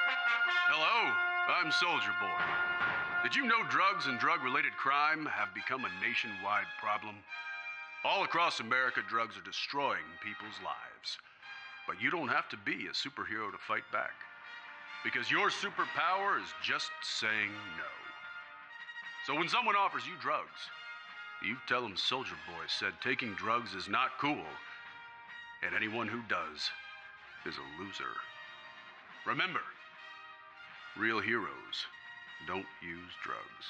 Hello, I'm Soldier Boy. Did you know drugs and drug-related crime have become a nationwide problem? All across America, drugs are destroying people's lives. But you don't have to be a superhero to fight back. Because your superpower is just saying no. So when someone offers you drugs, you tell them Soldier Boy said taking drugs is not cool, and anyone who does is a loser. Remember, real heroes don't use drugs.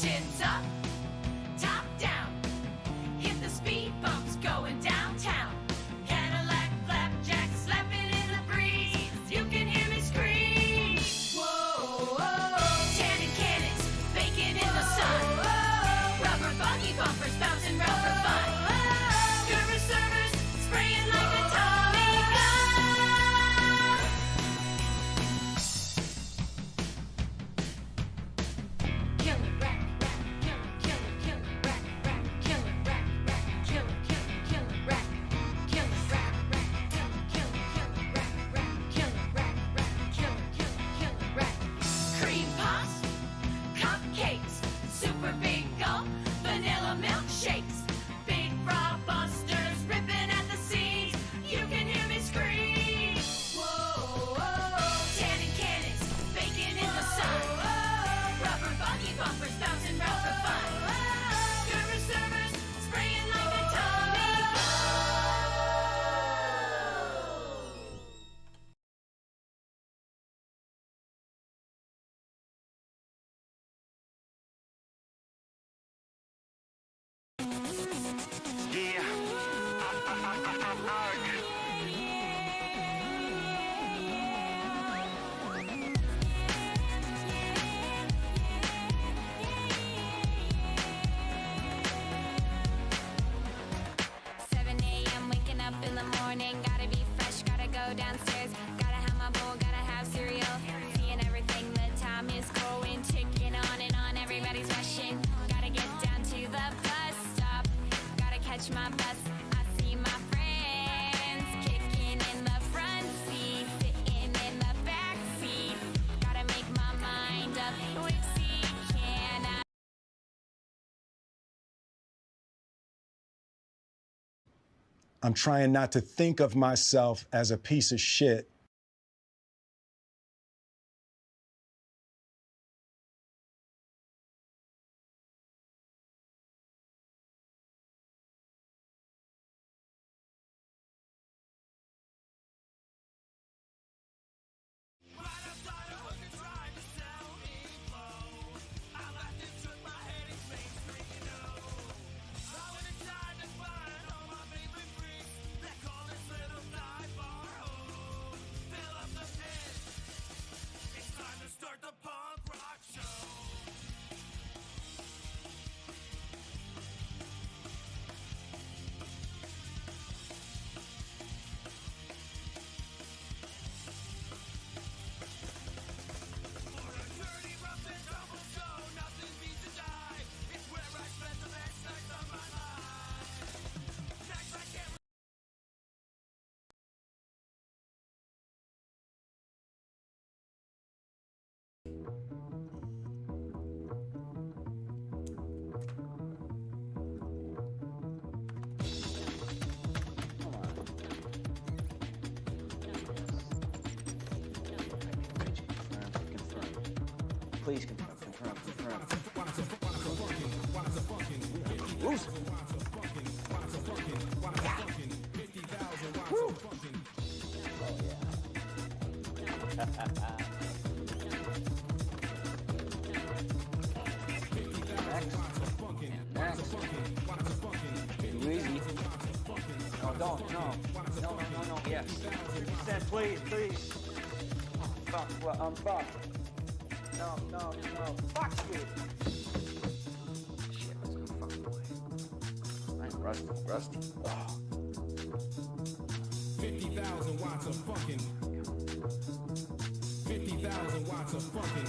Tits up, top down. Hit the speed bumps going downtown. Cadillac flapjack slapping in the breeze. You can hear me scream. Whoa, whoa. Tanning cannons baking in the sun. Rubber buggy bumpers bouncing round for fun. Server servers spraying like a Tommy gun. Killer rat. Cream puffs, cupcakes, super big gulp, vanilla milkshakes, big raw busters ripping at the seams. You can hear me scream. Whoa, whoa. Tanning cannons baking in the sun. Rubber buggy bumpers bouncing round for fun. Server servers spraying like a Tommy gun. Yeah. Waking up in the morning, gotta be fresh, gotta go downstairs, gotta have my bowl, gotta have cereal, seeing everything, the time is going, ticking on and on, everybody's rushing, gotta get down to the bus stop, gotta catch my bus, I see my friends, kicking in the front seat, sitting in the back seat, gotta make my mind up, whipsie, can I? I'm trying not to think of myself as a piece of shit. Please confirm. Bruce. Woo. Oh, yeah. Next. Too easy. No, don't. No. Yes. 50 cents, please. Fuck. Well, fuck. No. Fuck you. Shit, let's go fucking away. I'm rusty. Oh. 50,000 watts of fucking. 50,000 watts of funkin'.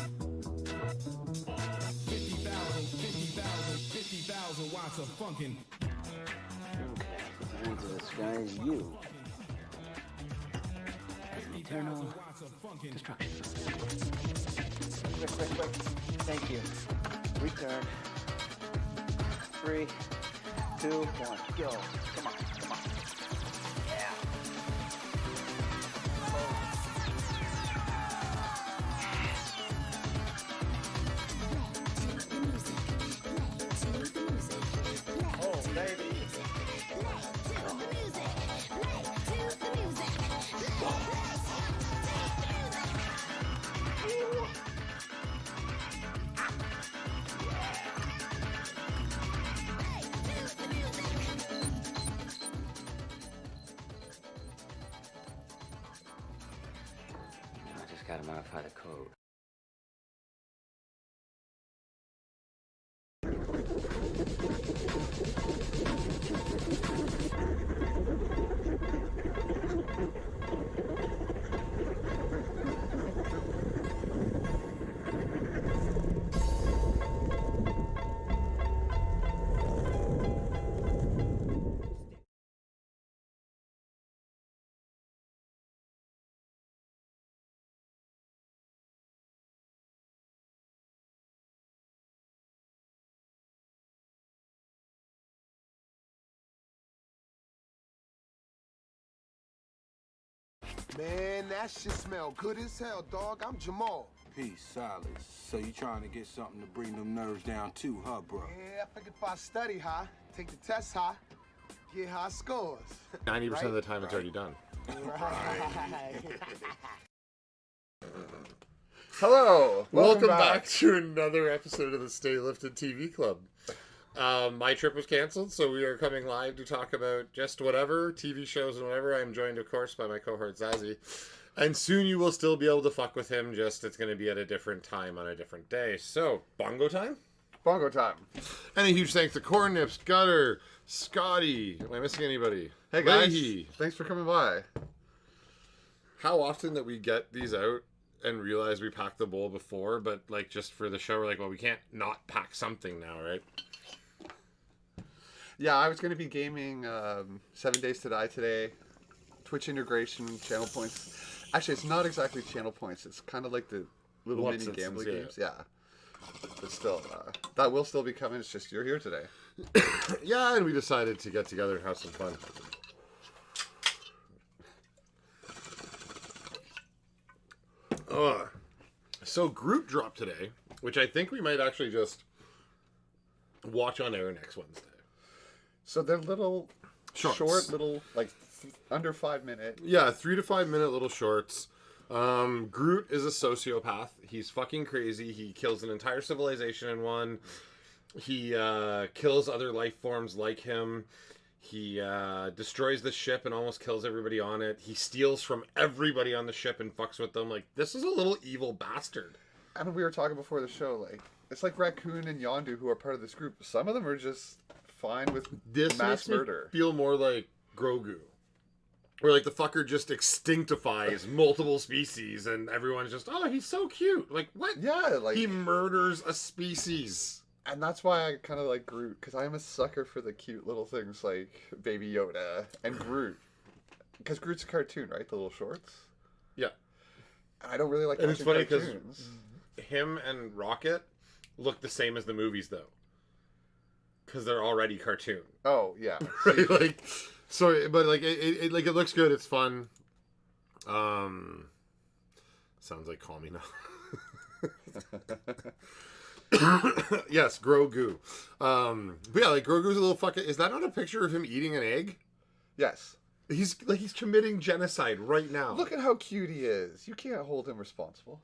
50,000 watts of funkin'. Okay, the answer to this guy is you. Eternal destruction. Quick. Thank you. Return. 3, 2, 1, go. Come on. Yeah. Oh, baby. I just gotta modify the code. Man, that shit smell good as hell, dog. I'm Jamal. Peace, Silas. So you trying to get something to bring them nerves down too, huh, bro? Yeah, I figured if I study high, take the test high, get high scores. 90% of the time it's already done. Right. Hello! Welcome back to another episode of the Stay Lifted TV Club. My trip was canceled, so we are coming live to talk about just whatever, TV shows and whatever. I'm joined, of course, by my cohort Zazie. And soon you will still be able to fuck with him, just it's going to be at a different time on a different day. So, Bongo Time? Bongo Time. And a huge thanks to Corn Nips, Gutter, Scotty. Am I missing anybody? Hey guys, Leahy. thanks for coming by. How often that we get these out and realize we packed the bowl before, but like just for the show, we're like, well, we can't not pack something now, right? Yeah, I was going to be gaming 7 Days to Die today. Twitch integration, channel points. Actually, it's not exactly channel points. It's kind of like the little mini gambling games. Yeah. But still, that will still be coming. It's just you're here today. Yeah, and we decided to get together and have some fun. So Groot dropped today, which I think we might actually just watch on air next Wednesday. So they're little, Shorts. short, little, like under 5 minute. Yeah, 3 to 5 minute little shorts. Groot is a sociopath. He's fucking crazy. He kills an entire civilization in one. He kills other life forms like him. He destroys the ship and almost kills everybody on it. He steals from everybody on the ship and fucks with them. Like, this is a little evil bastard. And we were talking before the show, like, it's like Raccoon and Yondu who are part of this group. Some of them are just fine with This mass makes me murder. feel more like Grogu. Where, like, the fucker just extinctifies multiple species and everyone's just, oh, he's so cute. Like, what? Yeah, like... He murders a species. And that's why I kind of like Groot, because I'm a sucker for the cute little things like Baby Yoda and Groot. Because Groot's a cartoon, right? The little shorts? Yeah. And I don't really like And watching it's funny because cartoons. him and Rocket look the same as the movies, though. Because they're already cartoon. Oh, yeah. Right? Like, so, but like, it looks good. It's fun. Sounds like Call Me Now. Yes, Grogu. But yeah, like Grogu's a little fucking. Is that not a picture of him eating an egg? Yes. He's committing genocide right now. Look at how cute he is. You can't hold him responsible.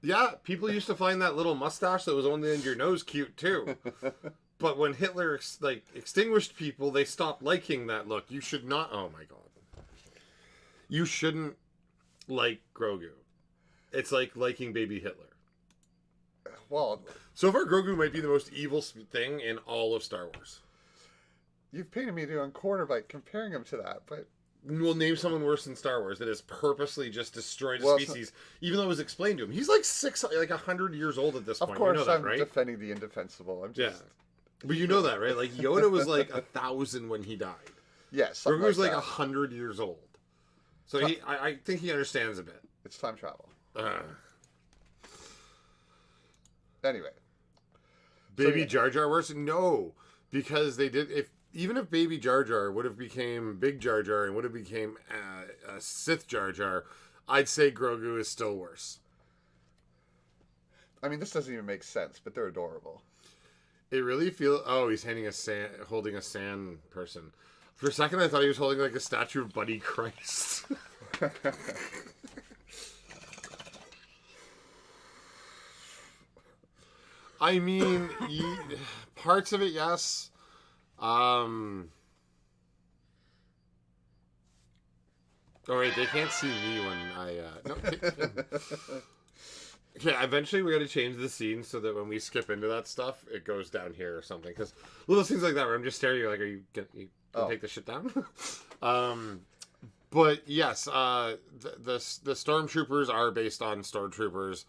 Yeah, people used to find that little mustache that was on the end of your nose cute too. But when Hitler extinguished people, they stopped liking that look. You should not. Oh my god. You shouldn't like Grogu. It's like liking baby Hitler. Well, so far Grogu might be the most evil thing in all of Star Wars. You've painted me to a corner by comparing him to that, but we'll name someone worse than Star Wars that has purposely just destroyed a Well, species, even though it was explained to him. He's like 100 years old at this point. Of course, you know that, I'm right? defending the indefensible. I'm just... Yeah. But you know that, right? Like, Yoda was like 1,000 when he died. Yes. Grogu was like that. 100 years old. So I think he understands a bit. It's time travel. Anyway. Baby Jar Jar worse? No. Because they did... Even if Baby Jar Jar would have became Big Jar Jar and would have became a Sith Jar Jar, I'd say Grogu is still worse. I mean, this doesn't even make sense, but they're adorable. It really feels... Oh, he's holding a sand person. For a second, I thought he was holding like a statue of Buddy Christ. I mean, parts of it, yes. Oh wait, they can't see me when I no. Okay, eventually we got to change the scene so that when we skip into that stuff, it goes down here or something. Because little things like that where I'm just staring at you like, are you gonna take this shit down? But yes, the stormtroopers are based on stormtroopers,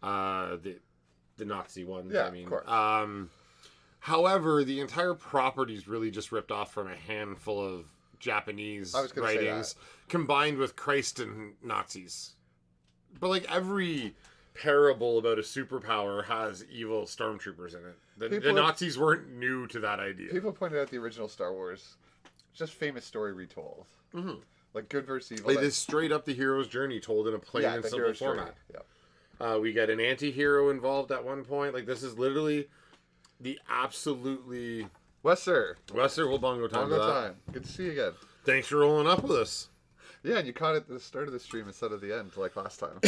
the Nazi ones. Yeah, I mean, of course. However, the entire property is really just ripped off from a handful of Japanese writings combined with Christ and Nazis. But like every parable about a superpower has evil stormtroopers in it. The Nazis weren't new to that idea. People pointed out the original Star Wars, just famous story retold. Mm-hmm. Like good versus evil. Like this straight up the hero's journey told in a plain and simple format. Yeah. We get an anti-hero involved at one point. Like this is literally the absolutely... Wesser, well, Bongo Time. Bongo Time. Good to see you again. Thanks for rolling up with us. Yeah, and you caught it at the start of the stream instead of the end, like last time.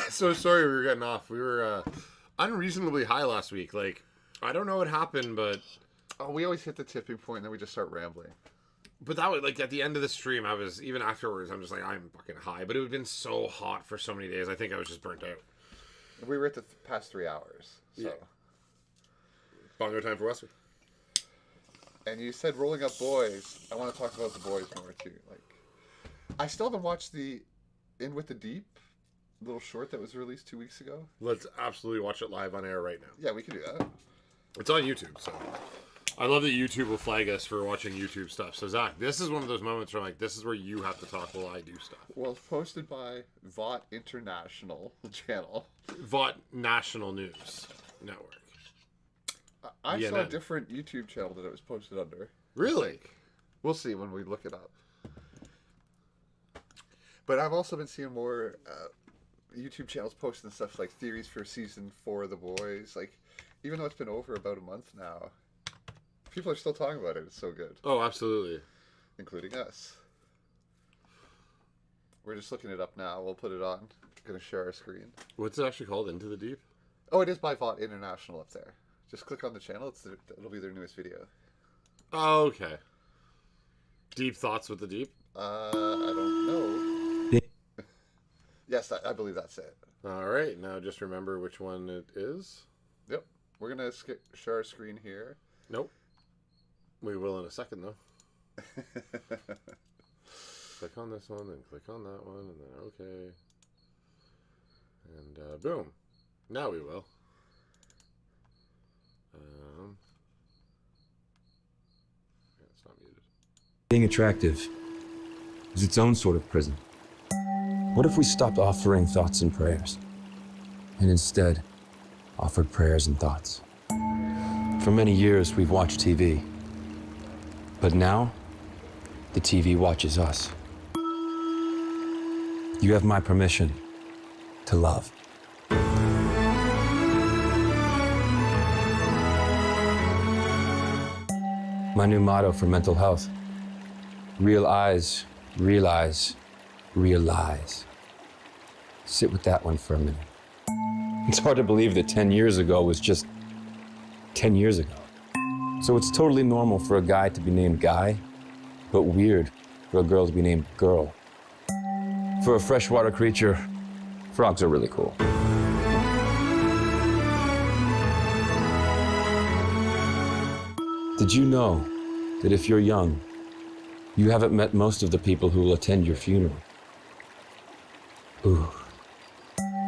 So sorry we were getting off. We were unreasonably high last week. Like, I don't know what happened, but... Oh, we always hit the tipping point and then we just start rambling. But that was, like, at the end of the stream, I was... Even afterwards, I'm just like, I'm fucking high. But it had been so hot for so many days, I think I was just burnt out. We were at the past 3 hours, so... Yeah. Bongo Time for Western. And you said Rolling Up Boys. I want to talk about the boys more, too. Like, I still haven't watched the In With the Deep little short that was released 2 weeks ago. Let's absolutely watch it live on air right now. Yeah, we can do that. It's on YouTube, so... I love that YouTube will flag us for watching YouTube stuff. So, Zach, this is one of those moments where I'm like, this is where you have to talk while I do stuff. Well, it's posted by VOT International channel. VOT National News Network. I saw a different YouTube channel that it was posted under. Really? We'll see when we look it up. But I've also been seeing more YouTube channels posting stuff like theories for season 4 of The Boys. Like, even though it's been over about a month now, people are still talking about it. It's so good. Oh, absolutely. Including us. We're just looking it up now. We'll put it on. Going to share our screen. What's it actually called? Into the Deep? Oh, it is by VOT International up there. Just click on the channel. It'll be their newest video. Oh, okay. Deep Thoughts with the Deep? I don't know. Yes, I believe that's it. All right. Now just remember which one it is. Yep. We're going to share our screen here. Nope. We will in a second, though. Click on this one, then click on that one, and then okay. And boom. Now we will. Yeah, it's not muted. Being attractive is its own sort of prison. What if we stopped offering thoughts and prayers, and instead offered prayers and thoughts? For many years, we've watched TV. But now, the TV watches us. You have my permission to love. My new motto for mental health: real eyes, realize, realize. Sit with that one for a minute. It's hard to believe that 10 years ago was just 10 years ago. So it's totally normal for a guy to be named Guy, but weird for a girl to be named Girl. For a freshwater creature, frogs are really cool. Did you know that if you're young, You haven't met most of the people who will attend your funeral. Ooh.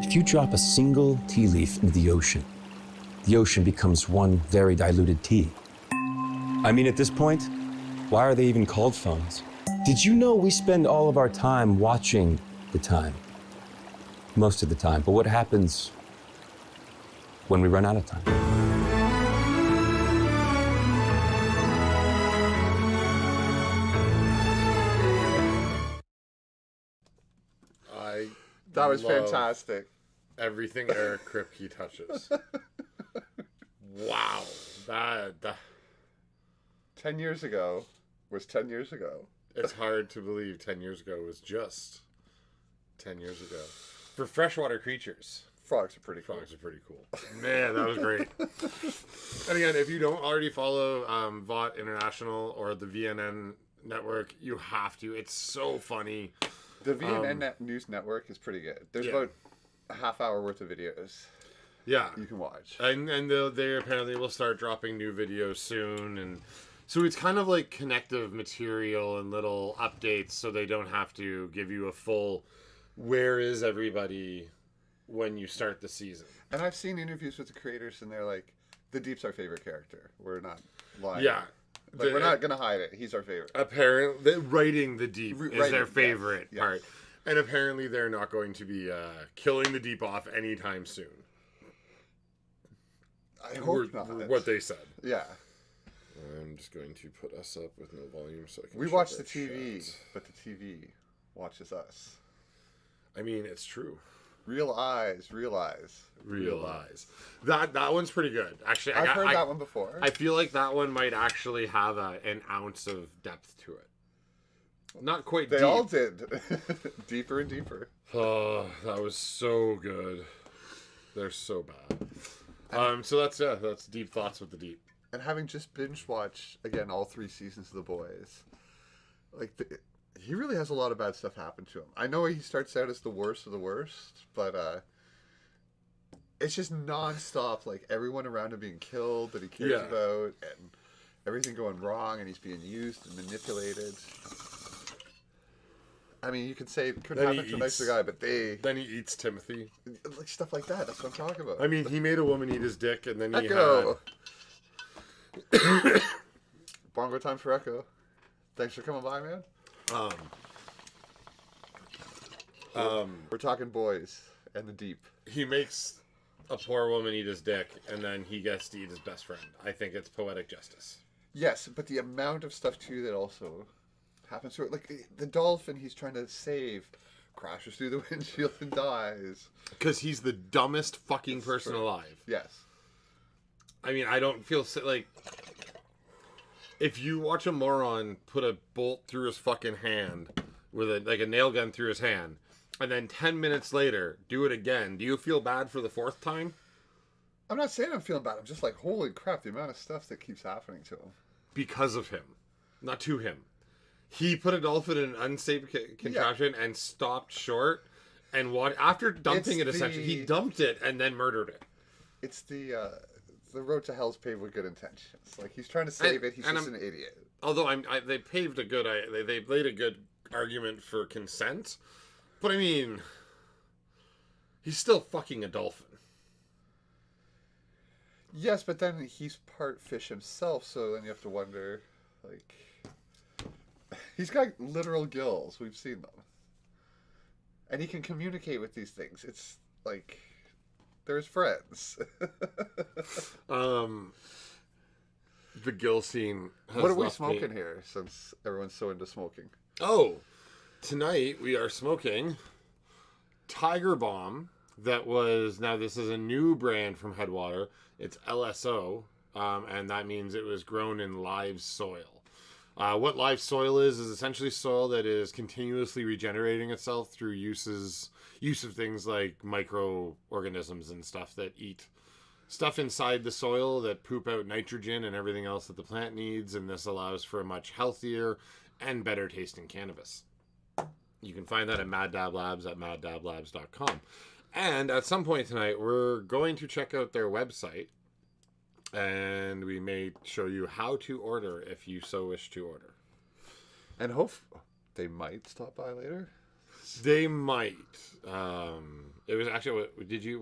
If you drop a single tea leaf into the ocean becomes one very diluted tea. I mean, at this point, why are they even called phones? Did you know we spend all of our time watching the time? Most of the time. But what happens when we run out of time? That was fantastic. Everything Eric Kripke touches. Wow. That 10 years ago was 10 years ago. It's hard to believe 10 years ago was just 10 years ago. For freshwater creatures. Frogs are pretty cool. Man, that was great. And again, if you don't already follow VOT International or the VNN network, you have to. It's so funny. The VNN News Network is pretty good. There's about a half hour worth of videos. Yeah, you can watch. And they apparently will start dropping new videos soon, and so it's kind of like connective material and little updates, so they don't have to give you a full where is everybody when you start the season. And I've seen interviews with the creators, and they're like, "The Deep's our favorite character. We're not lying. Yeah, like, we're not gonna hide it. He's our favorite." Apparently, writing the Deep is their favorite part, and apparently they're not going to be killing the Deep off anytime soon. I hope not. What they said. Yeah. I'm just going to put us up with no volume so I can. We watch the TV, but the TV watches us. I mean, it's true. Real eyes, realize. That one's pretty good. Actually, I've heard that one before. I feel like that one might actually have an ounce of depth to it. Not quite deep. They all did. Deeper and deeper. Oh, that was so good. They're so bad. So that's Deep Thoughts with the Deep. And having just binge watched again all 3 seasons of The Boys, like he really has a lot of bad stuff happen to him. I know he starts out as the worst of the worst, but it's just nonstop. Like everyone around him being killed that he cares about, and everything going wrong, and he's being used and manipulated. I mean, you could say it couldn't happen to a nicer guy, but then he eats Timothy, like stuff like that. That's what I'm talking about. I mean, he made a woman eat his dick, and then Echo. Bongo Time for Echo. Thanks for coming by, man. We're talking boys and the Deep. He makes a poor woman eat his dick, and then he gets to eat his best friend. I think it's poetic justice. Yes, but the amount of stuff too that also happens to it, like the dolphin he's trying to save crashes through the windshield and dies because he's the dumbest fucking person alive. Yes. I mean, I don't feel like if you watch a moron put a bolt through his fucking hand with a nail gun through his hand, and then 10 minutes later do it again, do you feel bad for the 4th time? I'm not saying I'm feeling bad. I'm just like, holy crap, the amount of stuff that keeps happening to him. Because of him, not to him. He put a dolphin in an unsafe contraption and stopped short, and after dumping essentially, he dumped it and then murdered it. It's the road to hell's paved with good intentions. Like he's trying to save it. He's just an idiot. Although they paved a good, they laid a good argument for consent, but I mean, he's still fucking a dolphin. Yes, but then he's part fish himself, so then you have to wonder, like, he's got literal gills. We've seen them, and he can communicate with these things. It's like they're his friends. The gill scene. What are we smoking here? Since everyone's so into smoking. Oh, tonight we are smoking Tiger Bomb. This is a new brand from Headwater. It's LSO, and that means it was grown in live soil. What live soil is essentially soil that is continuously regenerating itself through use of things like microorganisms and stuff that eat stuff inside the soil that poop out nitrogen and everything else that the plant needs, and this allows for a much healthier and better tasting cannabis. You can find that at Mad Dab Labs at maddablabs.com. And at some point tonight, we're going to check out their website, and we may show you how to order if you so wish to order. And hope they might stop by later. They might. It was actually. You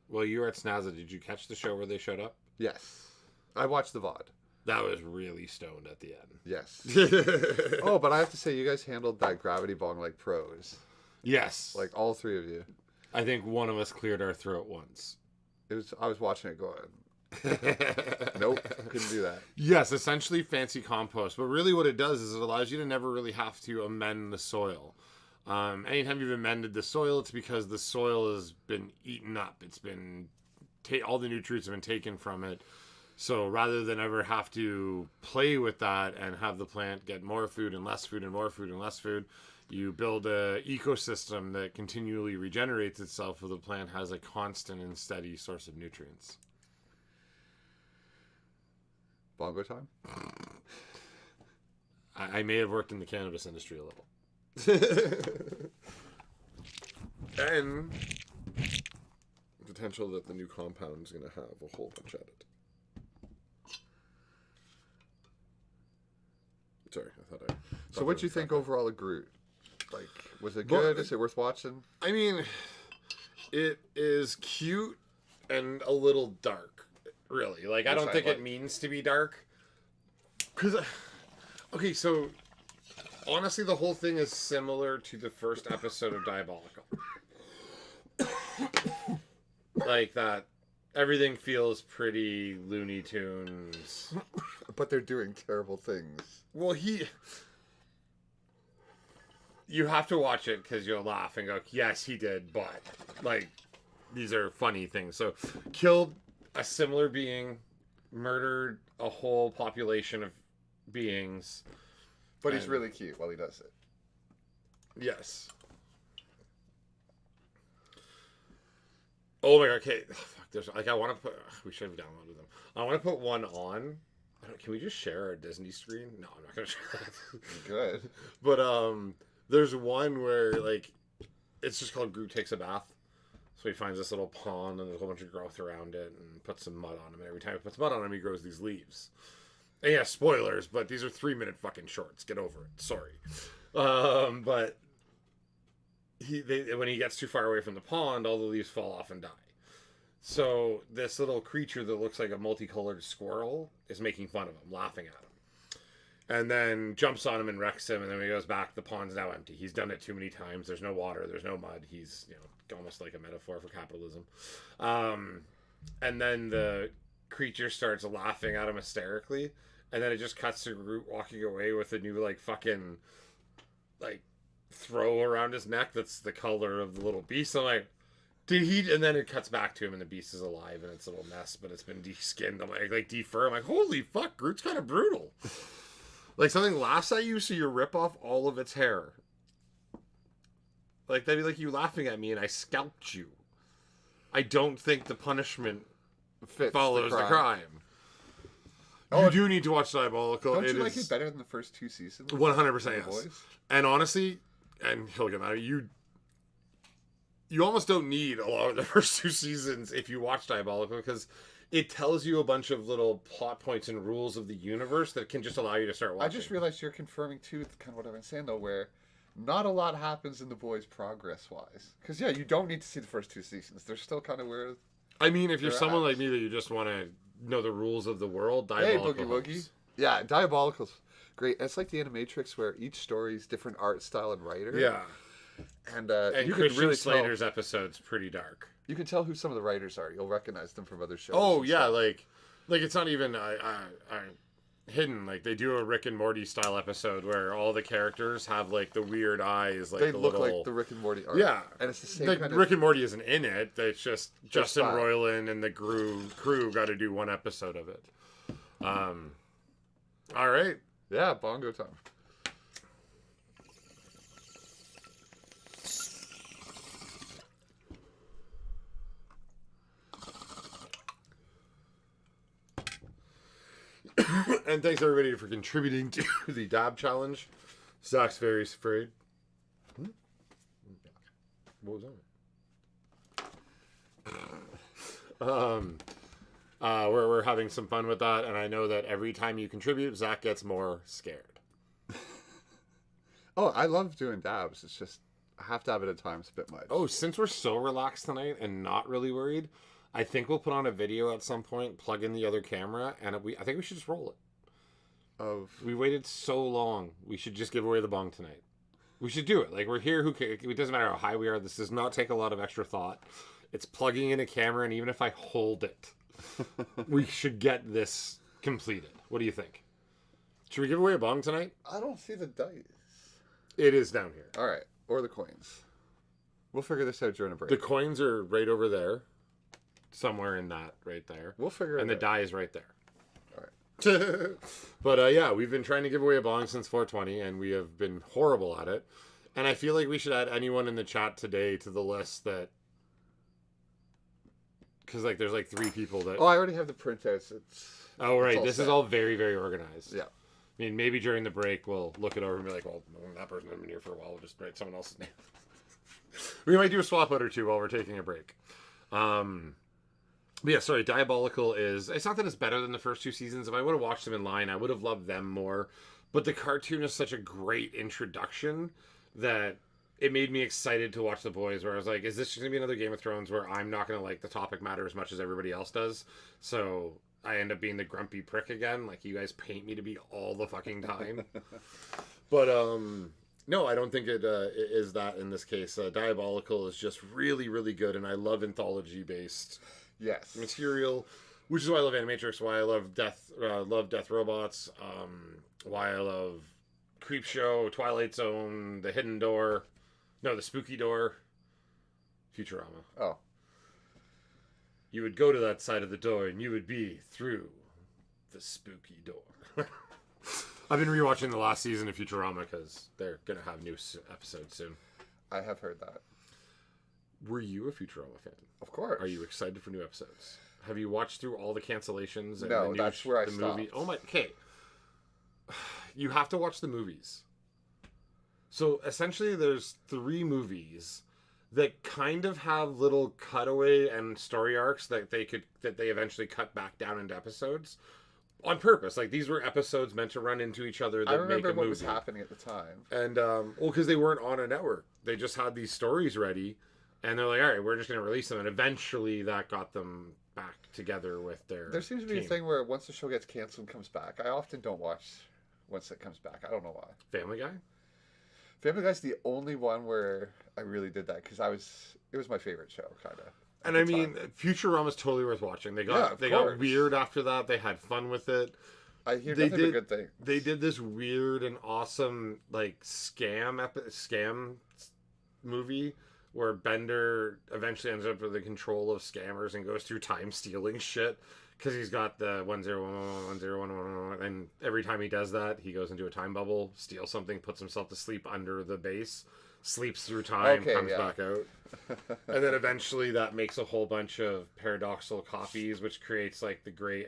were at Snazza. Did you catch the show where they showed up? Yes, I watched the VOD. That was really stoned at the end. Yes. Oh, but I have to say, you guys handled that gravity bong like pros. Yes. Like all three of you. I think one of us cleared our throat once. I was watching it going. Nope, couldn't do that. Yes, essentially fancy compost. But really what it does is it allows you to never really have to amend the soil. Anytime you've amended the soil, it's because the soil has been eaten up. It's been all the nutrients have been taken from it. So rather than ever have to play with that and have the plant get more food and less food and more food and less food, you build a ecosystem that continually regenerates itself so the plant has a constant and steady source of nutrients. Bongo time? I may have worked in the cannabis industry a little. And potential that the new compound is going to have a whole bunch at it. Sorry, I thought So what do you think overall of Groot? Like, was it good? Is it worth watching? I mean, it is cute and a little dark, really. Like, I don't think it means to be dark. Because, okay, so, honestly, the whole thing is similar to the first episode of Diabolical. Like that, everything feels pretty Looney Tunes. But they're doing terrible things. Well, you have to watch it because you'll laugh and go, yes, he did, but, like, these are funny things. So, killed a similar being, murdered a whole population of beings. But he's really cute while he does it. Yes. Oh my god, okay. Fuck, there's, like, I want to put, we should have downloaded them. I want to put one on. Can we just share our Disney screen? No, I'm not going to share that. Good. But, there's one where, like, it's just called Groot Takes a Bath. So he finds this little pond and there's a whole bunch of growth around it and puts some mud on him. And every time he puts mud on him, he grows these leaves. And yeah, spoilers, but these are 3-minute fucking shorts. Get over it. Sorry. But when he gets too far away from the pond, all the leaves fall off and die. So this little creature that looks like a multicolored squirrel is making fun of him, laughing at him. And then jumps on him and wrecks him, and then when he goes back, the pond's now empty. He's done it too many times. There's no water. There's no mud. He's, almost like a metaphor for capitalism. And then the creature starts laughing at him hysterically, and then it just cuts to Groot walking away with a new, like, fucking, like, throw around his neck that's the color of the little beast. I'm like, did he? And then it cuts back to him, and the beast is alive, and it's a little mess, but it's been de-skinned. I'm like de-fur. I'm like, holy fuck, Groot's kind of brutal. Like, something laughs at you, so you rip off all of its hair. Like, that'd be like you laughing at me, and I scalped you. I don't think the punishment follows the crime. You do need to watch Diabolical. Don't you like it better than the first 2 seasons? 100%, yes. And honestly, and he'll get mad at you, you almost don't need a lot of the first 2 seasons if you watch Diabolical, because it tells you a bunch of little plot points and rules of the universe that can just allow you to start watching. I just realized you're confirming, too, kind of what I've been saying, though, where not a lot happens in The Boys progress-wise. Because, yeah, you don't need to see the first 2 seasons. They're still kind of where... I mean, if you're someone like me that you just want to know the rules of the world, Diabolical. Hey, Boogie Woogie. Yeah, Diabolical's great. It's like the Animatrix, where each story's different art style and writer. Yeah. And you Christian can really Slater's episode's pretty dark. You can tell who some of the writers are. You'll recognize them from other shows. Oh yeah, like it's not even hidden. Like, they do a Rick and Morty style episode where all the characters have like the weird eyes. Like, they look like the Rick and Morty art. Yeah, and it's the same like, kind of... Rick and Morty isn't in it. It's just Justin Roiland and the crew got to do one episode of it. All right. Yeah, Bongo Time. And thanks everybody for contributing to the dab challenge. Zach's very afraid. What was that? We're having some fun with that, and I know that every time you contribute, Zach gets more scared. Oh, I love doing dabs. It's just a half dab at a time is a bit much. Oh, since we're so relaxed tonight and not really worried, I think we'll put on a video at some point, plug in the other camera, and I think we should just roll it. We waited so long. We should just give away the bong tonight. We should do it. Like, we're here. Who cares? It doesn't matter how high we are. This does not take a lot of extra thought. It's plugging in a camera, and even if I hold it, we should get this completed. What do you think? Should we give away a bong tonight? I don't see the dice. It is down here. All right. Or the coins. We'll figure this out during a break. The coins are right over there. Somewhere in that right there. We'll figure it out. And the die is right there. All right. But yeah, we've been trying to give away a bong since 420, and we have been horrible at it. And I feel like we should add anyone in the chat today to the list that... Because, like, there's, like, 3 people that... Oh, I already have the printouts. Oh, right. This is all very, very organized. Yeah. I mean, maybe during the break, we'll look it over and be like, well, that person hasn't been here for a while. We'll just write someone else's name. We might do a swap out or two while we're taking a break. But yeah, sorry, Diabolical is... It's not that it's better than the first 2 seasons. If I would have watched them in line, I would have loved them more. But the cartoon is such a great introduction that it made me excited to watch The Boys, where I was like, is this going to be another Game of Thrones where I'm not going to like the topic matter as much as everybody else does? So I end up being the grumpy prick again. Like, you guys paint me to be all the fucking time. But, no, I don't think it is that in this case. Diabolical is just really, really good, and I love anthology-based material, which is why I love Animatrix, why I love Death Robots, why I love Creepshow, Twilight Zone, The Hidden Door, no, The Spooky Door, Futurama. Oh. You would go to that side of the door, and you would be through the spooky door. I've been rewatching the last season of Futurama because they're going to have new episodes soon. I have heard that. Were you a Futurama fan? Of course. Are you excited for new episodes? Have you watched through all the cancellations? And No, the new that's where I the stopped. movie? Oh my... Okay. You have to watch the movies. So essentially there's 3 movies that kind of have little cutaway and story arcs that they eventually cut back down into episodes. On purpose. Like, these were episodes meant to run into each other that make a movie. I remember what was happening at the time. And, well, because they weren't on a network. They just had these stories ready, and they're like, all right, we're just going to release them. And eventually that got them back together with their There seems to be team. a thing where once the show gets canceled and comes back, I often don't watch once it comes back. I don't know why. Family Guy? Family Guy's the only one where I really did that, because it was my favorite show, kind of. And I mean, Futurama's totally worth watching. They got weird after that. They had fun with it. I hear nothing but good things. They did this weird and awesome scam movie where Bender eventually ends up with the control of scammers and goes through time stealing shit because he's got the 10111011, and every time he does that, he goes into a time bubble, steals something, puts himself to sleep under the base, sleeps through time, comes back out. And then eventually that makes a whole bunch of paradoxical copies, which creates like the gray...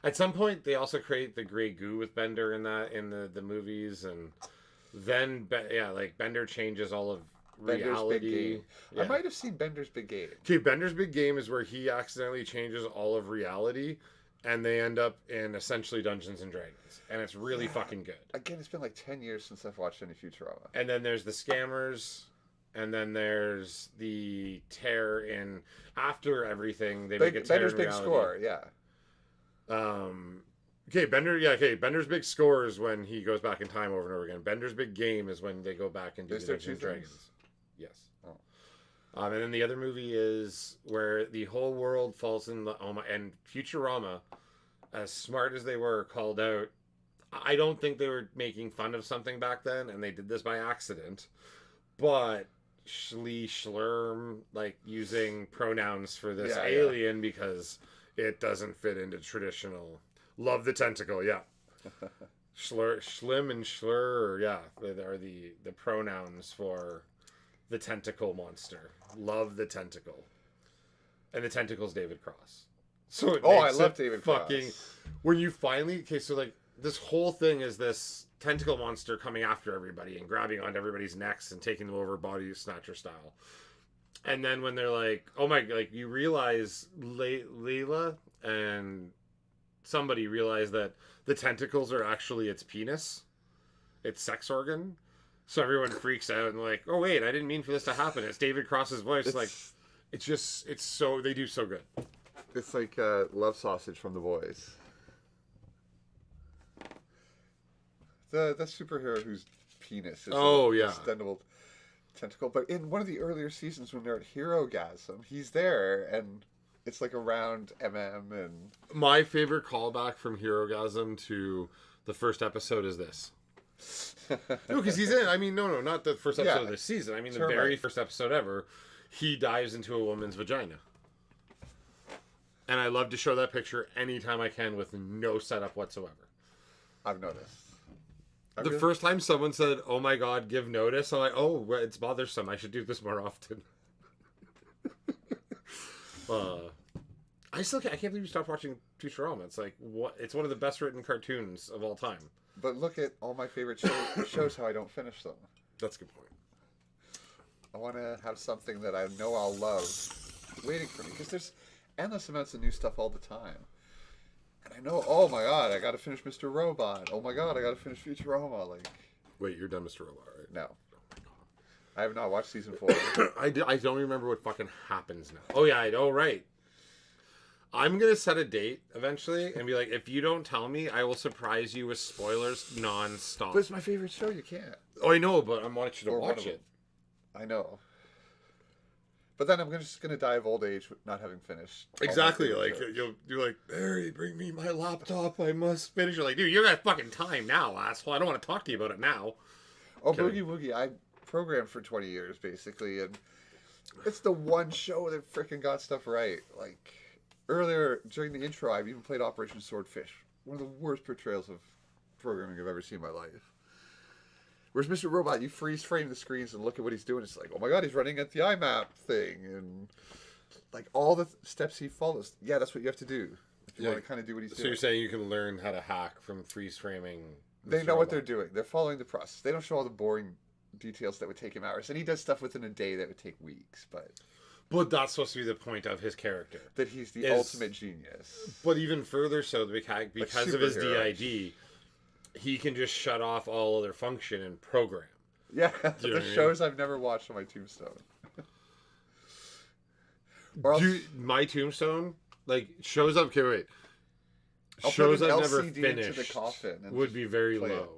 At some point, they also create the gray goo with Bender in the movies, and then, like, Bender changes all of reality. Big Game. I might have seen Bender's Big Game. Okay, Bender's Big Game is where he accidentally changes all of reality, and they end up in essentially Dungeons and Dragons, and it's really fucking good. Again, it's been like 10 years since I've watched any Futurama. And then there's the Scammers, and then there's the tear in after everything. They make a tear Bender's in Big reality. Score, yeah. Bender's Big Score is when he goes back in time over and over again. Bender's Big Game is when they go back and do Dungeons and Dragons. Yes. Oh. And then the other movie is where the whole world falls in the... and Futurama, as smart as they were, called out... I don't think they were making fun of something back then, and they did this by accident. But Schlurm, like, using pronouns for this alien because it doesn't fit into traditional... Love the tentacle, yeah. Schlim and Schlur, they are the pronouns for the tentacle monster. Love the tentacle. And the tentacle's David Cross. So I love David Cross. Cross. When you finally... Okay, so, like, this whole thing is this tentacle monster coming after everybody and grabbing onto everybody's necks and taking them over body snatcher style. And then when they're like, oh my... Like, you realize Layla and... somebody realized that the tentacles are actually its penis, its sex organ. So everyone freaks out and like, oh wait, I didn't mean for this to happen. It's David Cross's voice. It's so they do so good. It's like Love Sausage from The Boys. The superhero whose penis is extendable tentacle. But in one of the earlier seasons when they're at Herogasm, he's there and it's like a round and my favorite callback from Herogasm to the first episode is this. No, because he's in. I mean, no, not the first episode of this season. I mean, the very first episode ever. He dives into a woman's vagina. And I love to show that picture anytime I can with no setup whatsoever. I've noticed. The first time someone said, "Oh my God, give notice," I'm like, "Oh, it's bothersome. I should do this more often." I can't believe you stopped watching Futurama. It's like it's one of the best written cartoons of all time. But look at all my favorite shows how I don't finish them. That's a good point. I want to have something that I know I'll love waiting for me, because there's endless amounts of new stuff all the time. And I know, oh my God, I got to finish Mr. Robot. Oh my God, I got to finish Futurama. Like, wait, you're done, Mr. Robot, right? No. I have not watched season 4. I don't remember what fucking happens now. Oh yeah, I know, right. I'm going to set a date eventually and be like, if you don't tell me, I will surprise you with spoilers nonstop. But it's my favorite show, you can't. Oh, I know, but I want you to watch it. I know. But then I'm just going to die of old age not having finished. Exactly. Like, you're like, Barry, bring me my laptop. I must finish. You're like, dude, you got fucking time now, asshole. I don't want to talk to you about it now. Oh, Boogie Woogie. I programmed for 20 years, basically. And it's the one show that freaking got stuff right. Like, earlier, during the intro, I've even played Operation Swordfish. One of the worst portrayals of programming I've ever seen in my life. Whereas Mr. Robot, you freeze frame the screens and look at what he's doing. It's like, oh my God, he's running at the IMAP thing. And like all the steps he follows. Yeah, that's what you have to do. If you want to kind of do what he's doing. So you're saying you can learn how to hack from freeze framing? They know what they're doing. They're following the process. They don't show all the boring details that would take him hours. And he does stuff within a day that would take weeks. But that's supposed to be the point of his character. That he's the ultimate genius. But even further so, because of his DID, he can just shut off all other function and program. Yeah, the shows I've never watched on my tombstone. Dude, my tombstone, like, shows up... Okay, wait. Shows I've never finished would be very low.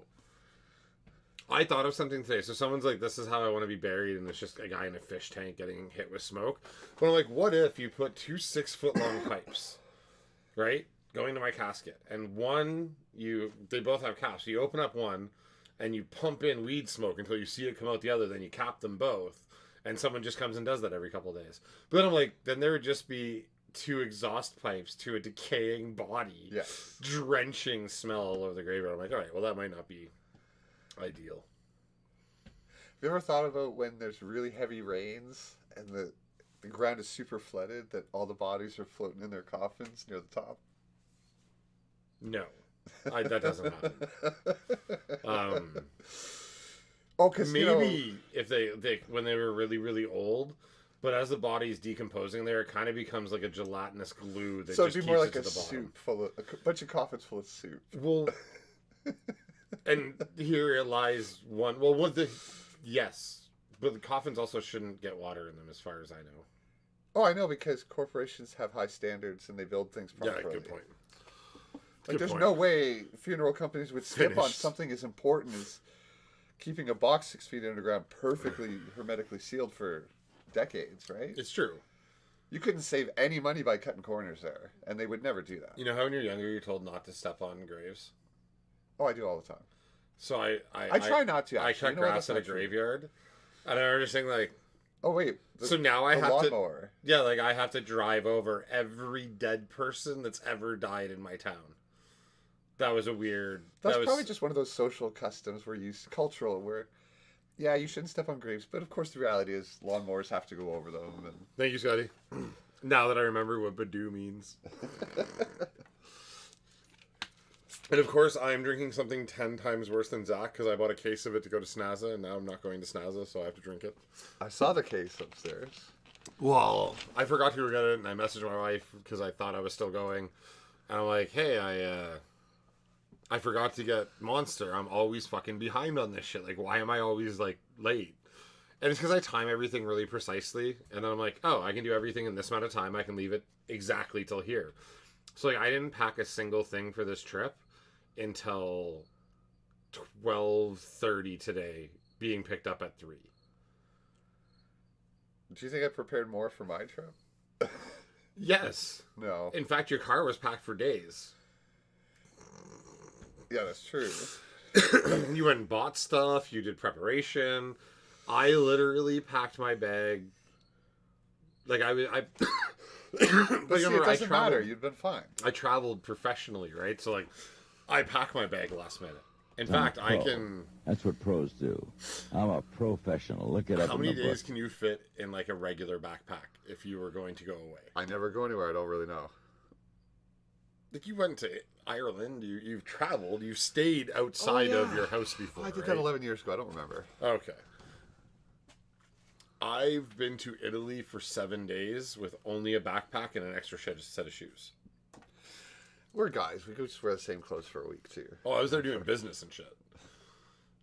I thought of something today. So someone's like, this is how I want to be buried, and it's just a guy in a fish tank getting hit with smoke. But I'm like, what if you put 2 6-foot-long pipes, right, going to my casket, and they both have caps. So you open up one, and you pump in weed smoke until you see it come out the other, then you cap them both, and someone just comes and does that every couple of days. But then I'm like, then there would just be 2 exhaust pipes to a decaying body, drenching smell all over the graveyard. I'm like, all right, well, that might not be ideal. Have you ever thought about when there's really heavy rains and the ground is super flooded, that all the bodies are floating in their coffins near the top? No, that doesn't happen. Because maybe if they when they were really, really old, but as the body's decomposing, there it kind of becomes like a gelatinous glue that so just it'd keeps be more like it to a the bottom. soup full of a bunch of coffins full of soup. Well, and here it lies one. Well, yes, but the coffins also shouldn't get water in them, as far as I know. Oh, I know, because corporations have high standards and they build things properly. Yeah, good point. Like, there's no way funeral companies would skip on something as important as keeping a box 6 feet underground perfectly hermetically sealed for decades, right? It's true. You couldn't save any money by cutting corners there, and they would never do that. You know how when you're younger, you're told not to step on graves? Oh, I do all the time. So I try not to, actually. I cut grass at a graveyard, and I remember just saying, like... Oh, wait. So now I have lawnmower. to... Yeah, like, I have to drive over every dead person that's ever died in my town. That was a weird... That's probably just one of those social customs cultural, where... Yeah, you shouldn't step on graves, but of course the reality is lawnmowers have to go over them. And... Thank you, Scotty. Now that I remember what Badoo means. And of course, I'm drinking something 10 times worse than Zach, because I bought a case of it to go to Snazza, and now I'm not going to Snazza, so I have to drink it. I saw the case upstairs. Well, I forgot to get it, and I messaged my wife, because I thought I was still going. And I'm like, hey, I forgot to get Monster. I'm always fucking behind on this shit. Like, why am I always, like, late? And it's because I time everything really precisely. And then I'm like, oh, I can do everything in this amount of time. I can leave it exactly till here. So, like, I didn't pack a single thing for this trip until 12:30 today, being picked up at 3. Do you think I prepared more for my trip? Yes. No. In fact, your car was packed for days. Yeah, that's true. You went and bought stuff. You did preparation. I literally packed my bag. Like, I But see, it doesn't matter. You've been fine. I traveled professionally, right? So, like, I packed my bag last minute. In fact, I can... That's what pros do. I'm a professional. Look it up. How many days can you fit in, like, a regular backpack if you were going to go away? I never go anywhere. I don't really know. Like, you went to Ireland. You've traveled. You've stayed outside of your house before, I did that 11 years ago. I don't remember. Okay. I've been to Italy for 7 days with only a backpack and an extra set of shoes. We're guys. We could just wear the same clothes for a week, too. Oh, I was there doing business and shit.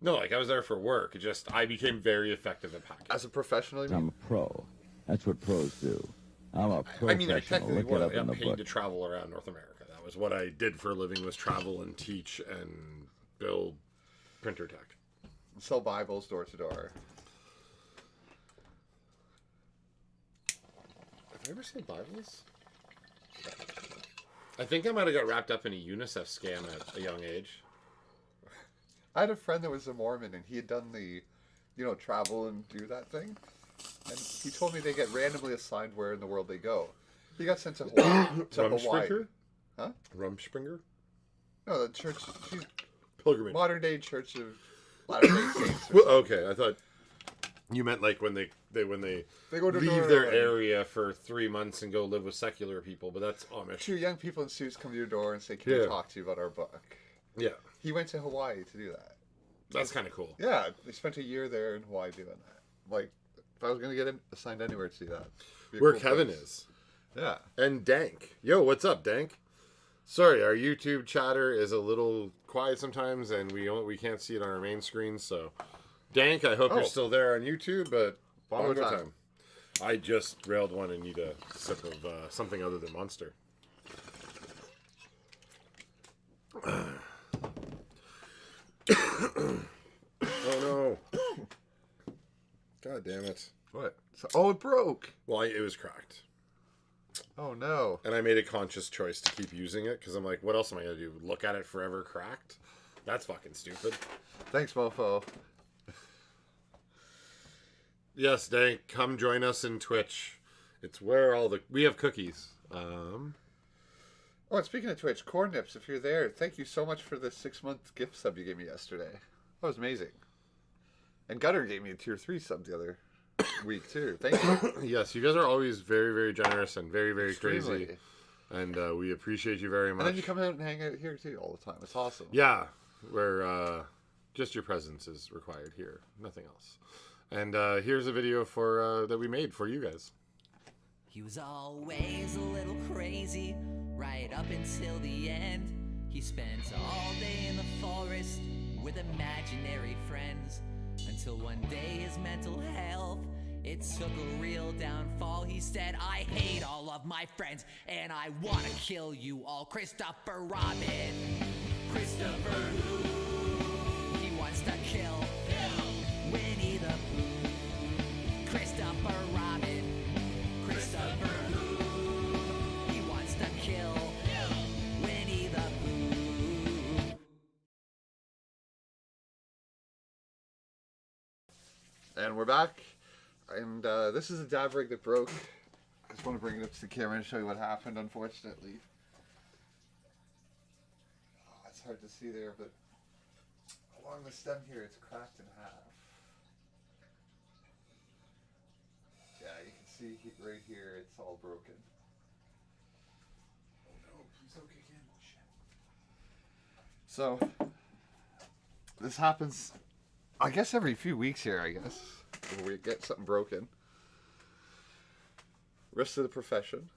No, like, I was there for work. It just, I became very effective at packing. As a professional, you mean? I'm a pro. That's what pros do. I'm a professional. I mean, I technically Look it was. up I got in the paid book. to travel around North America. That was what I did for a living, was travel and teach and build printer tech. Sell Bibles door to door. Have I ever sold Bibles? I think I might have got wrapped up in a UNICEF scam at a young age. I had a friend that was a Mormon, and he had done the, travel and do that thing. And he told me they get randomly assigned where in the world they go. He got sent to Hawaii. Rumspringa? Huh? Rumspringa? No, the church. Pilgrimage. Modern day Church of Latter-day Saints. Well, okay, I thought you meant like when they go to leave their area for 3 months and go live with secular people, but that's Amish. 2 young people in suits come to your door and say, "Can we talk to you about our book?" Yeah. He went to Hawaii to do that. That's kind of cool. Yeah, they spent a year there in Hawaii doing that. Like, if I was going to get assigned anywhere to do that. Where cool Kevin place. Is. Yeah. And Dank. Yo, what's up, Dank? Sorry, our YouTube chatter is a little quiet sometimes, and we can't see it on our main screen, so... Dank, I hope you're still there on YouTube, but Bongo Time. I just railed one and need a sip of something other than Monster. Oh no. God damn it. What? Oh, it broke. Well, it was cracked. Oh no. And I made a conscious choice to keep using it because I'm like, what else am I going to do? Look at it forever cracked? That's fucking stupid. Thanks, mofo. Yes, Dank, come join us in Twitch. It's where we have cookies. Oh, and speaking of Twitch, Corn Nips, if you're there, thank you so much for the 6-month gift sub you gave me yesterday. That was amazing. And Gutter gave me a tier 3 sub the other week too. Thank you. Yes, you guys are always very, very generous and very, very crazy. And we appreciate you very much. And then you come out and hang out here too all the time. It's awesome. Yeah, where just your presence is required here. Nothing else. And here's a video for that we made for you guys. He was always a little crazy, right up until the end. He spent all day in the forest with imaginary friends, until one day his mental health, it took a real downfall. He said, "I hate all of my friends, and I want to kill you all." Christopher Robin. Christopher who? He wants to kill Winnie the Pooh. Christopher Robin. Christopher who? He wants to kill Winnie the Pooh. And we're back. And this is a dab rig that broke. I just want to bring it up to the camera and show you what happened, unfortunately. Oh, it's hard to see there, but along the stem here, it's cracked in half. Yeah, you can see right here, it's all broken. Oh no, please don't kick in. Shit. So, this happens, I guess, every few weeks here, I guess. When we get something broken. Rest of the profession.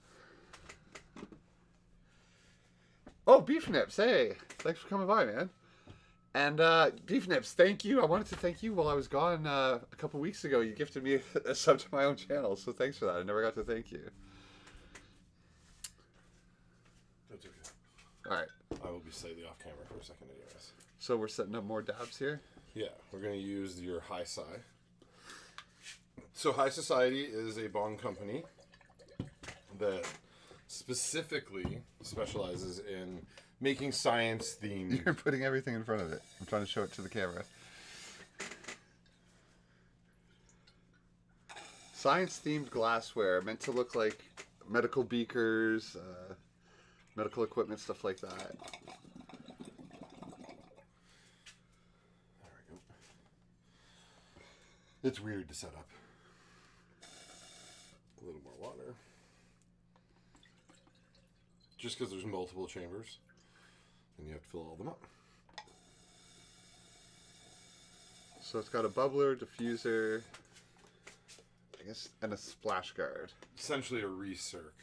Oh, Beef Nips. Hey, thanks for coming by, man. And Beef Nips, thank you. I wanted to thank you while I was gone a couple weeks ago. You gifted me a sub to my own channel, so thanks for that. I never got to thank you. That's okay. All right. I will be slightly off camera for a second anyways. So we're setting up more dabs here? Yeah, we're going to use your High Sci. So High Society is a bong company that specifically specializes in making science themed. You're putting everything in front of it. I'm trying to show it to the camera. Science themed glassware meant to look like medical beakers, medical equipment, stuff like that. There we go. It's weird to set up. A little more water. Just because there's multiple chambers. And you have to fill all of them up. So it's got a bubbler, diffuser, I guess, and a splash guard. Essentially a recirc.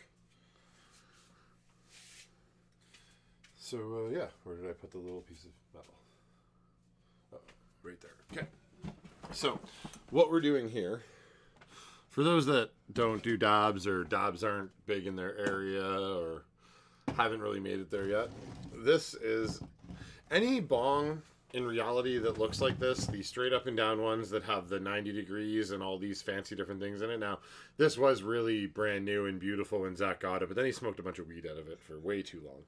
So, yeah, where did I put the little piece of metal? Oh, right there. Okay. So, what we're doing here, for those that don't do dabs or dabs aren't big in their area or haven't really made it there yet, this is any bong in reality that looks like this, the straight up and down ones that have the 90 degrees and all these fancy different things in it. Now, this was really brand new and beautiful when Zach got it, but then he smoked a bunch of weed out of it for way too long.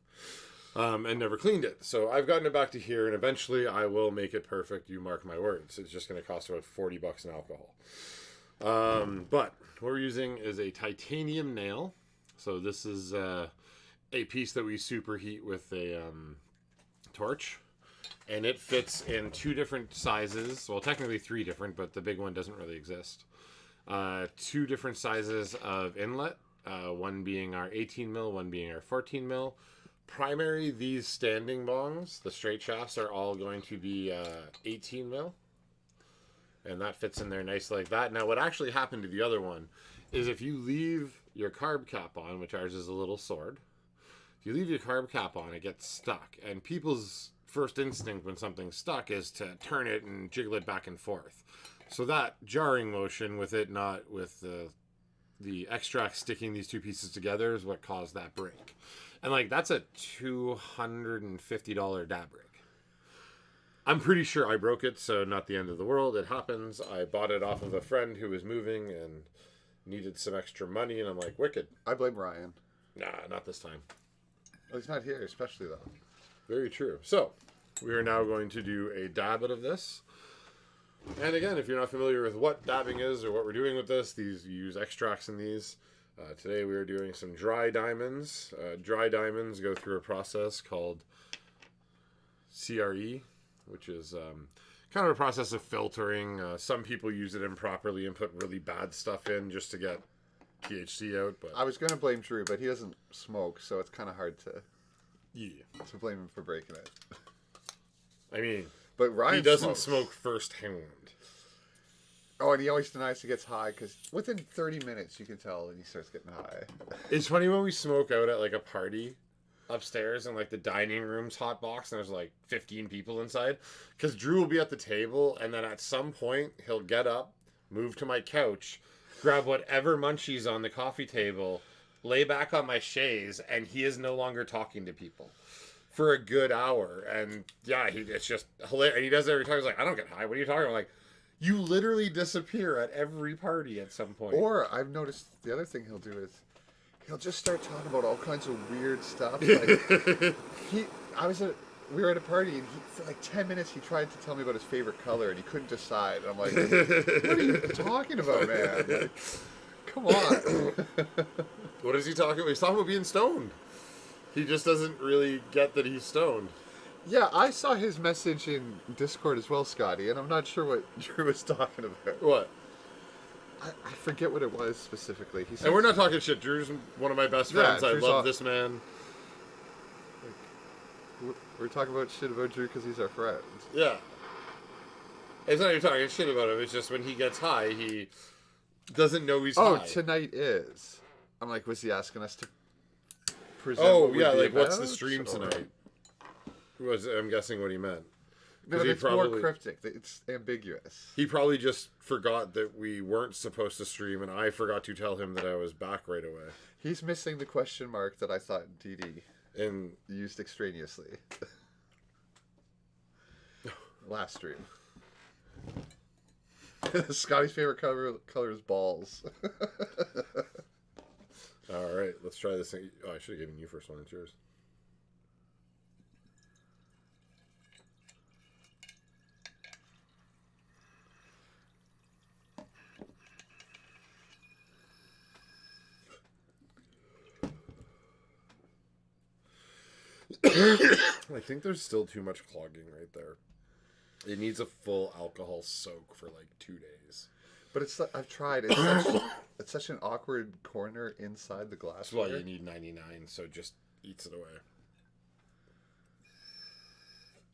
And never cleaned it. So I've gotten it back to here, and eventually I will make it perfect. You mark my words. It's just going to cost about $40 in alcohol. But what we're using is a titanium nail. So this is a piece that we superheat with a torch. And it fits in 2 different sizes. Well, technically 3 different, but the big one doesn't really exist. 2 different sizes of inlet. One being our 18 mil, one being our 14 mil. Primary, these standing bongs, the straight shafts, are all going to be 18 mil. And that fits in there nice like that. Now, what actually happened to the other one is if you leave your carb cap on, which ours is a little sword, if you leave your carb cap on, it gets stuck. And people's first instinct when something's stuck is to turn it and jiggle it back and forth. So that jarring motion with it, not with the extract sticking these 2 pieces together, is what caused that break. And like, that's a $250 dab rig. I'm pretty sure I broke it, so not the end of the world. It happens. I bought it off of a friend who was moving and needed some extra money, and I'm like, wicked. I blame Ryan. Nah, not this time. Well, he's not here, especially though. Very true. So, we are now going to do a dab out of this. And again, if you're not familiar with what dabbing is or what we're doing with this, you use extracts in these. Today we are doing some dry diamonds. Dry diamonds go through a process called CRE, which is kind of a process of filtering. Some people use it improperly and put really bad stuff in just to get THC out. But I was going to blame Drew, but he doesn't smoke, so it's kind of hard to blame him for breaking it. I mean, but Ryan he doesn't smokes. smoke firsthand. Oh, and he always denies he gets high, because within 30 minutes you can tell that he starts getting high. It's funny when we smoke out at like a party upstairs in like the dining room's hot box and there's like 15 people inside, because Drew will be at the table and then at some point he'll get up, move to my couch, grab whatever munchies on the coffee table, lay back on my chaise, and he is no longer talking to people for a good hour. And yeah, it's just hilarious. And he does it every time. He's like, I don't get high. What are you talking about? I'm like, you literally disappear at every party at some point. Or I've noticed the other thing he'll do is he'll just start talking about all kinds of weird stuff. Like we were at a party and for like 10 minutes he tried to tell me about his favorite color and he couldn't decide. I'm like, what are you talking about, man? Like, come on. What is he talking about? He's talking about being stoned. He just doesn't really get that he's stoned. Yeah, I saw his message in Discord as well, Scotty, and I'm not sure what Drew was talking about. What? I forget what it was specifically. He said, and we're not talking shit. Drew's one of my best friends. I love this man. We're talking about shit about Drew because he's our friend. Yeah. It's not even talking shit about him. It's just when he gets high, he doesn't know he's high. Oh, tonight is. I'm like, was he asking us to present. Oh, what yeah, would be like, what's the about, stream or- tonight? I'm guessing what he meant. No, 'Cause he it's more cryptic. It's ambiguous. He probably just forgot that we weren't supposed to stream, and I forgot to tell him that I was back right away. He's missing the question mark that I thought DD And used extraneously. Last stream. Scotty's favorite color is balls. All right, let's try this thing. Oh, I should have given you first one. It's yours. I think there's still too much clogging right there. It needs a full alcohol soak for like 2 days. But it's I've tried. It's such an awkward corner inside the glass. That's why you need 99, so it just eats it away.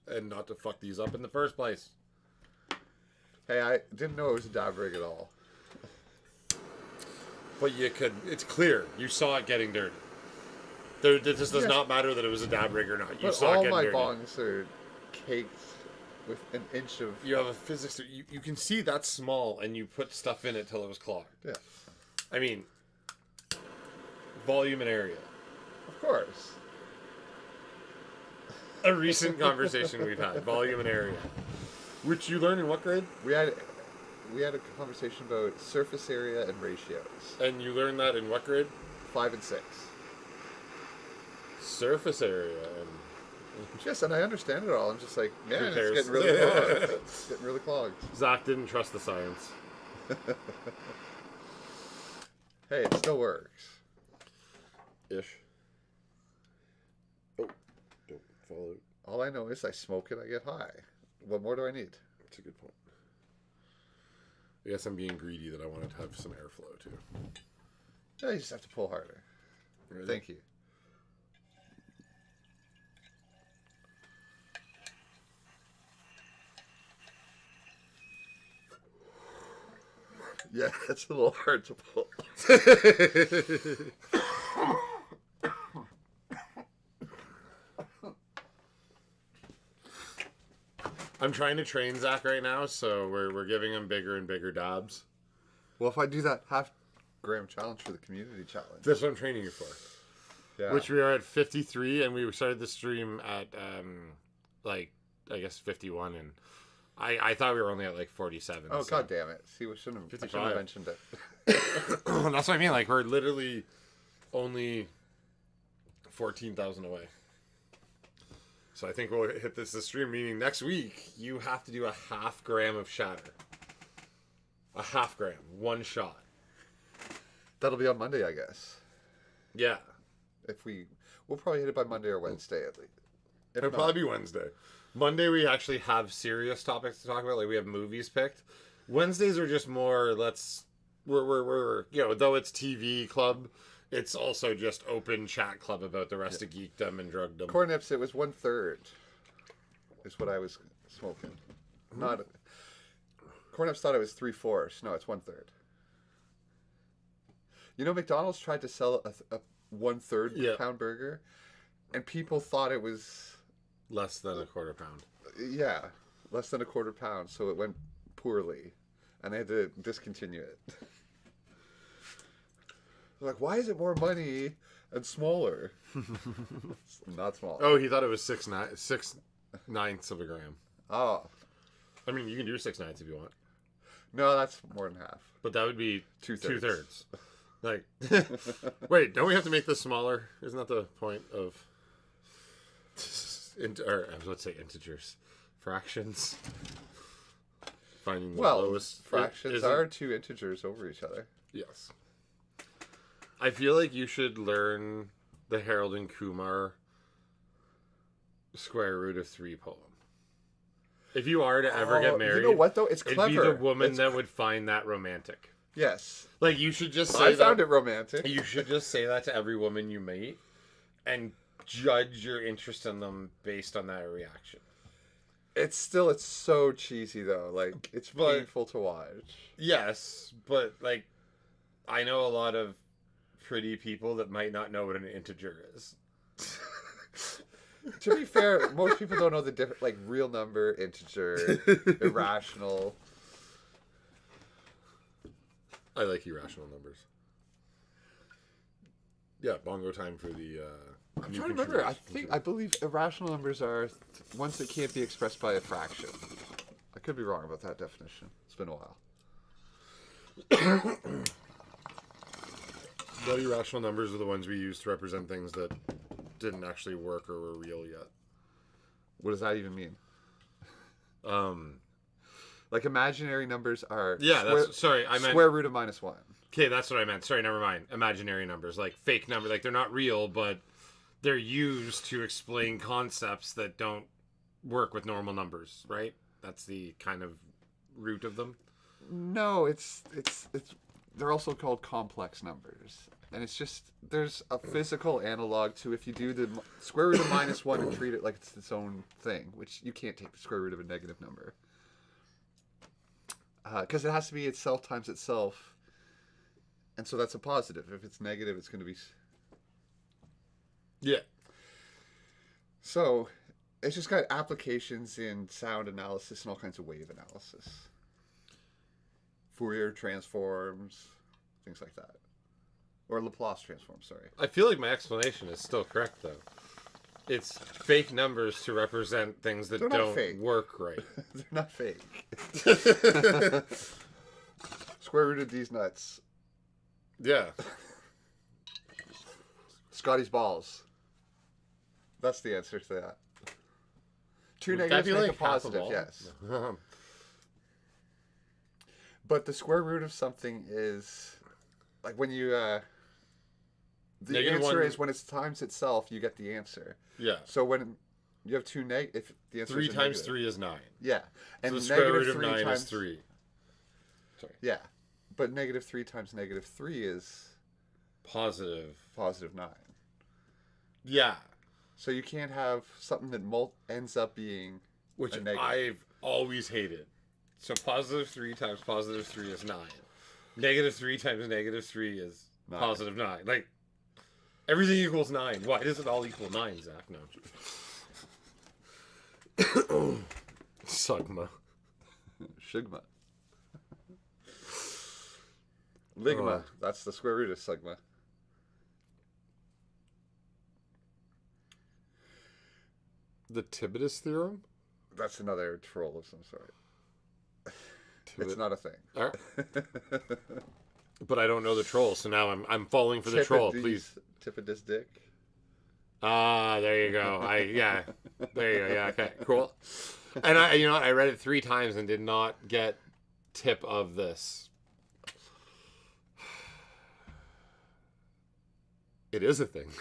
And not to fuck these up in the first place. Hey, I didn't know it was a dab rig at all. But you could. It's clear. You saw it getting dirty. This does not matter that it was a dab rig or not. You saw it getting dirty. All my bongs are caked with an inch of... You have a physics... You can see that's small, and you put stuff in it till it was clogged. Yeah. I mean, volume and area. Of course. A recent conversation we've had. Volume and area. Which you learned in what grade? We had a conversation about surface area and ratios. And you learned that in what grade? 5 and 6. Surface area and... Yes, and I understand it all. I'm just like, man, it's cares? getting really clogged. It's getting really clogged. Zach didn't trust the science. Hey, it still works. Ish. Oh, don't fall out. All I know is I smoke it, I get high. What more do I need? That's a good point. I guess I'm being greedy that I wanted to have some airflow too. Yeah, you just have to pull harder. Really? Thank you. Yeah, that's a little hard to pull. I'm trying to train Zach right now, so we're giving him bigger and bigger dabs. Well, if I do that half-gram challenge for the community challenge. That's what I'm training you for. Yeah. Which we are at 53, and we started the stream at, like, I guess 51, and I thought we were only at, like, 47. Oh, so. God damn it. See, I shouldn't have mentioned it. That's what I mean. Like, we're literally only 14,000 away. So I think we'll hit this stream, meaning next week, you have to do a half gram of shatter. A half gram. One shot. That'll be on Monday, I guess. Yeah. We'll probably hit it by Monday or Wednesday at least. It'll probably be Wednesday. Monday we actually have serious topics to talk about. Like we have movies picked. Wednesdays are just more we're you know, though it's TV club, it's also just open chat club about the rest of geekdom and drugdom. Corn Nips, it was 1/3 is what I was smoking. Not Corn Nips thought it was 3/4. No, it's 1/3. You know, McDonald's tried to sell a 1/3 pound burger, and people thought it was less than a quarter pound. Yeah, less than a quarter pound, so it went poorly, and they had to discontinue it. They're like, why is it more money and smaller? It's not small. Oh, he thought it was 6/9 of a gram. Oh, I mean, you can do 6/9 if you want. No, that's more than half. But that would be 2/3. 2/3. Like, wait, don't we have to make this smaller? Isn't that the point of? Or I was about to say integers, fractions. Finding the lowest fractions are two integers over each other. Yes. I feel like you should learn the Harold and Kumar square root of 3 poem. If you are to ever get married, you know what though? It's clever. It'd be the woman that would find that romantic. Yes. Like you should just say I found it romantic. You should just say that to every woman you meet, and judge your interest in them based on that reaction. It's so cheesy though. Like it's painful to watch. Yes, but like I know a lot of pretty people that might not know what an integer is. To be fair, most people don't know the difference, like real number, integer, irrational. I like irrational numbers. Yeah, bongo time for the. I'm trying to remember. I believe irrational numbers are ones that can't be expressed by a fraction. I could be wrong about that definition. It's been a while. But irrational numbers are the ones we use to represent things that didn't actually work or were real yet. What does that even mean? Like imaginary numbers are square root of -1. Okay, that's what I meant. Sorry, never mind. Imaginary numbers, like fake numbers, like they're not real, but they're used to explain concepts that don't work with normal numbers, right? That's the kind of root of them. No, it's they're also called complex numbers. And it's just, there's a physical analog to if you do the square root of -1 and treat it like it's its own thing, which you can't take the square root of a negative number. Because it has to be itself times itself. And so that's a positive. If it's negative, it's going to be... Yeah. So, it's just got applications in sound analysis and all kinds of wave analysis. Fourier transforms, things like that. Or Laplace transform, sorry. I feel like my explanation is still correct, though. It's fake numbers to represent things that don't work right. They're not fake. Square root of these nuts. Yeah. Scotty's balls. That's the answer to that. Two negatives make a positive, yes. But the square root of something is... Like when you... the negative answer one, is when it's times itself, you get the answer. Yeah. So when you have two if the answer 3 is times 3 is 9. Yeah. And so the square root of 9 times, is 3. Sorry. Yeah. But -3 times -3 is... Positive 9. Yeah. So you can't have something that ends up being which a negative. I've always hated. So +3 times +3 is 9. -3 times -3 is 9. Positive 9. Like, everything equals 9. Why does it all equal 9, Zach? No. Sigma. Sigma. Ligma. That's the square root of sigma. The Tibetus theorem? That's another troll of some sort. It's not a thing. All right. But I don't know the troll, so now I'm falling for the troll. Please. Tip of this dick. Ah, there you go. There you go. Yeah, okay, cool. And I read it 3 times and did not get tip of this. It is a thing.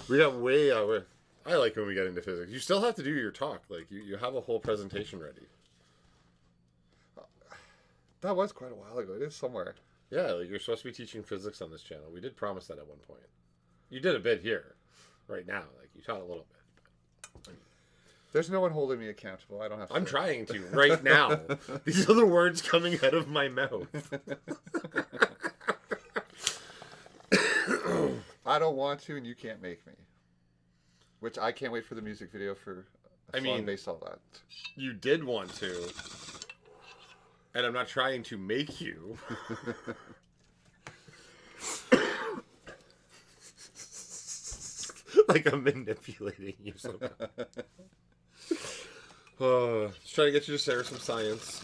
We got way over. I like when we get into physics. You still have to do your talk. Like you have a whole presentation ready. That was quite a while ago. It is somewhere. Yeah, like you're supposed to be teaching physics on this channel. We did promise that at one point. You did a bit here, right now. Like you taught a little bit. There's no one holding me accountable. I don't have to. I'm trying to right now. These are the words coming out of my mouth. I don't want to, and you can't make me. Which I can't wait for the music video for a song based on that. You did want to, and I'm not trying to make you. Like I'm manipulating you somehow. Just trying to get you to share some science.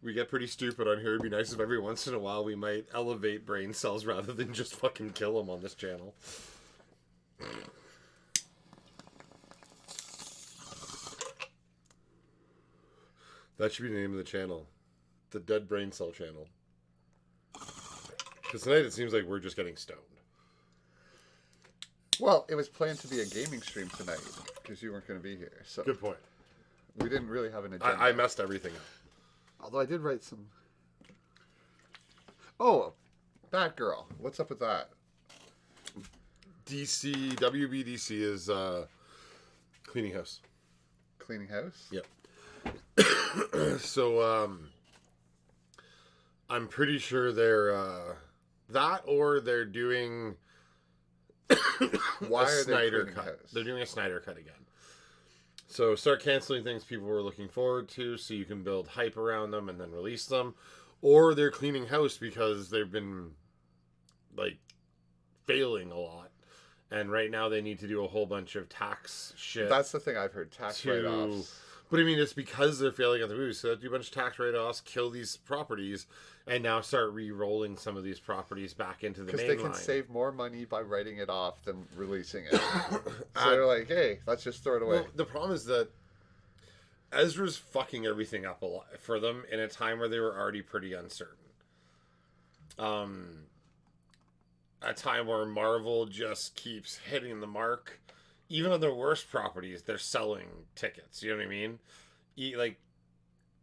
We get pretty stupid on here. It'd be nice if every once in a while we might elevate brain cells rather than just fucking kill them on this channel. That should be the name of the channel. The Dead Brain Cell Channel. Because tonight it seems like we're just getting stoned. Well, it was planned to be a gaming stream tonight because you weren't going to be here. So good point. We didn't really have an agenda. I messed everything up. Although I did write some... Oh, Batgirl. What's up with that? WBDC is cleaning house. Cleaning house? Yep. So, I'm pretty sure they're that, or they're doing Why a are they Snyder cleaning cut. house? They're doing a Snyder cut again. So start canceling things people were looking forward to, so you can build hype around them and then release them, or they're cleaning house because they've been like failing a lot, and right now they need to do a whole bunch of tax shit. That's the thing I've heard. Tax write-offs. But I mean, it's because they're failing at the movies. So they do a bunch of tax write-offs, kill these properties, and now start re-rolling some of these properties back into the main line. Because they can save more money by writing it off than releasing it. So they're like, hey, let's just throw it away. Well, the problem is that Ezra's fucking everything up a lot for them in a time where they were already pretty uncertain. A time where Marvel just keeps hitting the mark. Even on their worst properties, they're selling tickets. You know what I mean? Like,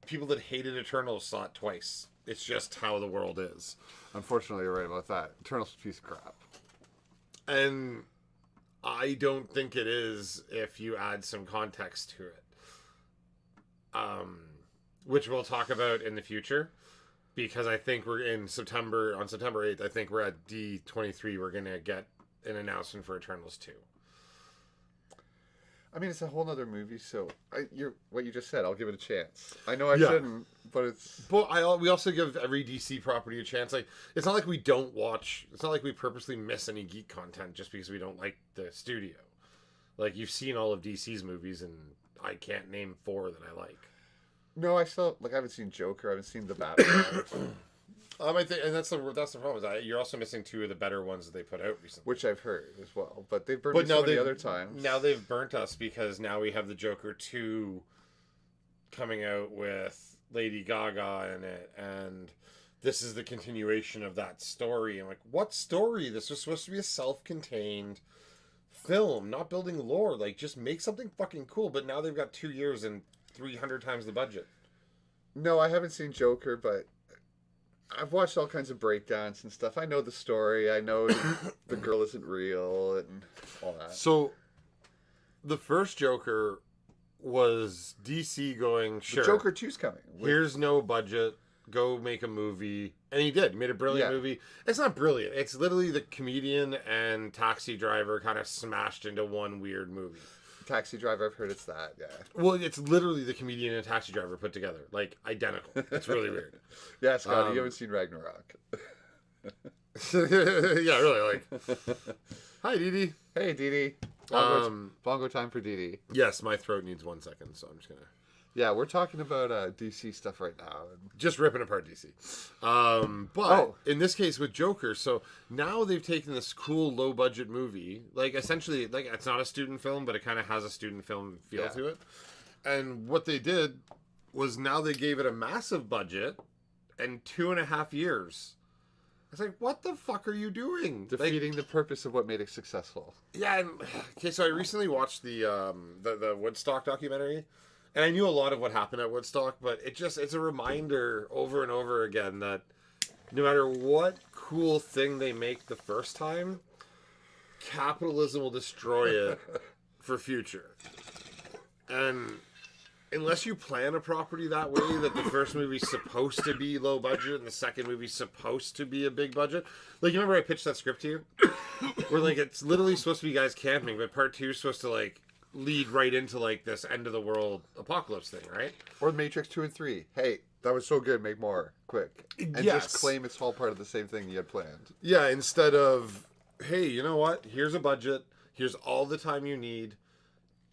people that hated Eternals saw it twice. It's just how the world is. Unfortunately, you're right about that. Eternals a piece of crap. And I don't think it is if you add some context to it. Which we'll talk about in the future. Because I think we're on September 8th, I think we're at D23, we're going to get an announcement for Eternals 2. I mean, it's a whole nother movie, so what you just said, I'll give it a chance. I know I shouldn't, but it's... But we also give every DC property a chance. Like, it's not like we don't watch... It's not like we purposely miss any geek content just because we don't like the studio. Like, you've seen all of DC's movies, and I can't name 4 that I like. No, I haven't seen Joker, I haven't seen The Batman. I think, and that's the problem. Is you're also missing 2 of the better ones that they put out recently, which I've heard as well. But they've burned me so many other times. Now they've burnt us because now we have the Joker 2 coming out with Lady Gaga in it, and this is the continuation of that story. I'm like, what story? This was supposed to be a self-contained film, not building lore. Like, just make something fucking cool. But now they've got 2 years and 300 times the budget. No, I haven't seen Joker, but I've watched all kinds of breakdowns and stuff. I know the story. I know the girl isn't real and all that. So, the first Joker was DC going, sure. The Joker 2's coming. Here's no budget. Go make a movie. And he did. Made a brilliant movie. It's not brilliant. It's literally the comedian and taxi driver kind of smashed into one weird movie. Taxi Driver, I've heard it's that, yeah. Well, it's literally the comedian and taxi driver put together. Like, identical. It's really weird. Yeah, Scotty, you haven't seen Ragnarok. Yeah, really, like... Hi, Dee Dee. Hey, Dee Dee. Bongo time for Dee Dee. Yes, my throat needs 1 second, so I'm just gonna... Yeah, we're talking about DC stuff right now. Just ripping apart DC. But in this case with Joker, so now they've taken this cool low-budget movie. Like, essentially, like, it's not a student film, but it kind of has a student film feel to it. And what they did was now they gave it a massive budget and 2.5 years. It's like, what the fuck are you doing? Defeating the purpose of what made it successful. Yeah, and, okay, so I recently watched the Woodstock documentary. And I knew a lot of what happened at Woodstock, but it's a reminder over and over again that no matter what cool thing they make the first time, capitalism will destroy it for future. And unless you plan a property that way, that the first movie's supposed to be low budget and the second movie's supposed to be a big budget. Like, you remember I pitched that script to you? Where, like, it's literally supposed to be guys camping, but part 2 is supposed to, like, lead right into like this end of the world apocalypse thing, right? Or Matrix 2 and 3. Hey, that was so good, make more, quick. And just claim it's all part of the same thing you had planned. Yeah, instead of, hey, you know what? Here's a budget. Here's all the time you need.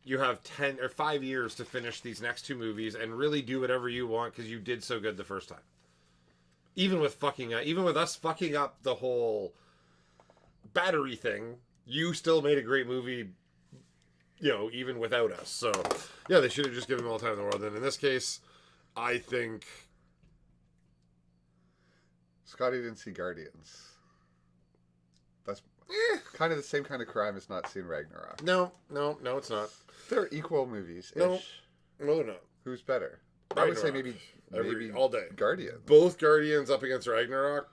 You have 10 or 5 years to finish these next 2 movies and really do whatever you want because you did so good the first time. Even with us fucking up the whole battery thing, you still made a great movie. You know, even without us. So, yeah, they should have just given them all the time in the world. And in this case, I think... Scotty didn't see Guardians. That's kind of the same kind of crime as not seeing Ragnarok. No, it's not. They're equal movies. No, they're not. Who's better? Ragnarok. I would say maybe all day. Guardians. Both Guardians up against Ragnarok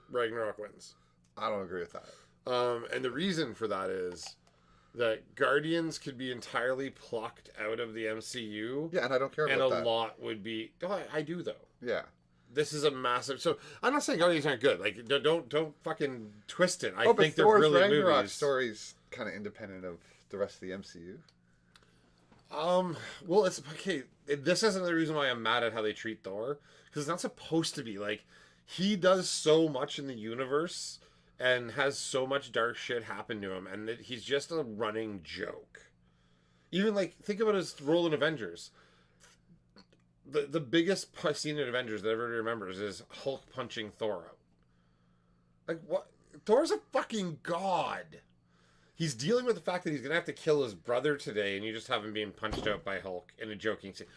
wins. I don't agree with that. And the reason for that is... that Guardians could be entirely plucked out of the MCU. Yeah, and I don't care about that. And a lot would be... Oh, I do, though. Yeah. this is a massive. So I'm not saying Guardians aren't good. Like, don't fucking twist it. I think they're Thor's brilliant Ragnarok movies. story's kind of independent of the rest of the MCU. Well, it's okay. This isn't the reason why I'm mad at how they treat Thor, because it's not supposed to be. Like, he does so much in the universe and has so much dark shit happen to him, and that he's just a running joke. Even, like, think about his role in Avengers. The biggest scene in Avengers that everybody remembers is Hulk punching Thor out. Like, what? Thor's a fucking god. He's dealing with the fact that he's going to have to kill his brother today, and you just have him being punched out by Hulk in a joking scene.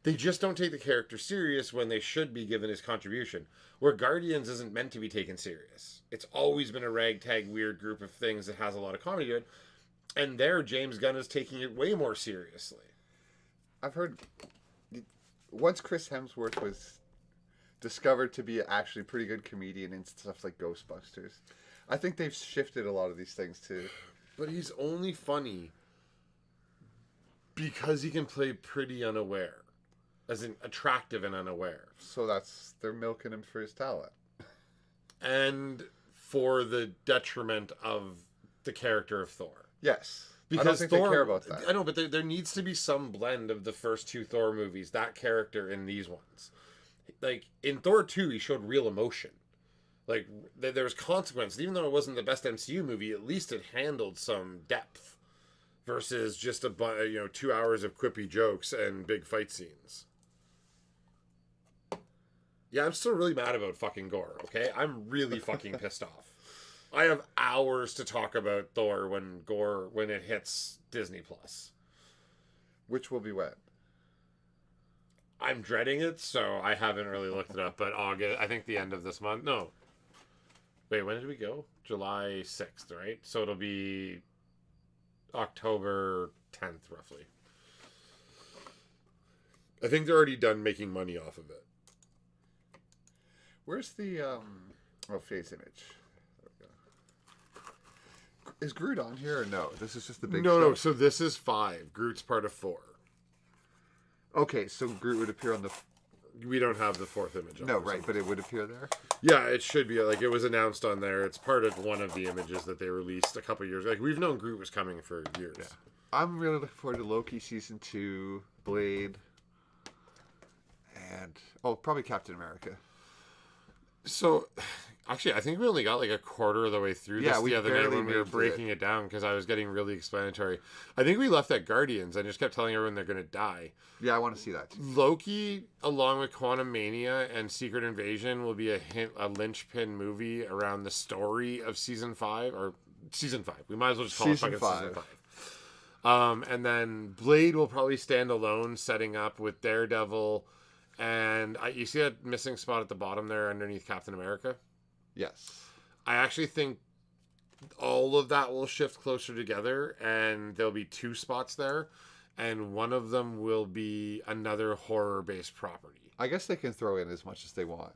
They just don't take the character serious when they should be given his contribution. Where Guardians isn't meant to be taken serious. It's always been a ragtag weird group of things that has a lot of comedy to it. And there, James Gunn is taking it way more seriously. I've heard... Once Chris Hemsworth was discovered to be actually a pretty good comedian in stuff like Ghostbusters, I think they've shifted a lot of these things too. But he's only funny because he can play pretty unaware. As in, attractive and unaware. So they're milking him for his talent. And for the detriment of the character of Thor. Yes. Because I don't think Thor, they care about that. I know, but there needs to be some blend of the first two Thor movies, that character in these ones. Like, in Thor 2, he showed real emotion. Like, there was consequence. Even though it wasn't the best MCU movie, at least it handled some depth. Versus just 2 hours of quippy jokes and big fight scenes. Yeah, I'm still really mad about fucking Gore, okay? I'm really fucking pissed off. I have hours to talk about Thor when it hits Disney Plus. Which will be when? I'm dreading it, so I haven't really looked it up, but August, I think the end of this month. No. Wait, when did we go? July 6th, right? So it'll be October 10th, roughly. I think they're already done making money off of it. Where's the phase image? Is Groot on here or no? This is just the big show? No, so this is 5. Groot's part of 4. Okay, so Groot would appear on the... We don't have the 4th image. No, right, but it would appear there? Yeah, it should be. Like, it was announced on there. It's part of one of the images that they released a couple years. Like, we've known Groot was coming for years. Yeah. I'm really looking forward to Loki Season 2, Blade, and... probably Captain America. So, actually, I think we only got like a quarter of the way through this the other day when we were breaking it down because I was getting really explanatory. I think we left at Guardians and just kept telling everyone they're going to die. Yeah, I want to see that too. Loki, along with Quantum Mania and Secret Invasion, will be a linchpin movie around the story of Season 5. Or Season 5. We might as well just call it fucking Season 5. And then Blade will probably stand alone, setting up with Daredevil. And you see that missing spot at the bottom there underneath Captain America? Yes. I actually think all of that will shift closer together, and there'll be 2 spots there, and one of them will be another horror-based property. I guess they can throw in as much as they want.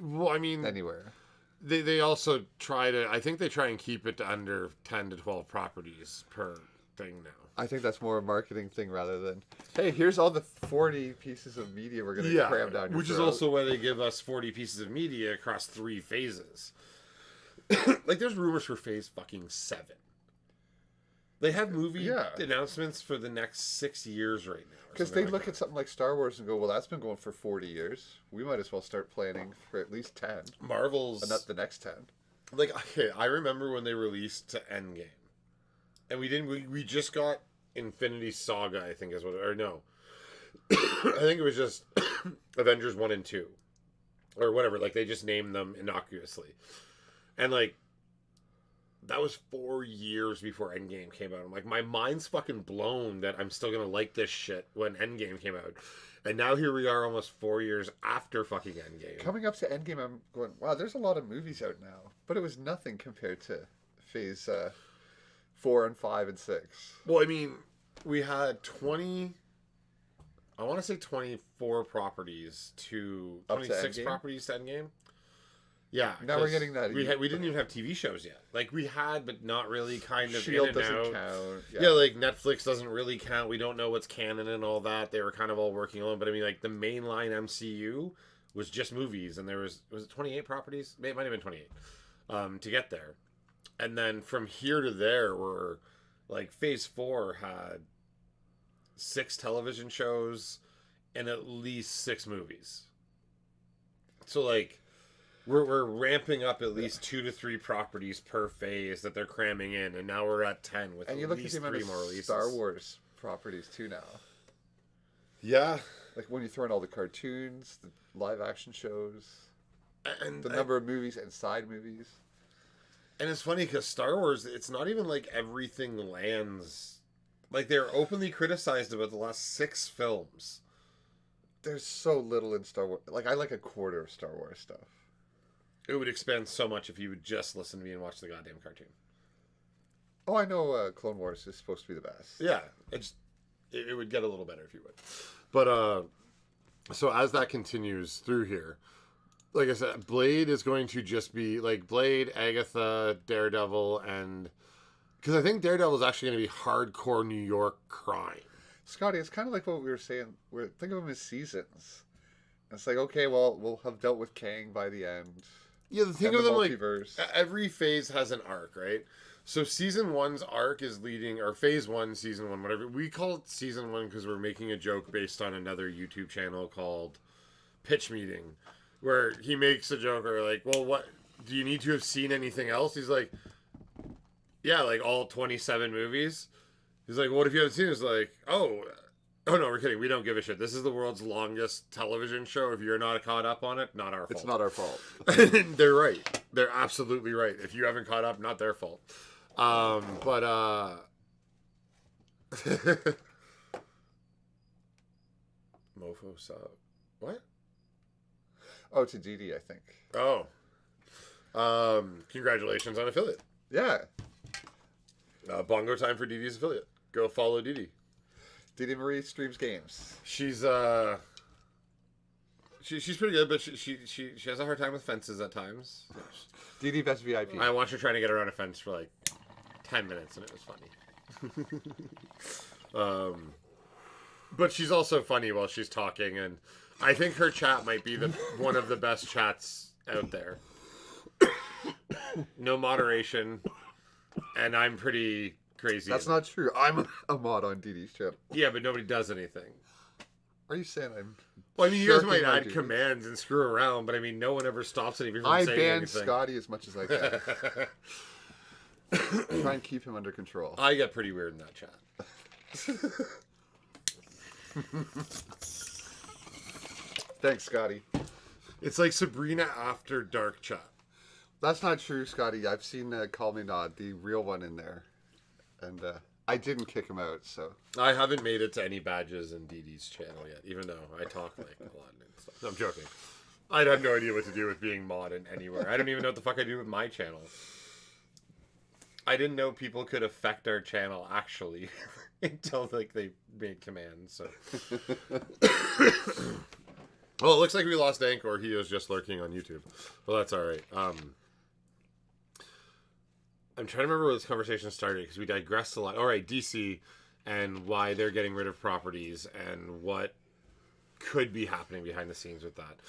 Well, I mean... Anywhere. They also try to... I think they try and keep it to under 10 to 12 properties per thing now. I think that's more a marketing thing rather than, hey, here's all the 40 pieces of media we're going to cram down your which throat. is also why they give us 40 pieces of media across 3 phases. Like, there's rumors for phase fucking 7. They have movie announcements for the next 6 years right now. Because they look at something like Star Wars and go, well, that's been going for 40 years. We might as well start planning for at least 10. Marvel's... And not the next 10. Like, okay, I remember when they released to Endgame. And we just got Infinity Saga, I think is what, or no. I think it was just Avengers 1 and 2. Or whatever, like they just named them innocuously. And like, that was 4 years before Endgame came out. I'm like, my mind's fucking blown that I'm still gonna like this shit when Endgame came out. And now here we are almost 4 years after fucking Endgame. Coming up to Endgame, I'm going, wow, there's a lot of movies out now. But it was nothing compared to phase 4 and 5 and 6. Well, I mean, we had 24 properties to 26 properties to Endgame. Yeah. Now we're getting that. We didn't even have TV shows yet. Like, we had, but not really, kind of Shield in and doesn't out. count. Yeah, like, Netflix doesn't really count. We don't know what's canon and all that. They were kind of all working alone. But, I mean, like, the mainline MCU was just movies, and there was it 28 properties? It might have been 28 to get there. And then from here to there were like phase 4 had 6 television shows and at least 6 movies. So like we're ramping up at least 2 to 3 properties per phase that they're cramming in, and now we're at 10 with and you at look at least the amount 3 of more releases. Star Wars properties too now. Yeah, like when you throw in all the cartoons, the live action shows, and the number of movies and side movies. And it's funny because Star Wars, it's not even like everything lands. Like, they're openly criticized about the last 6 films. There's so little in Star Wars. Like, I like a quarter of Star Wars stuff. It would expand so much if you would just listen to me and watch the goddamn cartoon. Oh, I know Clone Wars is supposed to be the best. Yeah, it would get a little better if you would. But, so as that continues through here, like I said, Blade is going to just be, like, Blade, Agatha, Daredevil, and... Because I think Daredevil is actually going to be hardcore New York crime. Scotty, it's kind of like what we were saying. Think of them as seasons. It's like, okay, well, we'll have dealt with Kang by the end. Yeah, the thing of them, multiverse. Like, every phase has an arc, right? So Season 1's arc is leading, or Phase 1, Season 1, whatever. We call it Season 1 because we're making a joke based on another YouTube channel called Pitch Meeting, where he makes a joke, or like, well, what, do you need to have seen anything else? He's like, yeah, like all 27 movies. He's like, what if you haven't seen it? It's like, oh no, we're kidding. We don't give a shit. This is the world's longest television show. If you're not caught up on it, not our fault. It's not our fault. They're right. They're absolutely right. If you haven't caught up, not their fault. Mofo sub. What? Oh, to Dee Dee, I think. Oh. Congratulations on affiliate. Yeah. Bongo Time for Dee Dee's affiliate. Go follow Dee Dee. Dee Dee Marie streams games. She's she's pretty good, but she has a hard time with fences at times. Dee Dee best VIP. I watched her trying to get around a fence for like 10 minutes, and it was funny. But she's also funny while she's talking, and I think her chat might be one of the best chats out there. No moderation, and I'm pretty crazy. That's not true. I'm a mod on Dee Dee's channel. Yeah, but nobody does anything. Are you saying I'm... Well, I mean, you guys might add commands and screw around, but I mean, no one ever stops any of you from saying anything. I ban Scotty as much as I can. Try and keep him under control. I get pretty weird in that chat. Thanks, Scotty. It's like Sabrina After Dark chat. That's not true, Scotty. I've seen Call Me Nod, the real one in there. And I didn't kick him out, so... I haven't made it to any badges in Dee Dee's channel yet, even though I talk like a lot and stuff. No, I'm joking. I have no idea what to do with being mod in anywhere. I don't even know what the fuck I do with my channel. I didn't know people could affect our channel, actually, until, like, they made commands, so... Well, it looks like we lost Anchor. He was just lurking on YouTube. Well, that's alright. I'm trying to remember where this conversation started, because we digressed a lot. All right, DC, and why they're getting rid of properties, and what could be happening behind the scenes with that.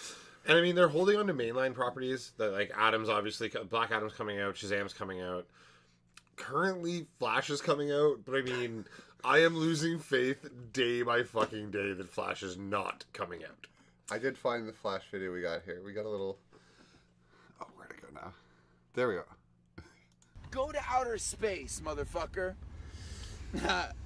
And I mean, they're holding on to mainline properties, that like Adam's obviously, Black Adam's coming out, Shazam's coming out. Currently, Flash is coming out, but I mean, I am losing faith day by fucking day that Flash is not coming out. I did find the Flash video we got here. We got a little... Oh, where'd it go now? There we go. Go to outer space, motherfucker.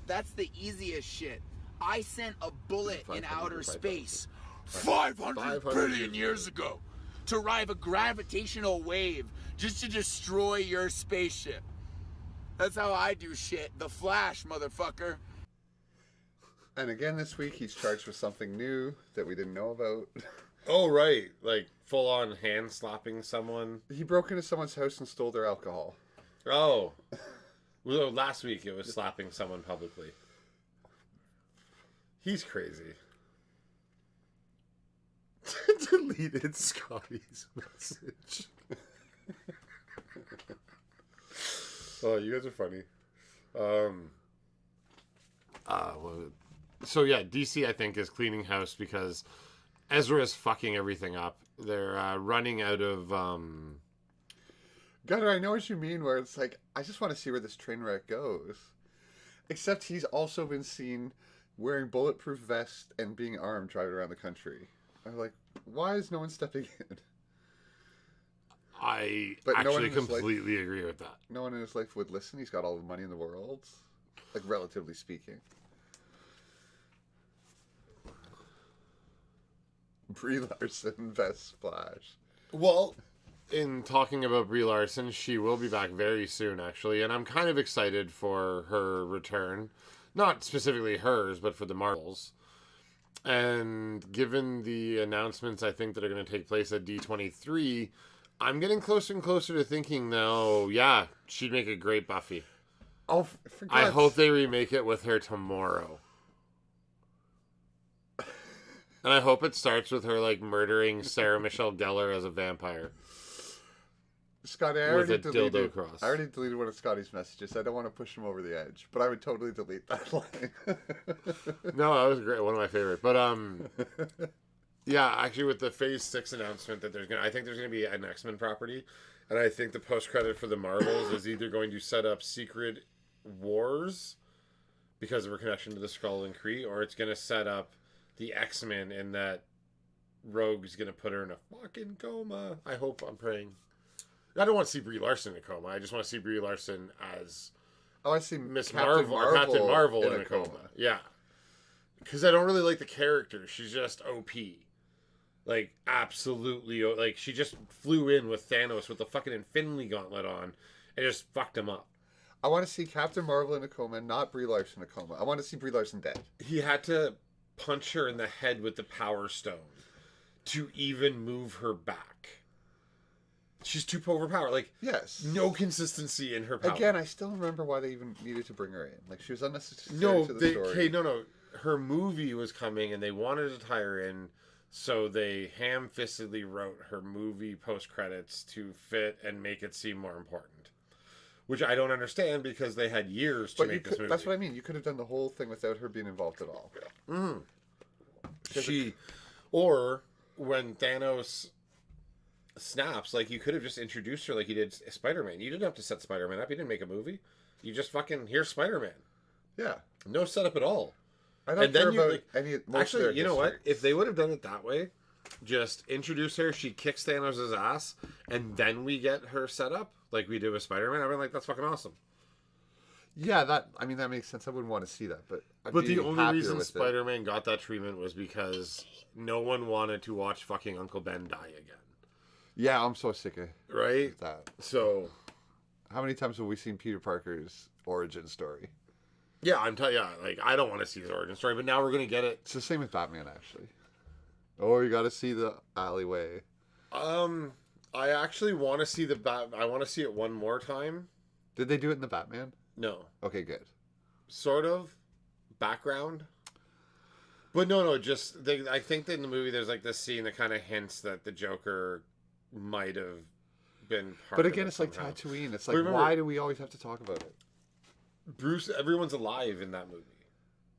That's the easiest shit. I sent a bullet in outer space 500 billion years ago to ride a gravitational wave just to destroy your spaceship. That's how I do shit. The Flash, motherfucker. And again this week, he's charged with something new that we didn't know about. Oh, right. Like, full-on hand-slapping someone. He broke into someone's house and stole their alcohol. Oh. Well, last week it was slapping someone publicly. He's crazy. Deleted Scotty's message. Oh, you guys are funny. So yeah, DC I think is cleaning house because Ezra is fucking everything up. They're running out of. Gunnar, I know what you mean. Where it's like, I just want to see where this train wreck goes. Except he's also been seen wearing bulletproof vests and being armed driving around the country. I'm like, why is no one stepping in? I But no one actually in his completely agree with that. No one in his life would listen. He's got all the money in the world, like relatively speaking. Brie Larson vest splash. Well, in talking about Brie Larson, she will be back very soon, actually, and I'm kind of excited for her return. Not specifically hers, but for the Marvels. And given the announcements, I think, that are going to take place at D23, I'm getting closer and closer to thinking, though, yeah, she'd make a great Buffy. Oh, I hope they remake it with her tomorrow. And I hope it starts with her, like, murdering Sarah Michelle Gellar as a vampire. Scotty, I with already a deleted, dildo cross. I already deleted one of Scotty's messages. I don't want to push him over the edge, but I would totally delete that line. No, that was great. One of my favorite. But, yeah, actually with the Phase 6 announcement that I think there's going to be an X-Men property. And I think the post-credit for the Marvels is either going to set up Secret Wars because of her connection to the Skrull and Kree, or it's going to set up the X-Men in that Rogue's going to put her in a fucking coma. I hope, I'm praying. I don't want to see Brie Larson in a coma. I just want to see Brie Larson as I see Miss Captain Marvel or Captain Marvel in a coma. coma. Yeah. Because I don't really like the character. She's just OP. Like, absolutely. Like, she just flew in with Thanos with the fucking Infinity Gauntlet on and just fucked him up. I want to see Captain Marvel in a coma, not Brie Larson in a coma. I want to see Brie Larson dead. He had to punch her in the head with the Power Stone to even move her back. She's too overpowered. Like, yes, no consistency in her power. Again, I still remember why they even needed to bring her in. Like, she was unnecessary to the story. Okay, no. Her movie was coming, and they wanted to tie her in, so they ham-fistedly wrote her movie post-credits to fit and make it seem more important. Which I don't understand, because they had years to make this movie. That's what I mean. You could have done the whole thing without her being involved at all. Mm-hmm. Or when Thanos snaps, like, you could have just introduced her like you did Spider-Man. You didn't have to set Spider-Man up. You didn't make a movie. You just fucking, here's Spider-Man. Yeah. No setup at all. I don't care about any of actually, you know what? If they would have done it that way, just introduce her, she kicks Thanos' ass, and then we get her set up, like we did with Spider-Man, I'd be like, that's fucking awesome. Yeah, that makes sense. I wouldn't want to see that, but the only reason Spider-Man got that treatment was because no one wanted to watch fucking Uncle Ben die again. Yeah, I'm so sick of that. So, how many times have we seen Peter Parker's origin story? Yeah, like, I don't want to see his origin story, but now we're gonna get it. It's the same with Batman, actually. Or you got to see the alleyway. I actually want to see I want to see it one more time. Did they do it in the Batman? No. Okay, good. Sort of background. But no, just I think that in the movie there's like this scene that kind of hints that the Joker might have been part But of again, it it's like somehow. Tatooine. It's like, why do we always have to talk about it? Everyone's alive in that movie.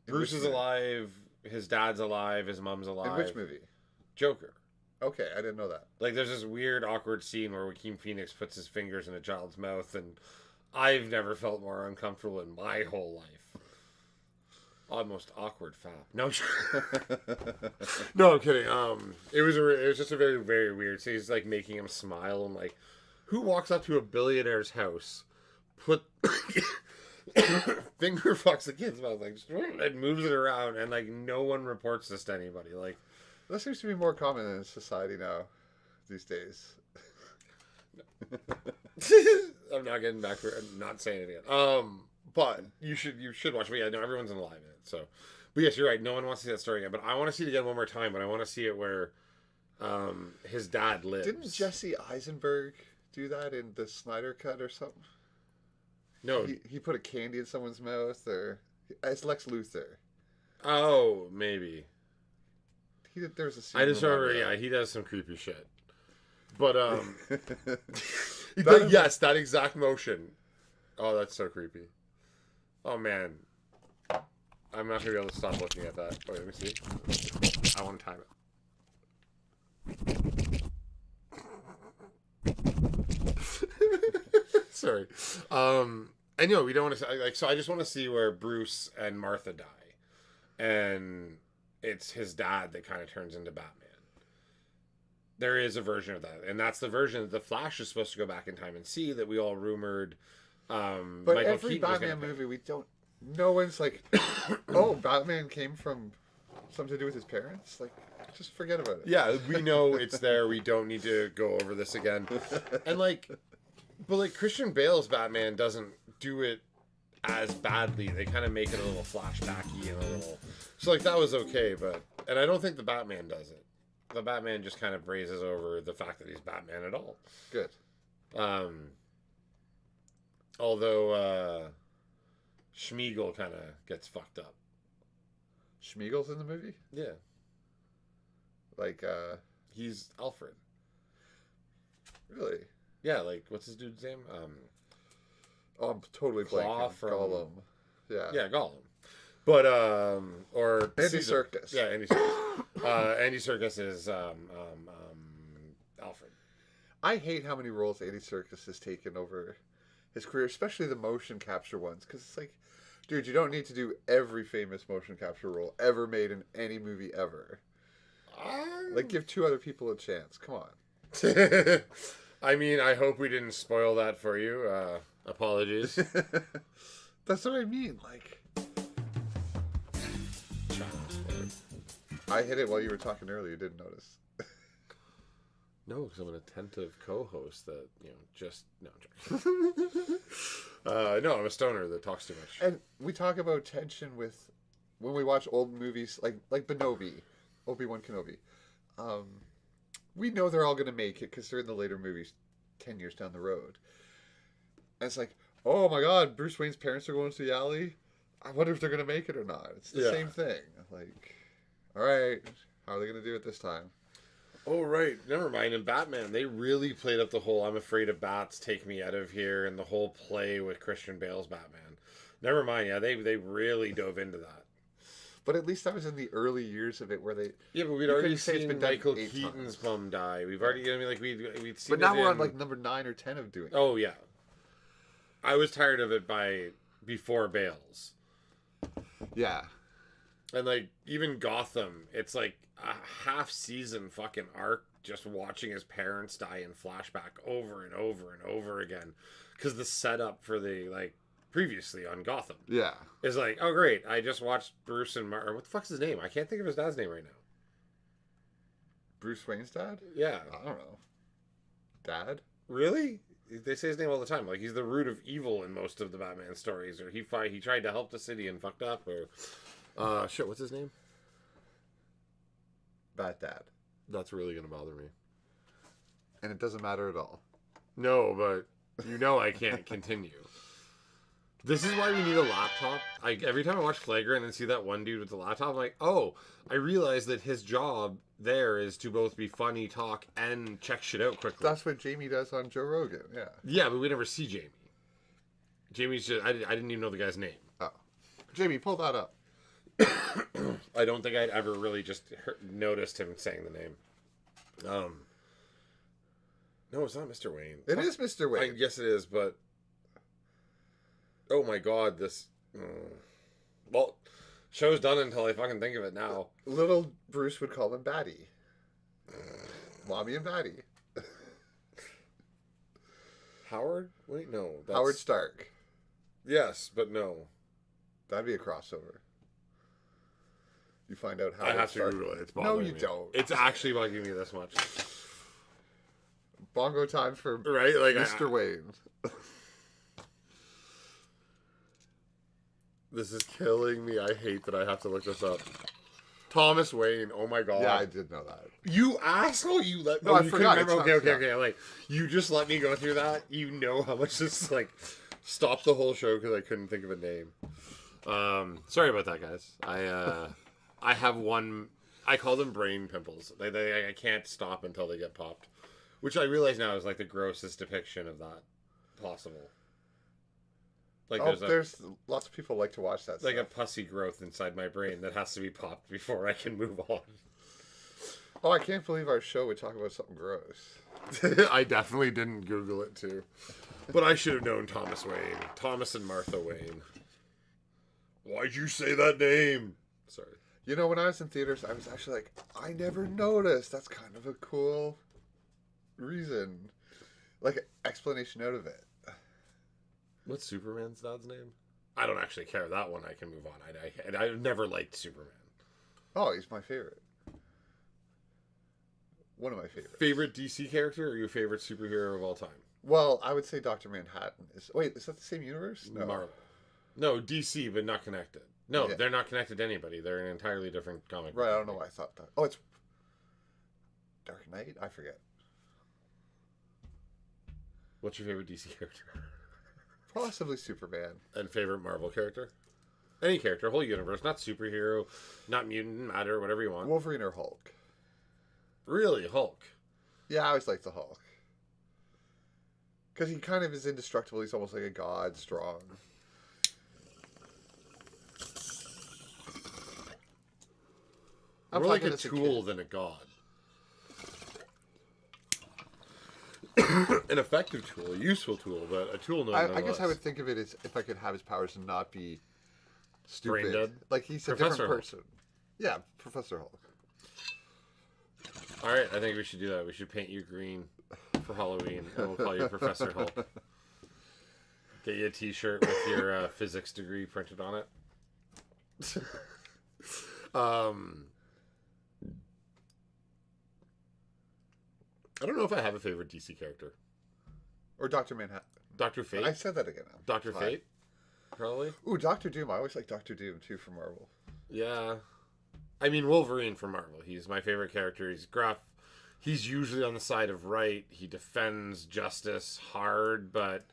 Bruce is alive, his dad's alive, his mom's alive. In which movie? Joker. Okay, I didn't know that. Like, there's this weird, awkward scene where Joaquin Phoenix puts his fingers in a child's mouth, and I've never felt more uncomfortable in my whole life. Almost awkward fap. No, no, I'm kidding. It was just a very, very weird. So he's like making him smile, and like, who walks up to a billionaire's house, finger fucks the kid's mouth, like, and moves it around, and like no one reports this to anybody. Like, that seems to be more common in society now, these days. I'm not getting back for not saying it again. But you should watch it. But yeah, no, everyone's alive in it. So, but yes, you're right. No one wants to see that story again. But I want to see it again one more time. But I want to see it where his dad lives. Didn't Jesse Eisenberg do that in the Snyder Cut or something? No, he put a candy in someone's mouth, or as Lex Luthor. Oh, maybe. There's a scene. I just remember. Yeah, he does some creepy shit. But yes, that exact motion. Oh, that's so creepy. Oh man, I'm not gonna be able to stop looking at that. Wait, let me see. I want to time it. Sorry. I know we don't want to like. So I just want to see where Bruce and Martha die, and it's his dad that kind of turns into Batman. There is a version of that, and that's the version that the Flash is supposed to go back in time and see that we all rumored. But Michael every Keaton Batman movie, we don't. No one's like, oh, Batman came from something to do with his parents. Like, just forget about it. Yeah, we know it's there. We don't need to go over this again. And like, but like Christian Bale's Batman doesn't do it as badly. They kind of make it a little flashbacky and a little. So like that was okay, and I don't think the Batman does it. The Batman just kind of raises over the fact that he's Batman at all. Good. Although Schmeagol kind of gets fucked up. Schmeagol's in the movie? Yeah. Like, he's Alfred. Really? Yeah, like, what's his dude's name? Oh, I'm totally blanking. Gollum. Yeah. Yeah, Gollum. But, or... Andy Serkis. Yeah, Andy Serkis. Andy Serkis is, Alfred. I hate how many roles Andy Serkis has taken over his career, especially the motion capture ones, because it's like, dude, you don't need to do every famous motion capture role ever made in any movie ever. Like, give two other people a chance. Come on. I mean, I hope we didn't spoil that for you. Apologies. That's what I mean. Like, I hit it while you were talking earlier. You didn't notice. No, because I'm an attentive co-host that, just... No, I'm joking. No, I'm a stoner that talks too much. And we talk about tension with... When we watch old movies, like Benobi, Obi-Wan Kenobi. We know they're all going to make it because they're in the later movies 10 years down the road. And it's like, oh my god, Bruce Wayne's parents are going to the alley? I wonder if they're going to make it or not. It's the same thing. Like, alright, how are they going to do it this time? Oh, right. Never mind. In Batman, they really played up the whole I'm afraid of bats, take me out of here, and the whole play with Christian Bale's Batman. Never mind. Yeah, they really dove into that. But at least that was in the early years of it where they... Yeah, but we'd already seen Michael Keaton's mum die. We've already... I mean, like, we'd seen But now we're on, like, number 9 or 10 of doing it. Oh, yeah. I was tired of it before Bale's. Yeah. And, like, even Gotham, it's like a half-season fucking arc just watching his parents die in flashback over and over and over again. Because the setup for the, like, previously on Gotham. Yeah. Is like, oh, great, I just watched Bruce and Martin. What the fuck's his name? I can't think of his dad's name right now. Bruce Wayne's dad? Yeah. I don't know. Dad? Really? They say his name all the time. Like, he's the root of evil in most of the Batman stories. Or he tried to help the city and fucked up. Or, shit, what's his name? Bad Dad. That's really going to bother me. And it doesn't matter at all. No, but I can't continue. This is why we need a laptop. Every time I watch Flagrant and see that one dude with the laptop, I'm like, oh, I realize that his job there is to both be funny, talk, and check shit out quickly. That's what Jamie does on Joe Rogan, yeah. Yeah, but we never see Jamie. Jamie's just... I didn't even know the guy's name. Oh. Jamie, pull that up. I don't think I'd ever really just noticed him saying the name. No, it's not Mr. Wayne. It is Mr. Wayne. I guess it is, but... Oh my god, this... Well, show's done until I fucking think of it now. Little Bruce would call him Batty. Mommy and Batty. Howard? Wait, no. Howard Stark. Yes, but no. That'd be a crossover. You find out Howard I have Stark. to Google it. It's bothering me. Don't. It's actually bugging me this much. Bongo time for right? Like Mr. Wayne. This is killing me. I hate that I have to look this up. Thomas Wayne. Oh my god. Yeah, I did know that. You asshole! You let. No, I forgot. Okay. Like you just let me go through that. You know how much this like stopped the whole show because I couldn't think of a name. Sorry about that, guys. I have one. I call them brain pimples. I can't stop until they get popped, which I realize now is like the grossest depiction of that possible. Like there's lots of people like to watch that. Like a pussy growth inside my brain that has to be popped before I can move on. Oh, I can't believe our show would talk about something gross. I definitely didn't Google it too. But I should have known Thomas Wayne. Thomas and Martha Wayne. Why'd you say that name? Sorry. You know, when I was in theaters, I was actually like, I never noticed. That's kind of a cool reason. Like, explanation out of it. What's Superman's dad's name? I don't actually care. That one I can move on. I've never liked Superman. Oh, he's my favorite. One of my favorites. Favorite DC character or your favorite superhero of all time? Well, I would say Dr. Manhattan. Wait, is that the same universe? No. Marvel. No, DC, but not connected. No, Yeah. they're not connected to anybody. They're an entirely different comic. Right, I don't know why I thought that. Oh, it's Dark Knight? I forget. What's your favorite DC character? Possibly Superman. And favorite Marvel character? Any character, whole universe, not superhero, not mutant, matter, whatever you want. Wolverine or Hulk? Really, Hulk? Yeah, I always like the Hulk. Because he kind of is indestructible. He's almost like a god, strong. More like a tool than a god. An effective tool, a useful tool, but a tool nonetheless. I guess I would think of it as if I could have his powers and not be stupid. Brain dead? Like he's a Professor different Hulk. person. Yeah, Professor Hulk. All right, I think we should do that. We should paint you green for Halloween, and we'll call you Professor Hulk. Get you a T-shirt with your physics degree printed on it. I don't know if I have a favorite DC character. Or Dr. Manhattan. Dr. Fate? I said that again now. Dr. Fine. Fate? Probably. Ooh, Dr. Doom. I always like Dr. Doom, too, from Marvel. Yeah. I mean, Wolverine from Marvel. He's my favorite character. He's gruff. He's usually on the side of right. He defends justice hard, but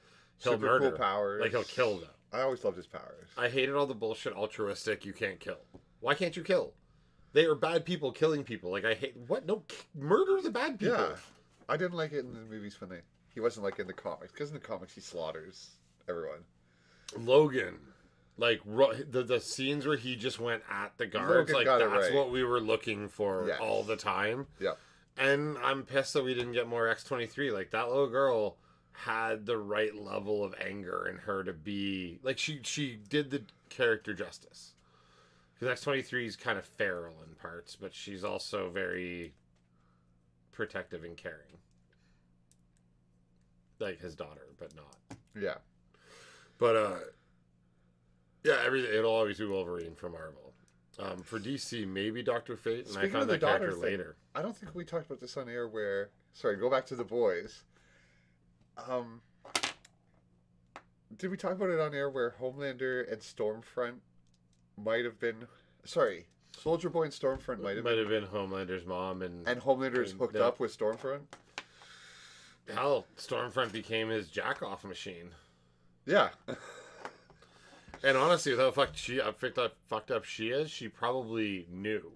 he'll Super murder. cool powers. Like, he'll kill them. I always loved his powers. I hated all the bullshit altruistic, you can't kill. Why can't you kill? They are bad people killing people. Like, I hate... What? No, murder the bad people. Yeah. I didn't like it in the movies when he wasn't like in the comics. Because in the comics, he slaughters everyone. Logan. Like, the scenes where he just went at the guards, Logan like, got it that's right. what we were looking for Yes. all the time. Yeah. And I'm pissed that we didn't get more X-23. Like, that little girl had the right level of anger in her to be... Like, she did the character justice. Because X-23 is kind of feral in parts, but she's also very protective and caring. Like his daughter, but not. Yeah. But, yeah, it'll always be Wolverine for Marvel. For DC, maybe Dr. Fate, and Speaking I found of the that character daughter thing, later. I don't think we talked about this on air where... Sorry, go back to The Boys. Did we talk about it on air where Homelander and Stormfront might have been... Sorry, Soldier Boy and Stormfront might have been Homelander's mom, and Homelander's hooked up with Stormfront? Hell, Stormfront became his jack-off machine. Yeah. And honestly, with how fucked up she is, she probably knew.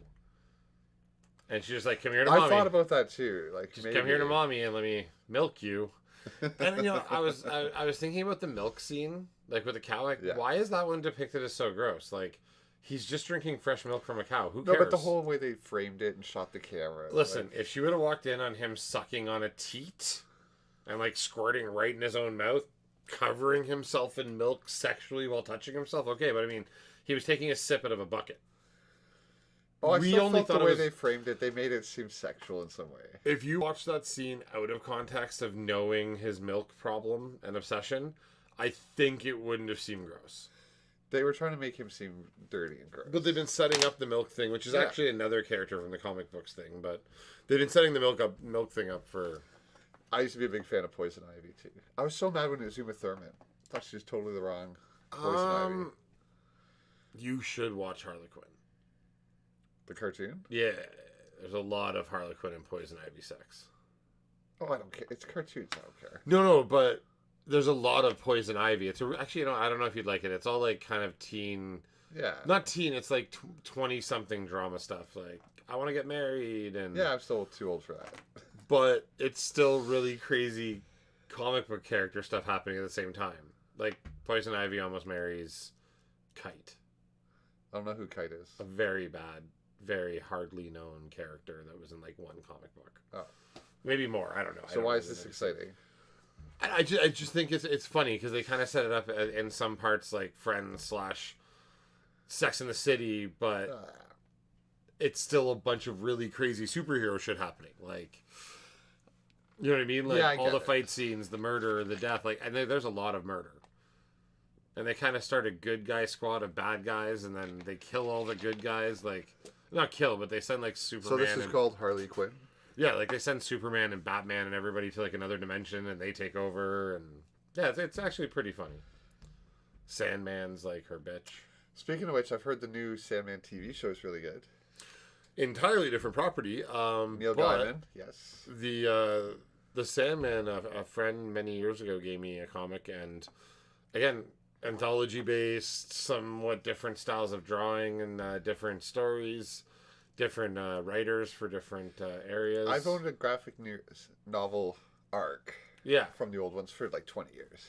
And she's just like, come here to mommy. I thought about that too. Like, just come here to mommy and let me milk you. And you know, I was thinking about the milk scene, like with the cow. Like, why is that one depicted as so gross? Like, he's just drinking fresh milk from a cow. Who cares? No, but the whole way they framed it and shot the camera. Listen, if she would have walked in on him sucking on a teat and like squirting right in his own mouth, covering himself in milk sexually while touching himself, okay, but I mean, he was taking a sip out of a bucket. Oh, I still felt the way they framed it, they made it seem sexual in some way. If you watch that scene out of context of knowing his milk problem and obsession, I think it wouldn't have seemed gross. They were trying to make him seem dirty and gross. But they've been setting up the milk thing, which is actually another character from the comic books thing, but they've been setting the milk thing up for... I used to be a big fan of Poison Ivy, too. I was so mad when it was Uma Thurman. I thought she was totally the wrong Poison Ivy. You should watch Harley Quinn. The cartoon? Yeah. There's a lot of Harley Quinn and Poison Ivy sex. Oh, I don't care. It's cartoons. I don't care. No, but there's a lot of Poison Ivy. Actually, I don't know if you'd like it. It's all like kind of teen... Yeah. Not teen, it's like 20-something drama stuff. Like, I want to get married and... Yeah, I'm still too old for that. But it's still really crazy comic book character stuff happening at the same time. Like, Poison Ivy almost marries Kite. I don't know who Kite is. A very bad very hardly known character that was in like one comic book. Oh. Maybe more. I don't know. So why is this exciting? I just think it's funny because they kind of set it up in some parts like Friends / Sex in the City, but it's still a bunch of really crazy superhero shit happening. Like, you know what I mean? Like all the fight scenes, the murder, the death, like, and there's a lot of murder. And they kind of start a good guy squad of bad guys, and then they kill all the good guys. Like, not kill, but they send like Superman. So this is called Harley Quinn? Yeah, like they send Superman and Batman and everybody to like another dimension, and they take over. And yeah, it's actually pretty funny. Sandman's like her bitch. Speaking of which, I've heard the new Sandman TV show is really good. Entirely different property. Neil Gaiman, yes. The Sandman, a friend many years ago gave me a comic, and again, anthology based, somewhat different styles of drawing and different stories, different writers for different areas. I've owned a graphic novel arc. Yeah, from the old ones for like 20 years.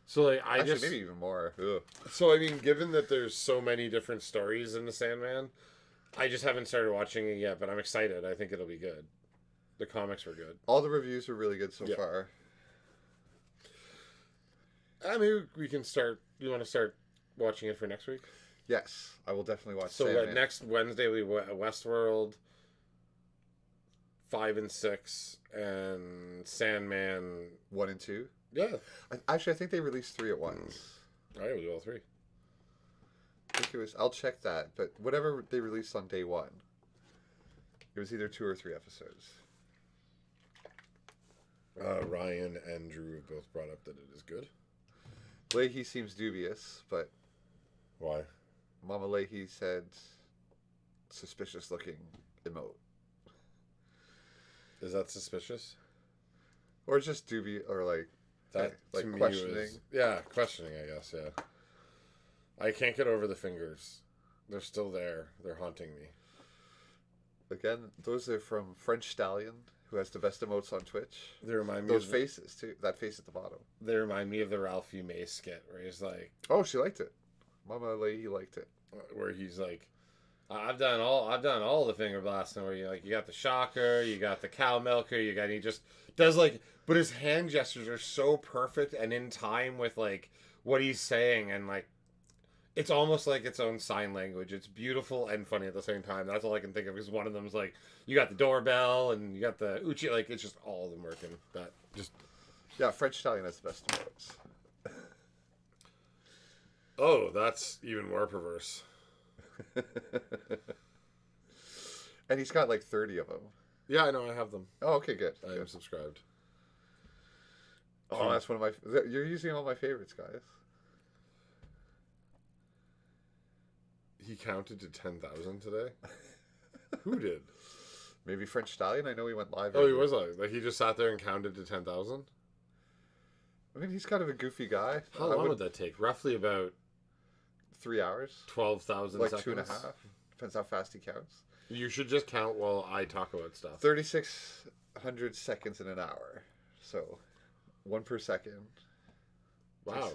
So like maybe even more. Ugh. So I mean, given that there's so many different stories in the Sandman, I just haven't started watching it yet, but I'm excited. I think it'll be good. The comics were good. All the reviews were really good so far. Maybe we can start. You want to start watching it for next week? Yes, I will definitely watch. So Sandman. Next Wednesday we Westworld 5 and 6 and Sandman 1 and 2. Yeah. I think they released 3 at once. I will do all 3. I think it was. I'll check that, but whatever they released on day 1, it was either 2 or 3 episodes. Ryan and Drew have both brought up that it is good. Leahy seems dubious, but why? Mama Leahy said suspicious looking emote. Is that suspicious? Or just dubious, or like that? Like to questioning? Me questioning. I guess. Yeah. I can't get over the fingers. They're still there. They're haunting me. Again, those are from French Stallion, who has the best emotes on Twitch. They remind me those of faces too. That face at the bottom. They remind me of the Ralphie May skit where he's like, "Oh, she liked it. Mama Leahy liked it." Where he's like, "I've done all the finger blasting. Where you got the shocker, you got the cow milker, he just does like, but his hand gestures are so perfect and in time with like what he's saying, and like it's almost like its own sign language. It's beautiful and funny at the same time. That's all I can think of, because one of them's like, you got the doorbell and you got the Uchi, like it's just all of them working. That just French Stallion has the best emotes. Oh, that's even more perverse. And he's got like 30 of them. Yeah, I know. I have them. Oh, okay, good. I am subscribed. Oh, that's one of my... You're using all my favorites, guys. He counted to 10,000 today? Who did? Maybe French Stallion? I know he went live. Oh, he was live. Like, he just sat there and counted to 10,000? I mean, he's kind of a goofy guy. How long would that take? Roughly about 3 hours. 12,000 seconds? Like 2.5. Depends how fast he counts. You should just count while I talk about stuff. 3,600 seconds in an hour. So, 1 per second. Wow.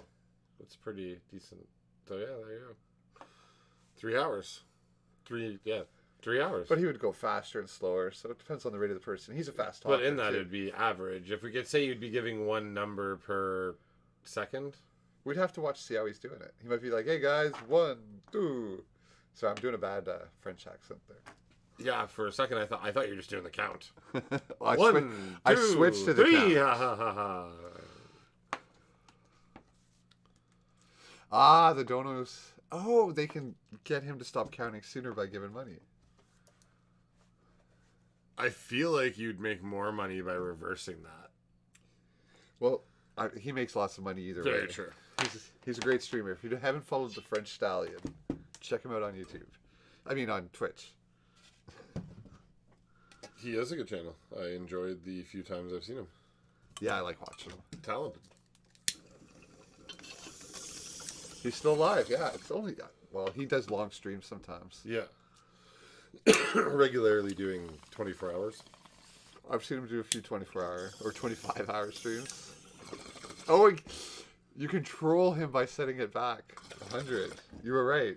That's pretty decent. So, yeah, there you go. 3 hours. 3 hours. But he would go faster and slower, so it depends on the rate of the person. He's a fast talker. But in that, it'd be average. If we could say you'd be giving one number per second. We'd have to watch, see how he's doing it. He might be like, hey guys, 1, 2. So I'm doing a bad French accent there. Yeah, for a second I thought you were just doing the count. Well, I switched to the 3. count. Ha, ha, ha, ha. Ah, the donos. Oh, they can get him to stop counting sooner by giving money. I feel like you'd make more money by reversing that. Well, he makes lots of money either way. Very true. He's a great streamer. If you haven't followed the French Stallion, check him out on YouTube. I mean, on Twitch. He has a good channel. I enjoyed the few times I've seen him. Yeah, I like watching him. Talented. He's still alive. Yeah, it's only... Well, he does long streams sometimes. Yeah. Regularly doing 24 hours. I've seen him do a few 24-hour or 25-hour streams. Oh, you control him by setting it back 100. You were right.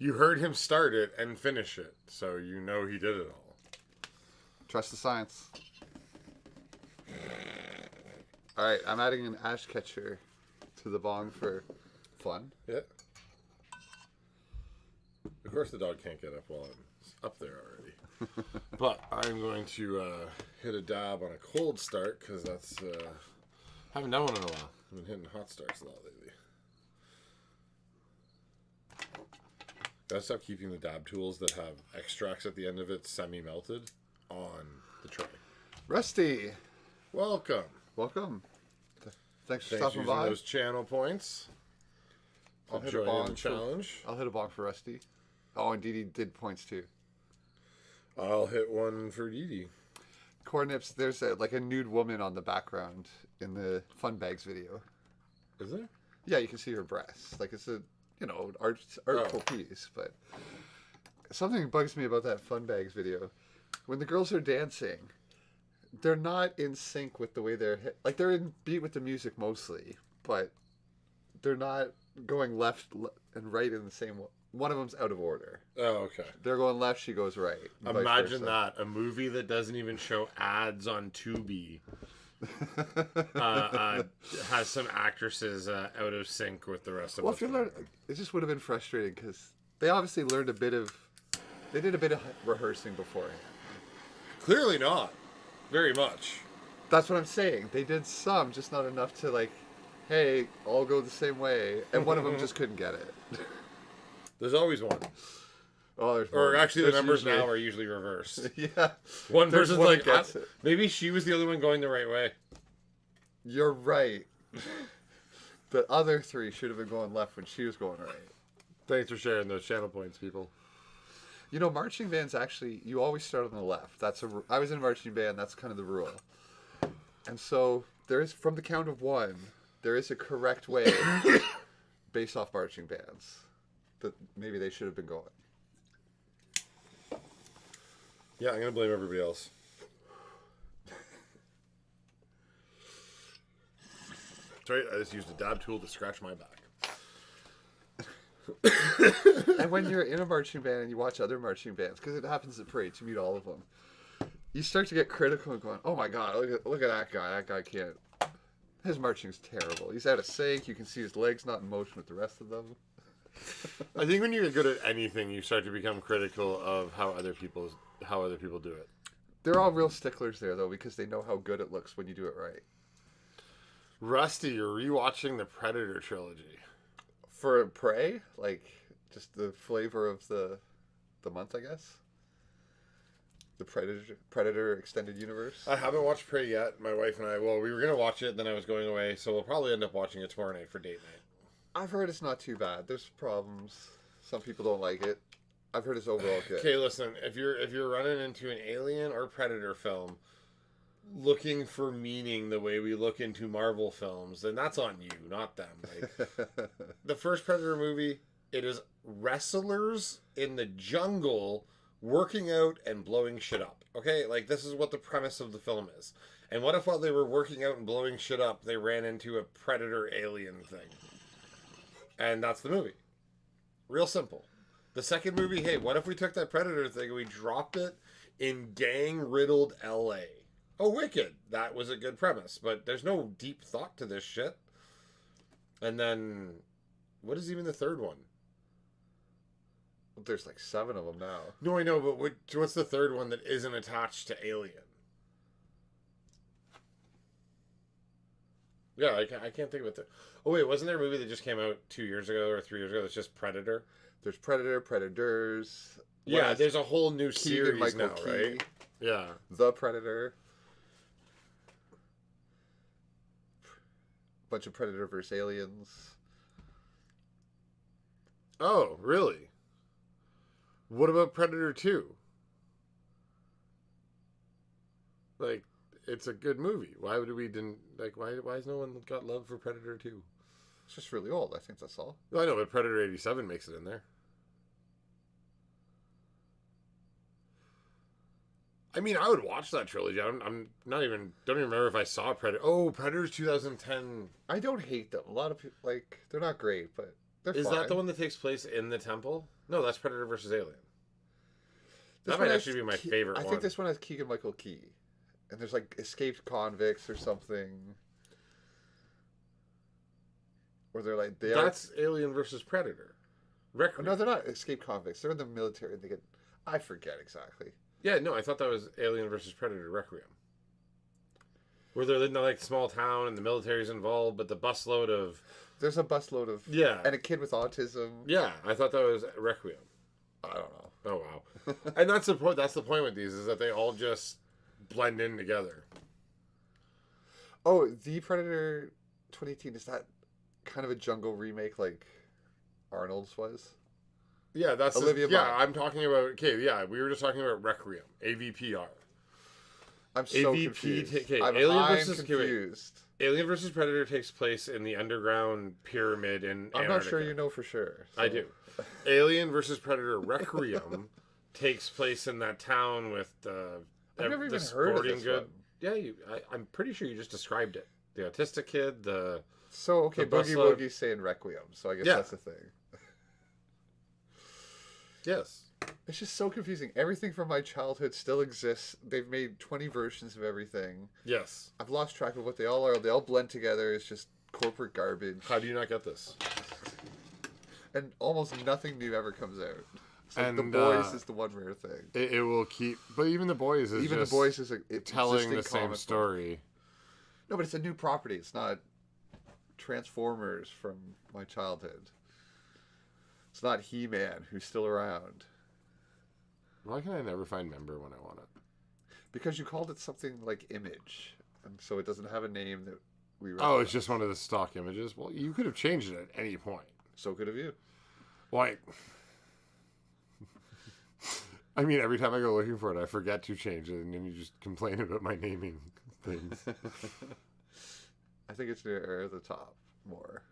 You heard him start it and finish it, so you know he did it all. Trust the science. All right, I'm adding an ash catcher to the bong for fun. Yeah. Of course the dog can't get up while I'm up there already. But I'm going to hit a dab on a cold start, because that's... haven't done one in a while. I've been hitting hot starts a lot lately. Gotta stop keeping the dab tools that have extracts at the end of it semi-melted on the tray. Rusty! Welcome. Welcome. Thanks for Thanks stopping using by. those channel points. I'll hit a join in bong the challenge. I'll hit a bong for Rusty. Oh, and Dee Dee did points too. I'll hit one for Dee Dee. Core Nips, there's like a nude woman on the background in the Fun Bags video. Is there? Yeah, you can see her breasts. Like it's a, artful piece. But something bugs me about that Fun Bags video. When the girls are dancing, they're not in sync with the way they're in beat with the music mostly, but they're not going left and right in the same way. One of them's out of order. Oh, okay. They're going left, she goes right. Imagine that. A movie that doesn't even show ads on Tubi has some actresses out of sync with the rest of us. It just would have been frustrating because they obviously did a bit of rehearsing beforehand. Clearly not. Very much. That's what I'm saying. They did some, just not enough to like, hey, all go the same way. And one of them just couldn't get it. There's always one. Oh, there's or one. actually, There's the numbers usually... now are usually reversed. Yeah. One There's person's one like, that gets it. maybe she was the only one going the right way. You're right. The other three should have been going left when she was going right. Thanks for sharing those channel points, people. You know, marching bands actually, you always start on the left. I was in a marching band. That's kind of the rule. And so there is, from the count of one, there is a correct way based off marching bands that maybe they should have been going. Yeah, I'm going to blame everybody else. That's right, I just used a dab tool to scratch my back. And when you're in a marching band and you watch other marching bands, because it happens at parades, you meet all of them, you start to get critical and going, oh my god, look at that guy. That guy can't. His marching's terrible. He's out of sync. You can see his legs not in motion with the rest of them. I think when you're good at anything, you start to become critical of how other people do it. They're all real sticklers there, though, because they know how good it looks when you do it right. Rusty, you're rewatching the Predator trilogy. For Prey? Like, just the flavor of the month, I guess? The Predator Extended Universe? I haven't watched Prey yet. My wife and I, we were going to watch it, then I was going away, so we'll probably end up watching it tomorrow night for date night. I've heard it's not too bad. There's problems. Some people don't like it. I've heard it's overall good. Okay, listen, if you're running into an Alien or Predator film looking for meaning the way we look into Marvel films, then that's on you, not them. Like, the first Predator movie, it is wrestlers in the jungle working out and blowing shit up. Okay, like this is what the premise of the film is. And what if while they were working out and blowing shit up, they ran into a predator alien thing? And that's the movie. Real simple. The second movie, hey, what if we took that predator thing and we dropped it in gang-riddled LA? Oh, wicked. That was a good premise, but there's no deep thought to this shit. And then, what is even the third one? There's like 7 of them now. No, I know, but what's the third one that isn't attached to Alien? Yeah, I can't think of it. Oh, wait, wasn't there a movie that just came out 2 years ago or 3 years ago that's just Predator? There's Predator, Predators. Yeah, there's a whole new series now, Key. right? Yeah. The Predator. Bunch of Predator versus Aliens. Oh, really? What about Predator 2? Like, it's a good movie. Why has no one got love for Predator 2? It's just really old. I think that's all. I know, but Predator 87 makes it in there. I mean, I would watch that trilogy. I'm not even, don't even remember if I saw Predator. Oh, Predator's 2010. I don't hate them. A lot of people, they're not great, but Is that the one that takes place in the temple? No, that's Predator versus Alien. This That might actually be my favorite one. I think this one has Keegan-Michael Key. And there's like escaped convicts or something. Or they're like... That's Alien versus Predator. Requiem. No, they're not escaped convicts. They're in the military and they get... I forget exactly. Yeah, no, I thought that was Alien versus Predator Requiem. Where they're in like small town and the military's involved, but the busload of... There's a busload of... Yeah. And a kid with autism. Yeah, I thought that was Requiem. I don't know. Oh, wow. And that's the point. That's the point with these, is that they all just blend in together. Oh, the Predator 2018, is that kind of a jungle remake like Arnold's was? Yeah, that's... Olivia yeah, Munn. I'm talking about... Okay, yeah, we were just talking about Requiem. AVPR. I'm so confused. Okay, I'm confused. Alien versus Predator takes place in the underground pyramid in Antarctica. I'm not sure you know for sure. So. I do. Alien versus Predator Requiem takes place in that town with I've never the even heard of sporting this good. one. Yeah, I'm pretty sure you just described it. The autistic kid, So, okay, the Boogie busload. Woogie's saying Requiem, so I guess Yeah. that's the thing. Yes. It's just so confusing. Everything from my childhood still exists. They've made 20 versions of everything. Yes. I've lost track of what they all are. They all blend together. It's just corporate garbage. How do you not get this? And almost nothing new ever comes out. It's like And, The Boys is the one rare thing. It will keep... But even The Boys is Even just The Boys is telling the existing same comic book. story. No, but it's a new property. It's not Transformers from my childhood. It's not He-Man, who's still around. Why can I never find Member when I want it? Because you called it something like Image, and so it doesn't have a name that we... Oh, it's just one of the stock images? Well, you could have changed it at any point. So could have you. Why? I mean, every time I go looking for it, I forget to change it, and then you just complain about my naming things. I think it's near the top more.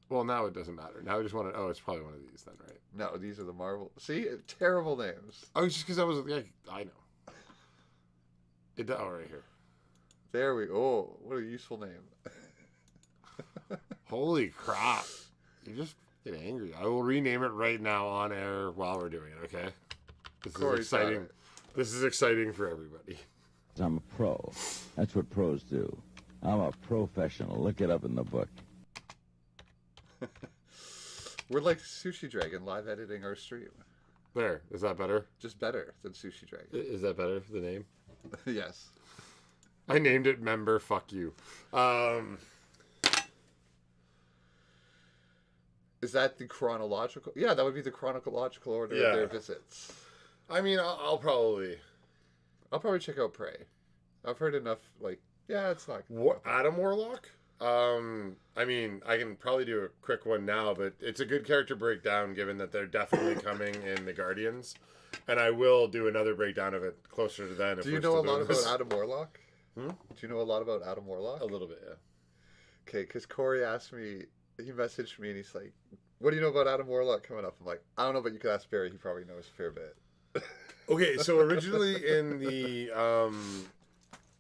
Well, now it doesn't matter. Now I just want to... Oh, it's probably one of these then, right? No, these are the Marvel... See? Terrible names. Oh, it's just because I was... Yeah, I know. Oh, right here. There we... Oh, what a useful name. Holy crap. You just get angry. I will rename it right now on air while we're doing it, okay? This is exciting. This is exciting for everybody. I'm a pro. That's what pros do. I'm a professional. Look it up in the book. We're like Sushi Dragon live editing our stream. There. Is that better? Just better than Sushi Dragon. Is that better, the name? Yes. I named it Member. Fuck you. Is that the chronological? Yeah, that would be the chronological order of their visits. I mean, I'll probably check out Prey. I've heard enough, like, yeah, it's not... Adam Warlock? I mean, I can probably do a quick one now, but it's a good character breakdown given that they're definitely coming in the Guardians. And I will do another breakdown of it closer to then. Do you know a lot about Adam Warlock? Hmm? Do you know a lot about Adam Warlock? A little bit, yeah. Okay, because Corey asked me, he messaged me and he's like, what do you know about Adam Warlock coming up? I'm like, I don't know, but you could ask Barry. He probably knows a fair bit. Okay, so originally in the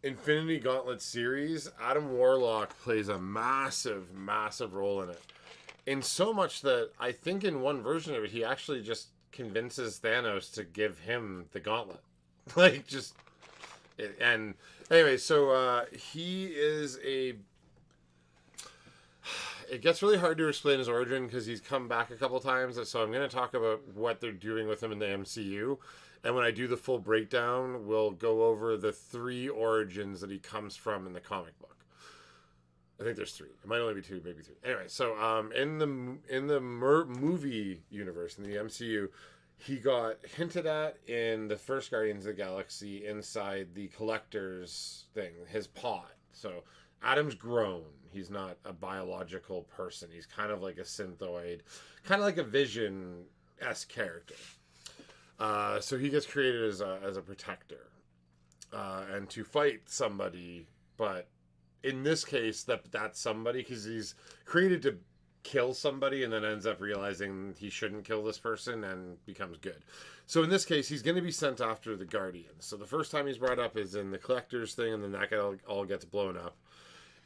Infinity Gauntlet series, Adam Warlock plays a massive, massive role in it. In so much that I think in one version of it, he actually just convinces Thanos to give him the gauntlet. Like, just... And anyway, so he is a... It gets really hard to explain his origin because he's come back a couple times. So I'm going to talk about what they're doing with him in the MCU. And when I do the full breakdown, we'll go over the 3 origins that he comes from in the comic book. I think there's 3. It might only be 2, maybe 3. Anyway, so in the movie universe, in the MCU, he got hinted at in the first Guardians of the Galaxy inside the Collector's thing, his pod. So Adam's grown. He's not a biological person. He's kind of like a synthoid, kind of like a Vision-esque character. So he gets created as a protector and to fight somebody, but in this case, that's somebody because he's created to kill somebody and then ends up realizing he shouldn't kill this person and becomes good. So in this case, he's going to be sent after the Guardians. So the first time he's brought up is in the Collector's thing, and then that all gets blown up.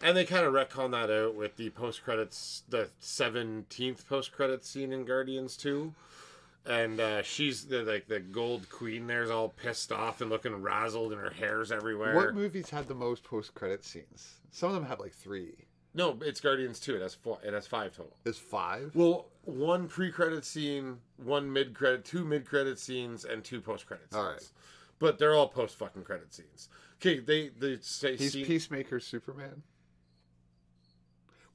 And they kind of retcon that out with the post-credits, the 17th post-credits scene in Guardians 2. And she's the gold queen there's all pissed off and looking razzled and her hair's everywhere. What movies had the most post-credit scenes? Some of them have like 3. No, it's Guardians 2. It has 4. It has 5 total. There's 5? Well, 1 pre-credit scene, 1 mid-credit, 2 mid-credit scenes, and 2 post-credit scenes. All right. But they're all post-fucking credit scenes. Okay, they say... He's Peacemaker Superman?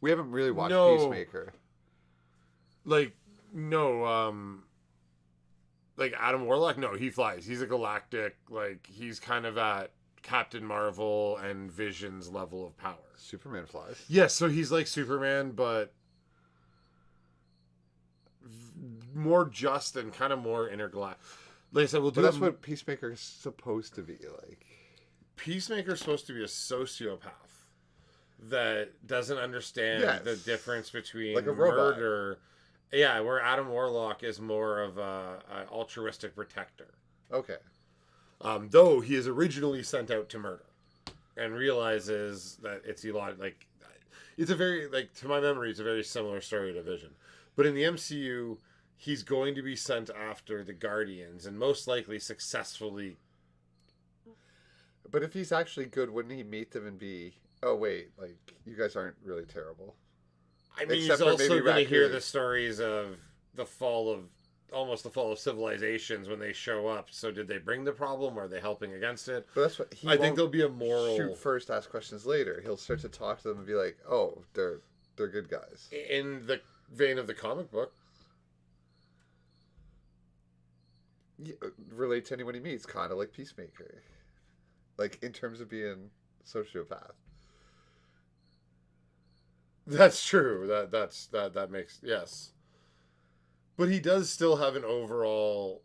We haven't really watched No. Peacemaker. Like, no, like Adam Warlock? No, he flies. He's a galactic, like, he's kind of at Captain Marvel and Vision's level of power. Superman flies? Yes, so he's like Superman, but more just and kind of more intergalactic. Like I said, we'll do. But that's what Peacemaker's supposed to be like. Peacemaker's supposed to be a sociopath that doesn't understand the difference between like a robot. murder. Yeah, where Adam Warlock is more of an altruistic protector. Okay. Though he is originally sent out to murder, and realizes that it's like it's a very, like, to my memory, it's a very similar story to Vision. But in the MCU, he's going to be sent after the Guardians, and most likely successfully. But if he's actually good, wouldn't he meet them and be, oh wait, like, you guys aren't really terrible? I mean, Except he's for also maybe going to hear Raccoon. the stories of the fall of civilizations when they show up. So did they bring the problem, or are they helping against it? But that's what I think there'll be a moral... shoot first, ask questions later. He'll start to talk to them and be like, oh, they're good guys. In the vein of the comic book. Yeah, relate to anyone he meets, kind of like Peacemaker. Like, in terms of being sociopath. That's true. That makes, yes. But he does still have an overall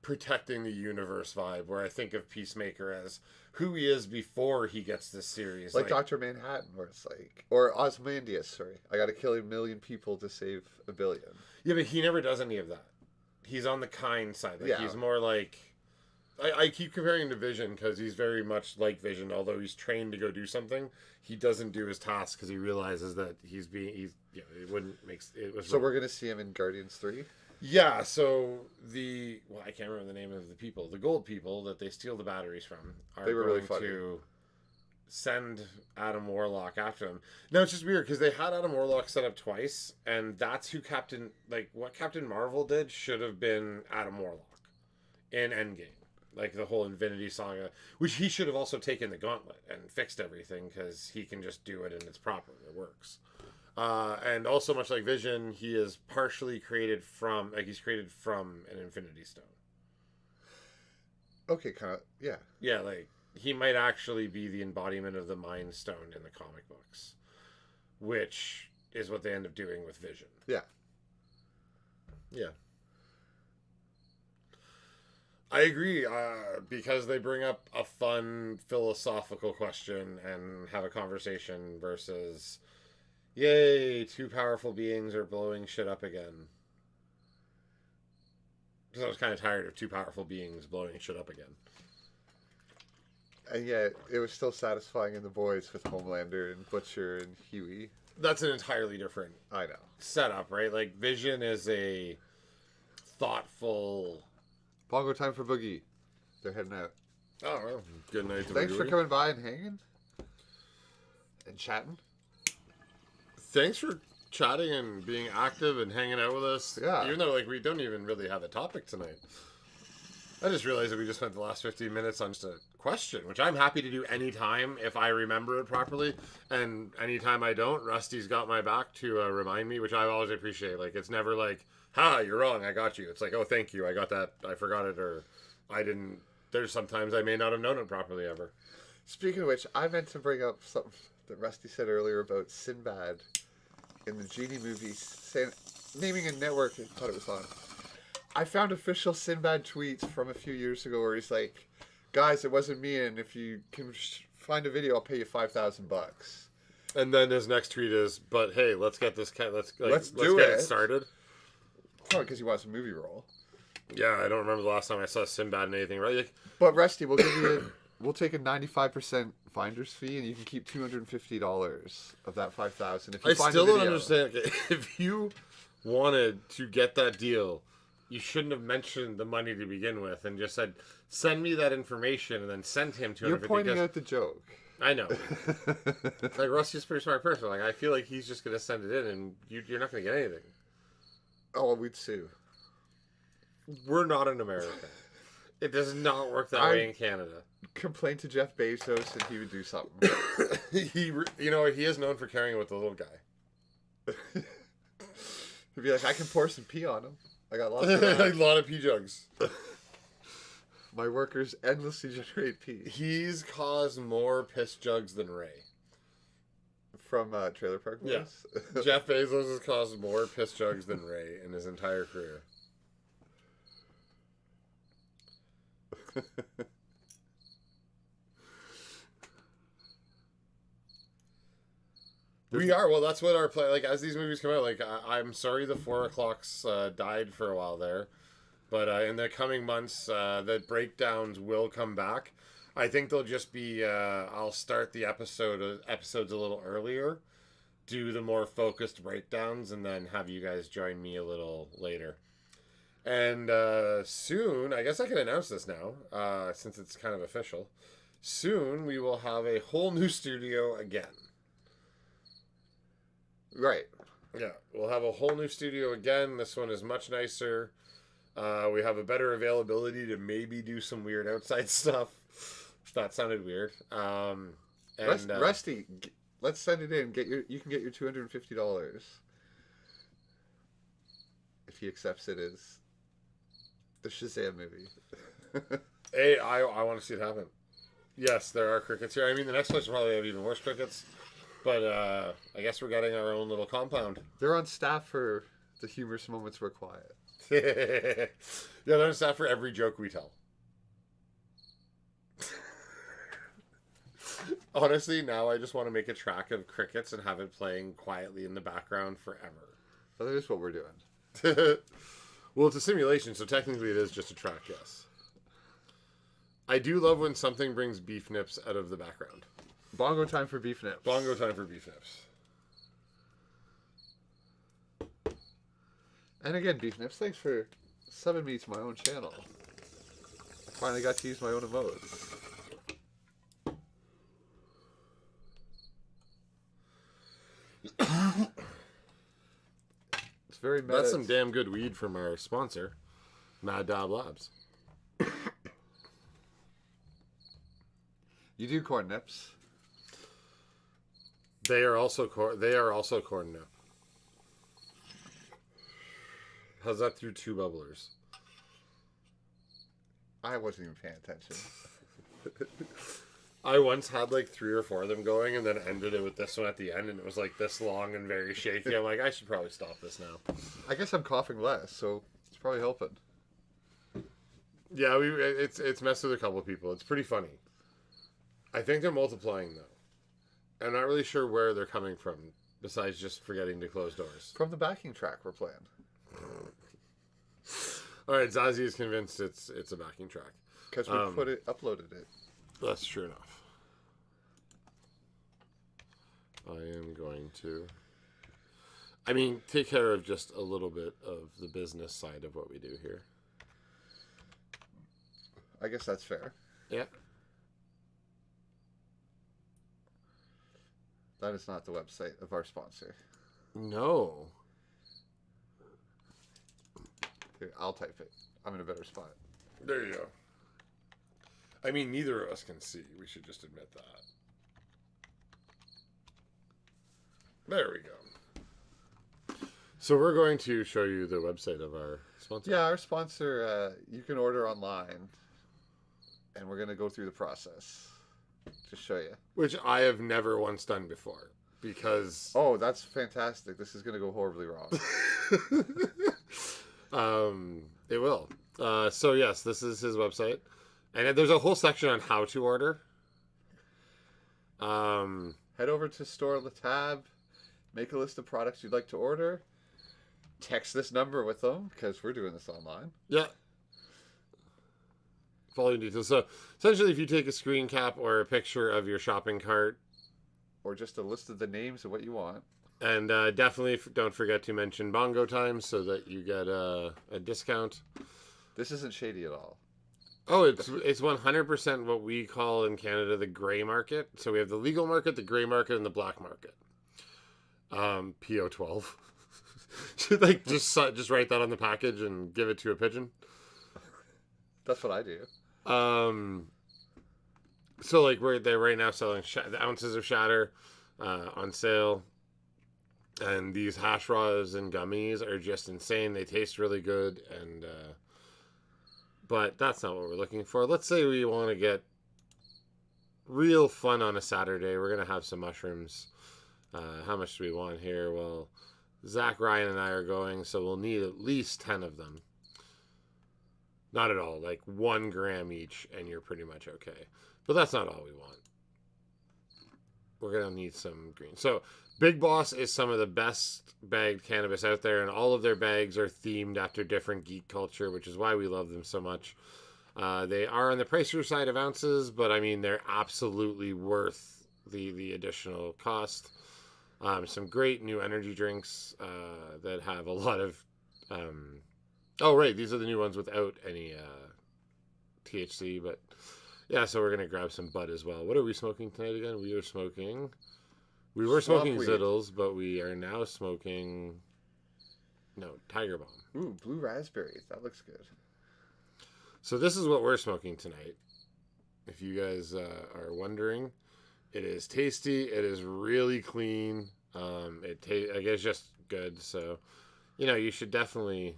protecting the universe vibe, where I think of Peacemaker as who he is before he gets this series. Like Dr. Manhattan, where it's like... Or Ozymandias, sorry. I gotta kill 1 million people to save 1 billion. Yeah, but he never does any of that. He's on the kind side. Like, Yeah. he's more like... I keep comparing him to Vision because he's very much like Vision. Although he's trained to go do something, he doesn't do his task because he realizes that it wouldn't make it was. So we're gonna see him in Guardians 3? Yeah, so I can't remember the name of the people, the gold people that they steal the batteries from are They were going really funny. to send Adam Warlock after him. No, it's just weird because they had Adam Warlock set up twice, and that's who what Captain Marvel did should have been Adam Warlock in Endgame. Like the whole Infinity Saga, which he should have also taken the gauntlet and fixed everything because he can just do it and it's proper. It works. And also, much like Vision, he is partially created from, he's created from an Infinity Stone. Okay, kind of, yeah. Yeah, like, he might actually be the embodiment of the Mind Stone in the comic books, which is what they end up doing with Vision. Yeah. Yeah. I agree, because they bring up a fun philosophical question and have a conversation versus, yay, 2 powerful beings are blowing shit up again. Because I was kind of tired of 2 powerful beings blowing shit up again. And yet, it was still satisfying in The Boys with Homelander and Butcher and Huey. That's an entirely different I know. setup, right? Like, Vision is a thoughtful... Bongo Time for Boogie. They're heading out. Oh, well, good night to Thanks for Boogie. coming by and hanging. And chatting. Thanks for chatting and being active and hanging out with us. Yeah. Even though, like, we don't even really have a topic tonight. I just realized that we just spent the last 15 minutes on just a question, which I'm happy to do anytime if I remember it properly. And anytime I don't, Rusty's got my back to remind me, which I always appreciate. Like, it's never like, ha, you're wrong, I got you. It's like, oh, thank you, I got that, I forgot it, or I didn't. There's sometimes I may not have known it properly ever. Speaking of which, I meant to bring up something that Rusty said earlier about Sinbad in the Genie movies, saying, naming a network I thought it was on. I found official Sinbad tweets from a few years ago where he's like, guys, it wasn't me, and if you can find a video, I'll pay you $5,000. And then his next tweet is, but hey, let's get this let's get it started. Probably because he wants a movie role. Yeah, I don't remember the last time I saw Sinbad in anything, right? Like, but Rusty, we'll give you We'll take a 95% finder's fee, and you can keep $250 of that $5,000 if you I find still a video. don't understand. If you wanted to get that deal, you shouldn't have mentioned the money to begin with and just said, send me that information, and then sent him $250. You're pointing out the joke. I know. Like, Rusty's a pretty smart person. Like, I feel like he's just going to send it in, and you're not going to get anything. Oh, well, we'd sue. We're not in America. It does not work that way in Canada. Complain to Jeff Bezos, and he would do something. He is known for caring about the little guy. He'd be like, I can pour some pee on him. I got lots of that. A lot of pee jugs. My workers endlessly generate pee. He's caused more piss jugs than Ray. From Trailer Park Boys? Yeah. Jeff Bezos has caused more piss jugs than Ray in his entire career. We are. Well, that's what our play. Like, as these movies come out, like, I'm sorry the 4 o'clocks died for a while there. But in the coming months, the breakdowns will come back. I think they'll just be, I'll start the episodes a little earlier, do the more focused breakdowns, and then have you guys join me a little later. And soon, I guess I can announce this now, since it's kind of official. Soon, we will have a whole new studio again. Right. Yeah, we'll have a whole new studio again. This one is much nicer. We have a better availability to maybe do some weird outside stuff. That sounded weird. Rusty, let's send it in. You can get your $250 if he accepts it as the Shazam movie. Hey, I want to see it happen. Yes, there are crickets here. I mean, the next place will probably have even worse crickets. But I guess we're getting our own little compound. They're on staff for the humorous moments we're quiet. Yeah, they're on staff for every joke we tell. Honestly, now I just want to make a track of crickets and have it playing quietly in the background forever. Well, that is what we're doing. Well, it's a simulation, so technically it is just a track, yes. I do love when something brings beef nips out of the background. Bongo time for beef nips. Bongo time for beef nips. And again, beef nips, thanks for subbing me to my own channel. I finally got to use my own emotes. It's very meta. That's some damn good weed from our sponsor, Mad Dab Labs. You do corn nips. They are also corn nip. How's that through 2 bubblers? I wasn't even paying attention. I once had like 3 or 4 of them going and then ended it with this one at the end, and it was like this long and very shaky. I'm like, I should probably stop this now. I guess I'm coughing less, so it's probably helping. Yeah, it's messed with a couple of people. It's pretty funny. I think they're multiplying though. I'm not really sure where they're coming from, besides just forgetting to close doors. From the backing track we're playing. All right, Zazie is convinced it's a backing track because we uploaded it. That's true enough. I am going to, take care of just a little bit of the business side of what we do here. I guess that's fair. Yeah. That is not the website of our sponsor. No. Here, I'll type it. I'm in a better spot. There you go. I mean, neither of us can see. We should just admit that. There we go. So we're going to show you the website of our sponsor. Yeah, our sponsor, you can order online. And we're going to go through the process to show you. Which I have never once done before. Because... Oh, that's fantastic. This is going to go horribly wrong. It will. So yes, this is his website. And there's a whole section on how to order. Head over to Store the tab. Make a list of products you'd like to order. Text this number with them, because we're doing this online. Yeah. following details. So essentially, if you take a screen cap or a picture of your shopping cart, or just a list of the names of what you want, and definitely don't forget to mention Bongo Time so that you get a discount. This isn't shady at all. Oh, it's 100% what we call in Canada the gray market. So we have the legal market, the gray market, and the black market. PO12. Should like just write that on the package and give it to a pigeon. That's what I do. So like they're right now selling the ounces of shatter on sale, and these hash raws and gummies are just insane. They taste really good, and but that's not what we're looking for. Let's say we want to get real fun on a Saturday. We're gonna have some mushrooms. How much do we want here? Well, Zach, Ryan, and I are going, so we'll need at least 10 of them. Not at all, like 1 gram each, and you're pretty much okay. But that's not all we want. We're going to need some green. So, Big Boss is some of the best bagged cannabis out there, and all of their bags are themed after different geek culture, which is why we love them so much. They are on the pricier side of ounces, but I mean, they're absolutely worth the additional cost. Some great new energy drinks that have a lot of... oh, right, these are the new ones without any THC, but... Yeah, so we're going to grab some bud as well. What are we smoking tonight again? We were smoking Zittles, but we are now smoking... No, Tiger Bomb. Ooh, blue raspberry. That looks good. So this is what we're smoking tonight. If you guys are wondering, it is tasty. It is really clean. I guess just good. So, you should definitely...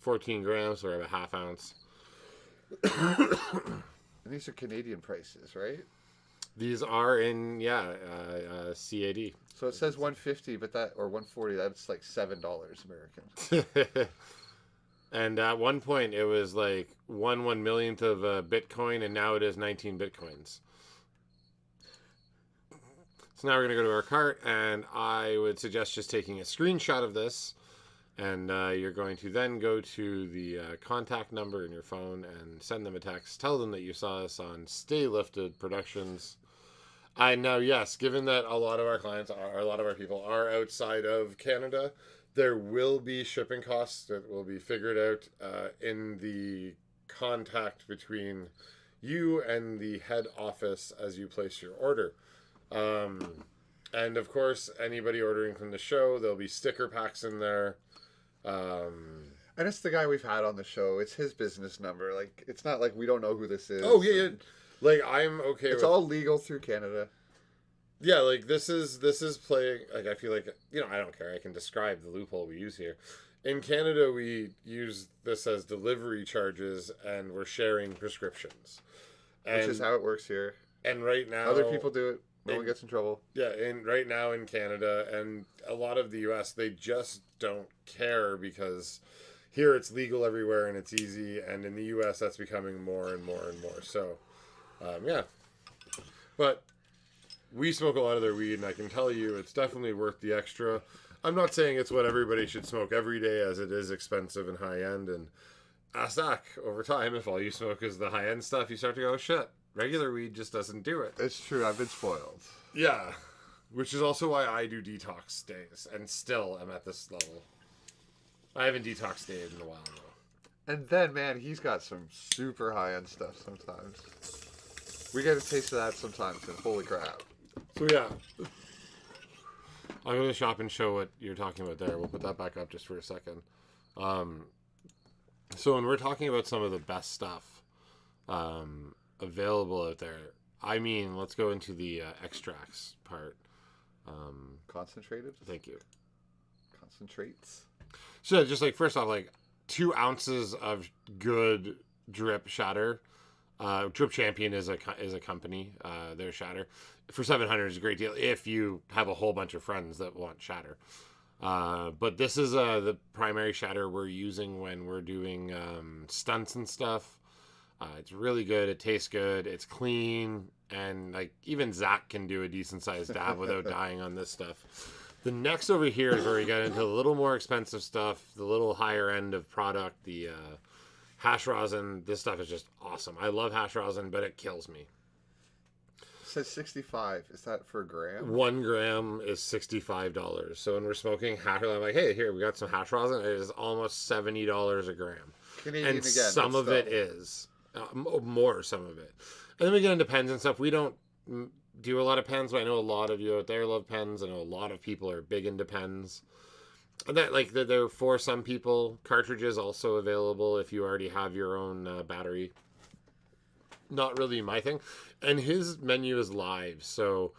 14 grams or a half ounce. And these are Canadian prices, right? These are in, CAD. So it says 150, but or 140, that's like $7 American. And at one point it was like 1/1,000,000th of a Bitcoin, and now it is 19 Bitcoins. So now we're going to go to our cart, and I would suggest just taking a screenshot of this. And you're going to then go to the contact number in your phone and send them a text. Tell them that you saw us on Stay Lifted Productions. And now, yes, given that a lot of our people are outside of Canada, there will be shipping costs that will be figured out in the contact between you and the head office as you place your order. And of course, anybody ordering from the show, there'll be sticker packs in there. And it's the guy we've had on the show. It's his business number. Like, it's not like we don't know who this is. Oh yeah. Like, I'm okay. It's all legal through Canada. Yeah, like this is playing. Like, I feel like I don't care. I can describe the loophole we use here. In Canada, we use this as delivery charges, and we're sharing prescriptions. Which is how it works here. And right now, other people do it. No one gets in trouble. Yeah, and right now in Canada and a lot of the U.S., they just don't care because here it's legal everywhere and it's easy, and in the U.S. that's becoming more and more and more. So, yeah. But we smoke a lot of their weed, and I can tell you it's definitely worth the extra. I'm not saying it's what everybody should smoke every day, as it is expensive and high-end, and ask Zach over time, if all you smoke is the high-end stuff, you start to go, oh, shit. Regular weed just doesn't do it. It's true. I've been spoiled. Yeah. Which is also why I do detox days. And still am at this level. I haven't detox days in a while though. And then, man, he's got some super high-end stuff sometimes. We get a taste of that sometimes, and holy crap. So, yeah. I'll go to the shop and show what you're talking about there. We'll put that back up just for a second. So when we're talking about some of the best stuff... available out there. I mean, let's go into the extracts part. Concentrated? Thank you. Concentrates? So just like, first off, like 2 ounces of good drip shatter. Drip Champion is a company, their shatter. For $700 is a great deal if you have a whole bunch of friends that want shatter. But this is the primary shatter we're using when we're doing stunts and stuff. It's really good. It tastes good. It's clean. And like even Zach can do a decent sized dab without dying on this stuff. The next over here is where we get into the little more expensive stuff, the little higher end of product, the hash rosin. This stuff is just awesome. I love hash rosin, but it kills me. It says 65. Is that for a gram? 1 gram is $65. So when we're smoking hash rosin, I'm like, hey, here, we got some hash rosin. It is almost $70 a gram. Canadian and again, some of it is. More, some of it. And then we get into pens and stuff. We don't do a lot of pens, but I know a lot of you out there love pens. I know a lot of people are big into pens. And that, like, they're for some people. Cartridges also available if you already have your own battery. Not really my thing. And his menu is live, so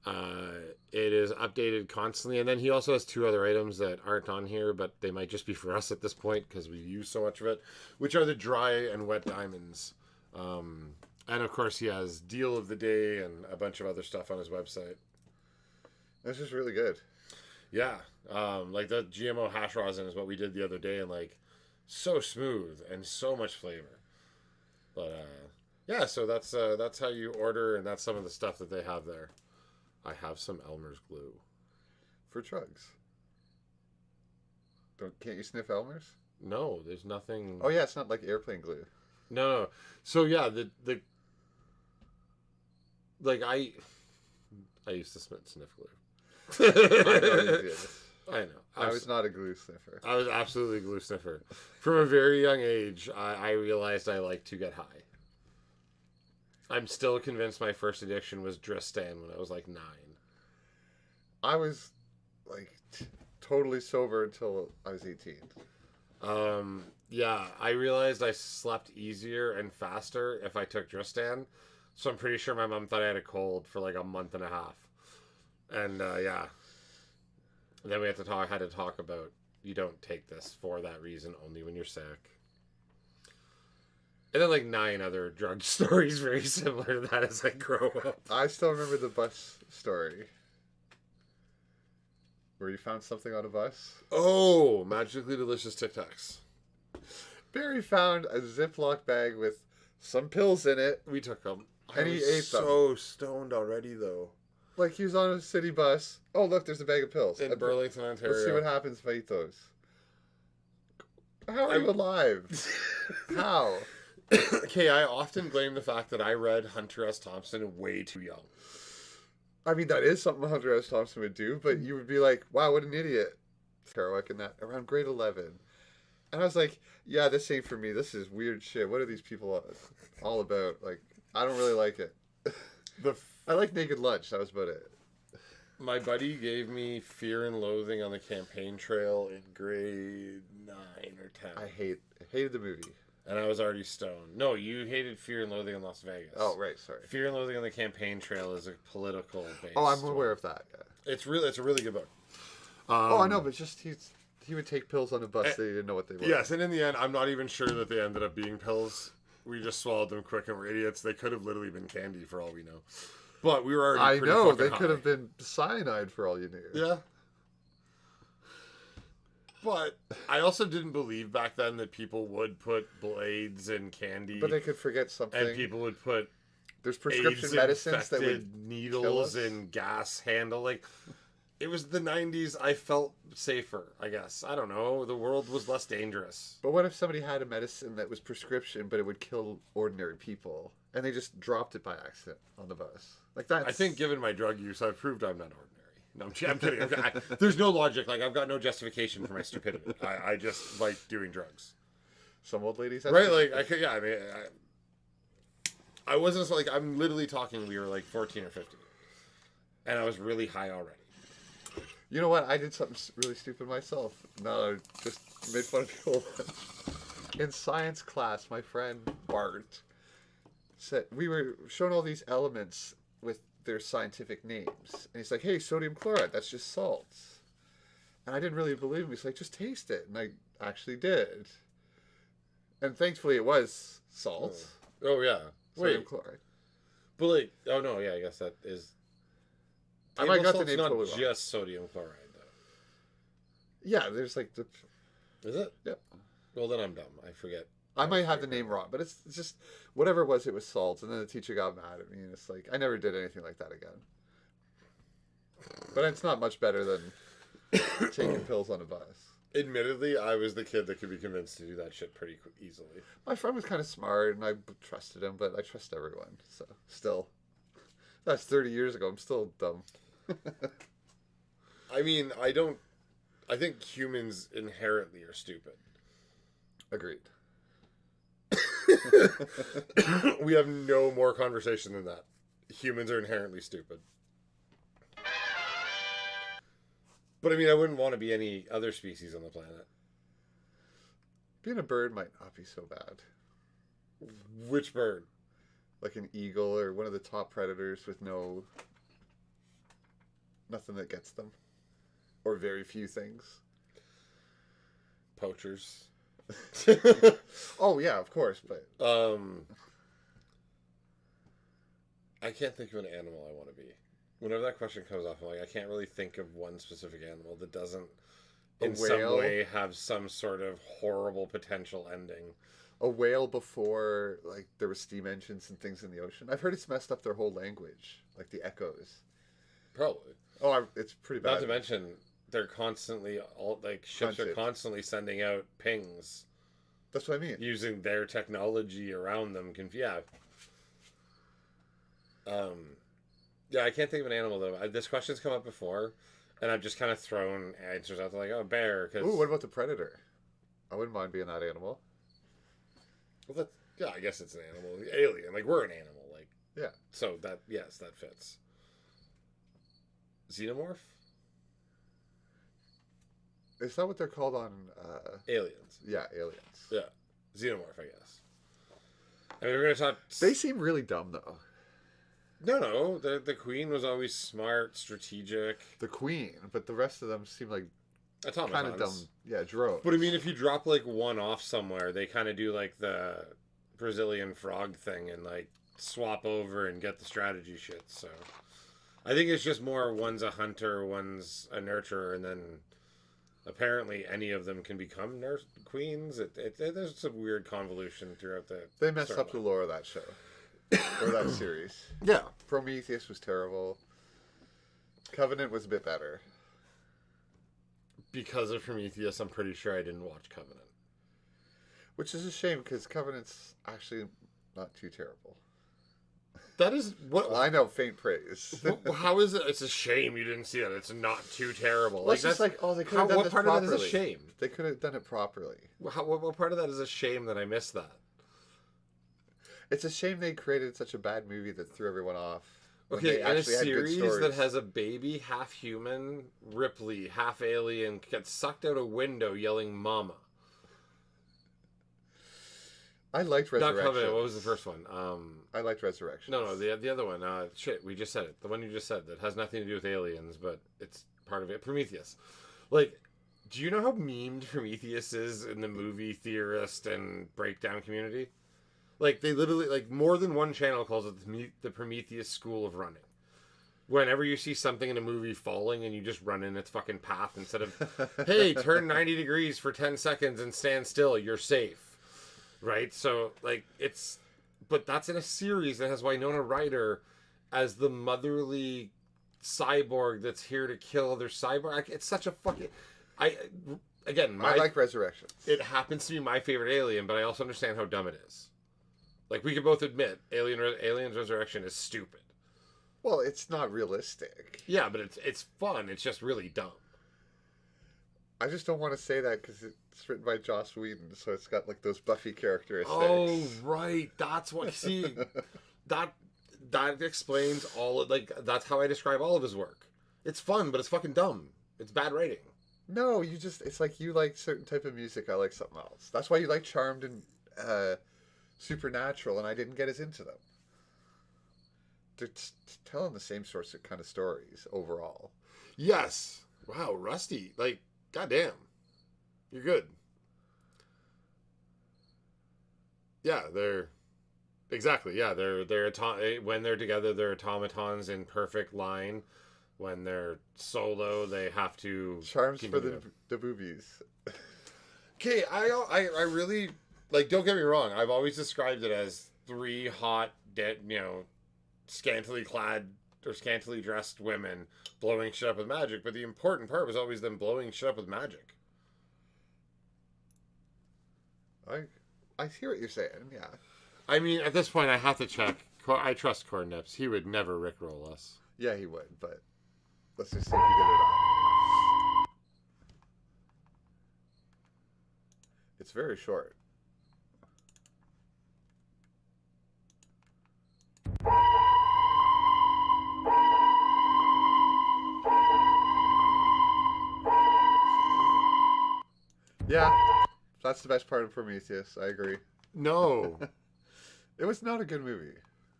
it is updated constantly. And then he also has 2 other items that aren't on here, but they might just be for us at this point because we use so much of it, which are the dry and wet diamonds. And of course, he has deal of the day and a bunch of other stuff on his website. This is really good. Yeah, like the GMO hash rosin is what we did the other day, and like so smooth and so much flavor. But yeah, so that's how you order, and that's some of the stuff that they have there. I have some Elmer's glue for drugs. Can't you sniff Elmer's? No, there's nothing. Oh yeah, it's not like airplane glue. No. So yeah, the like I used to sniff glue. I know you did. I know. I was not a glue sniffer. I was absolutely a glue sniffer. From a very young age, I realized I like to get high. I'm still convinced my first addiction was Dristan when I was like 9. I was like totally sober until I was 18. Yeah, I realized I slept easier and faster if I took Dristan. So I'm pretty sure my mom thought I had a cold for like a month and a half. And yeah. And then we had to talk about you don't take this for that reason, only when you're sick. And then like 9 other drug stories very similar to that as I grow up. I still remember the bus story. Where you found something on a bus. Oh, magically delicious Tic Tacs. Barry found a Ziploc bag with some pills in it. We took them. And he ate them. So stoned already, though. Like he was on a city bus. Oh, look, there's a bag of pills. In Burlington, Ontario. Let's see what happens if I eat those. How are you alive? How? Okay, I often blame the fact that I read Hunter S. Thompson way too young. I mean, that is something Hunter S. Thompson would do, but you would be like, wow, what an idiot. Kerouac and that, around grade 11. And I was like, yeah, this ain't for me. This is weird shit. What are these people all about? Like, I don't really like it. I like Naked Lunch. That was about it. My buddy gave me Fear and Loathing on the Campaign Trail in grade 9 or 10. I hated the movie. And I was already stoned. No, you hated Fear and Loathing in Las Vegas. Oh, right, sorry. Fear and Loathing on the Campaign Trail is a political based. Oh, I'm aware of that. Yeah. It's a really good book. I know, but just he would take pills on the bus that he didn't know what they were. Yes, and in the end, I'm not even sure that they ended up being pills. We just swallowed them quick and we're idiots. They could have literally been candy for all we know. But we were already pretty fucking high. Could have been cyanide for all you knew. Yeah. But I also didn't believe back then that people would put blades in candy. But they could forget something. And people would put there's prescription medicines that would needles and gas handle. Like, it was the 90s. I felt safer, I guess. I don't know. The world was less dangerous. But what if somebody had a medicine that was prescription, but it would kill ordinary people, and they just dropped it by accident on the bus? Like that. I think, given my drug use, I've proved I'm not ordinary. No, I'm kidding. There's no logic. Like, I've got no justification for my stupidity. I just like doing drugs. Some old ladies, right? Like, I mean, I wasn't like, I'm literally talking. We were like 14 or 15, and I was really high already. You know what? I did something really stupid myself. No, I just made fun of people. In science class, my friend Bart said we were showing all these elements with their scientific names. And he's like, hey, sodium chloride, that's just salt. And I didn't really believe him. He's like, just taste it. And I actually did. And thankfully it was salt. Oh yeah. Sodium chloride. But like, oh no, yeah, I guess that is... I might got the name not totally wrong. Just sodium chloride, though. Yeah, there's like the... Is it? Yep. Well, then I'm dumb. I forget. I might have the name wrong, but it's just whatever it was salt. And then the teacher got mad at me, and it's like I never did anything like that again. But it's not much better than taking pills on a bus. Admittedly, I was the kid that could be convinced to do that shit pretty easily. My friend was kind of smart, and I trusted him, but I trust everyone. So, still. That's 30 years ago. I'm still dumb. I mean, I think humans inherently are stupid. Agreed. We have no more conversation than that. Humans are inherently stupid. But I mean, I wouldn't want to be any other species on the planet. Being a bird might not be so bad. Which bird? Like an eagle or one of the top predators with nothing that gets them. Or very few things. Poachers. Oh yeah, of course, but I can't think of an animal I want to be. Whenever that question comes up, I'm like, I can't really think of one specific animal that doesn't in some way have some sort of horrible potential ending. A whale before, like, there were steam engines and things in the ocean. I've heard it's messed up their whole language, like the echoes. Probably. Oh, it's pretty bad. Not to mention, they're constantly ships are constantly sending out pings. That's what I mean. Using their technology around them. Yeah, I can't think of an animal though. This question's come up before, and I've just kind of thrown answers out there like, "Oh, bear." Ooh, what about the predator? I wouldn't mind being that animal. Well, I guess it's an animal. Alien, like we're an animal, like yeah. So that fits. Xenomorph. Is that what they're called on? Aliens. Yeah, aliens. Yeah, xenomorph, I guess. I mean, we're gonna talk. They seem really dumb though. No, the queen was always smart, strategic. The queen, but the rest of them seem like automatons. Kind of dumb. Yeah, drones. But I mean, if you drop like one off somewhere, they kind of do like the Brazilian frog thing and like swap over and get the strategy shit. So I think it's just more one's a hunter, one's a nurturer, and then apparently any of them can become queens. There's some weird convolution throughout the. They messed up the lore of that show. Or that series. Yeah. Prometheus was terrible. Covenant was a bit better. Because of Prometheus, I'm pretty sure I didn't watch Covenant. Which is a shame, because Covenant's actually not too terrible. That is what I know. Faint praise. How is it? It's a shame you didn't see that. It's not too terrible. Well, it's just like, oh, they could have done what this part properly. of that is a shame? They could have done it properly. What part of that is a shame that I missed that? It's a shame they created such a bad movie that threw everyone off. Okay, in a series that has a baby, half human, Ripley, half alien, gets sucked out a window yelling "Mama." I liked Resurrection. Not Covenant. What was the first one? I liked Resurrection. No, the other one. Shit, we just said it. The one you just said that has nothing to do with aliens, but it's part of it. Prometheus. Like, do you know how memed Prometheus is in the movie theorist and breakdown community? Like, they literally, like, more than one channel calls it the Prometheus School of Running. Whenever you see something in a movie falling and you just run in its fucking path instead of, hey, turn 90 degrees for 10 seconds and stand still, you're safe. Right? So, like, but that's in a series that has Winona Ryder as the motherly cyborg that's here to kill other cyborg. It's such a fucking... I like Resurrection. It happens to be my favorite Alien, but I also understand how dumb it is. Like, we can both admit, Alien's Resurrection is stupid. Well, it's not realistic. Yeah, but it's fun. It's just really dumb. I just don't want to say that because it's written by Joss Whedon, so it's got, like, those Buffy characteristics. Oh, right. That's what... See, that explains all of... Like, that's how I describe all of his work. It's fun, but it's fucking dumb. It's bad writing. No, it's like you like certain type of music, I like something else. That's why you like Charmed and... Supernatural, and I didn't get as into them. They're telling the same sorts of kind of stories overall. Yes. Wow, Rusty. Like, goddamn. You're good. Yeah, they're... Exactly, yeah. When they're together, they're automatons in perfect line. When they're solo, they have to... Charms for the boobies. Okay, I really... Like, don't get me wrong. I've always described it as three hot, dead, scantily clad or scantily dressed women blowing shit up with magic, but the important part was always them blowing shit up with magic. I hear what you're saying, yeah. I mean, at this point, I have to check. I trust Corn Nips. He would never rickroll us. Yeah, he would, but let's just see if he did or not. It's very short. Yeah, that's the best part of Prometheus. I agree. No. It was not a good movie.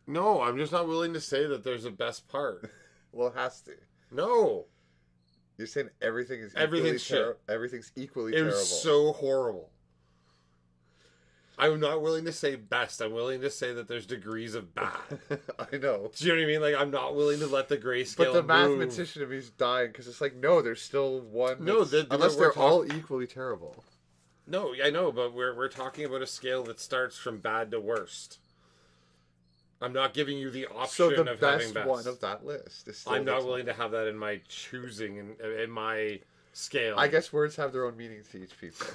No, I'm just not willing to say that there's a best part. Well, it has to. No. You're saying everything's shit. Everything's equally It terrible. was so horrible. I'm not willing to say best. I'm willing to say that there's degrees of bad. I know. Do you know what I mean? Like, I'm not willing to let the grayscale But the move. mathematician of me's dying because it's like, no, there's still one. No, unless they're all equally terrible. No, I know, but we're talking about a scale that starts from bad to worst. I'm not giving you the option So the of having best best. one of that list is still I'm not this willing to have that in my choosing in my scale. I guess words have their own meaning to each people.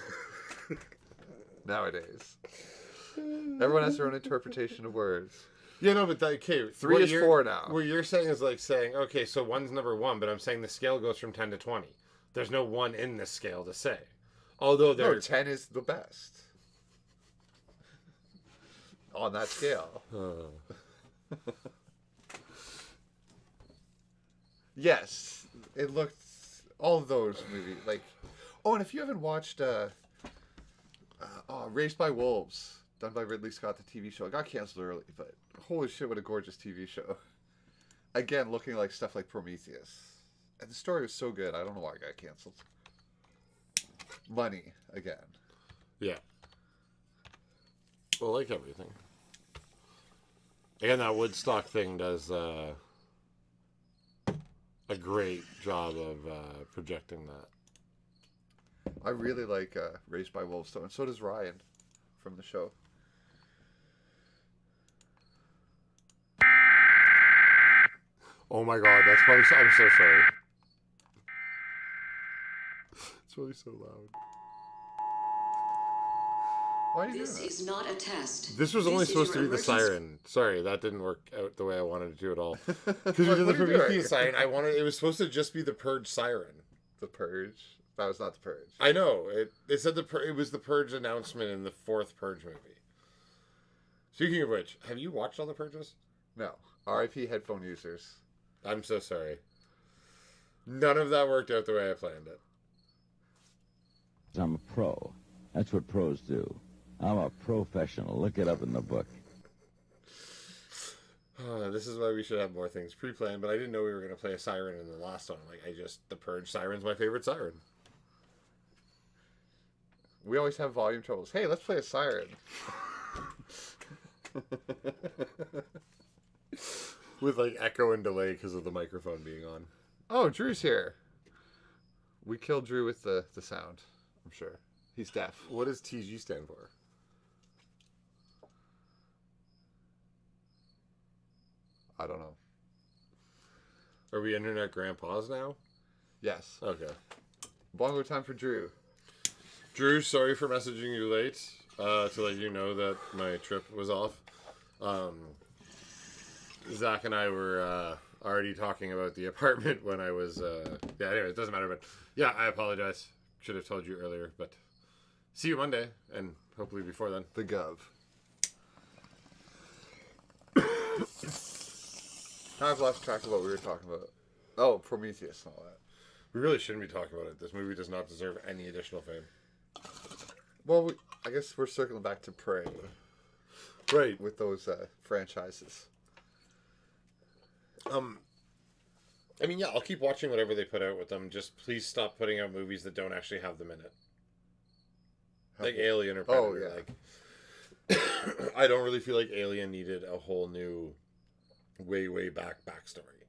Nowadays. Everyone has their own interpretation of words. Yeah, no, but okay, 3 is 4 now. What you're saying is like saying, okay, so 1's number 1, but I'm saying the scale goes from 10 to 20. There's no 1 in this scale to say. Although there, No, 10 is the best. On that scale. Yes, it looked all of those movies like. Oh, and if you haven't watched Raised by Wolves, done by Ridley Scott, the TV show, it got canceled early, but holy shit, what a gorgeous TV show! Again, looking like stuff like Prometheus, and the story was so good. I don't know why it got canceled. Money again. Yeah. Well, like everything. Again, that Woodstock thing does a great job of projecting that. I really like Raised by Wolves, though, and so does Ryan from the show. Oh my god, that's probably... I'm so sorry. It's really so loud. This is not a test. This was only supposed to be the siren. Sorry, that didn't work out the way I wanted it to at all. Because we did the Prometheus siren. It was supposed to just be the Purge siren. The Purge? That was not the Purge. I know. It said it was the Purge announcement in the 4th Purge movie. Speaking of which, have you watched all the Purges? No. R.I.P. headphone users. I'm so sorry. None of that worked out the way I planned it. I'm a pro. That's what pros do. I'm a professional. Look it up in the book. This is why we should have more things pre-planned, but I didn't know we were going to play a siren in the last one. Like, the Purge siren's my favorite siren. We always have volume troubles. Hey, let's play a siren. With, like, echo and delay because of the microphone being on. Oh, Drew's here. We killed Drew with the sound, I'm sure. He's deaf. What does TG stand for? I don't know. Are we internet grandpas now? Yes. Okay. Bongo time for Drew. Drew, sorry for messaging you late to let you know that my trip was off. Zach and I were already talking about the apartment when I was... yeah, anyway, it doesn't matter, but... Yeah, I apologize. Should have told you earlier, but... See you Monday, and hopefully before then. The Gov. I've lost track of what we were talking about. Oh, Prometheus and all that. We really shouldn't be talking about it. This movie does not deserve any additional fame. Well, I guess we're circling back to Prey. Right. With those franchises. I mean, yeah, I'll keep watching whatever they put out with them. Just please stop putting out movies that don't actually have them in it. Like Alien or Predator. Oh, yeah. Like, I don't really feel like Alien needed a whole new, way back backstory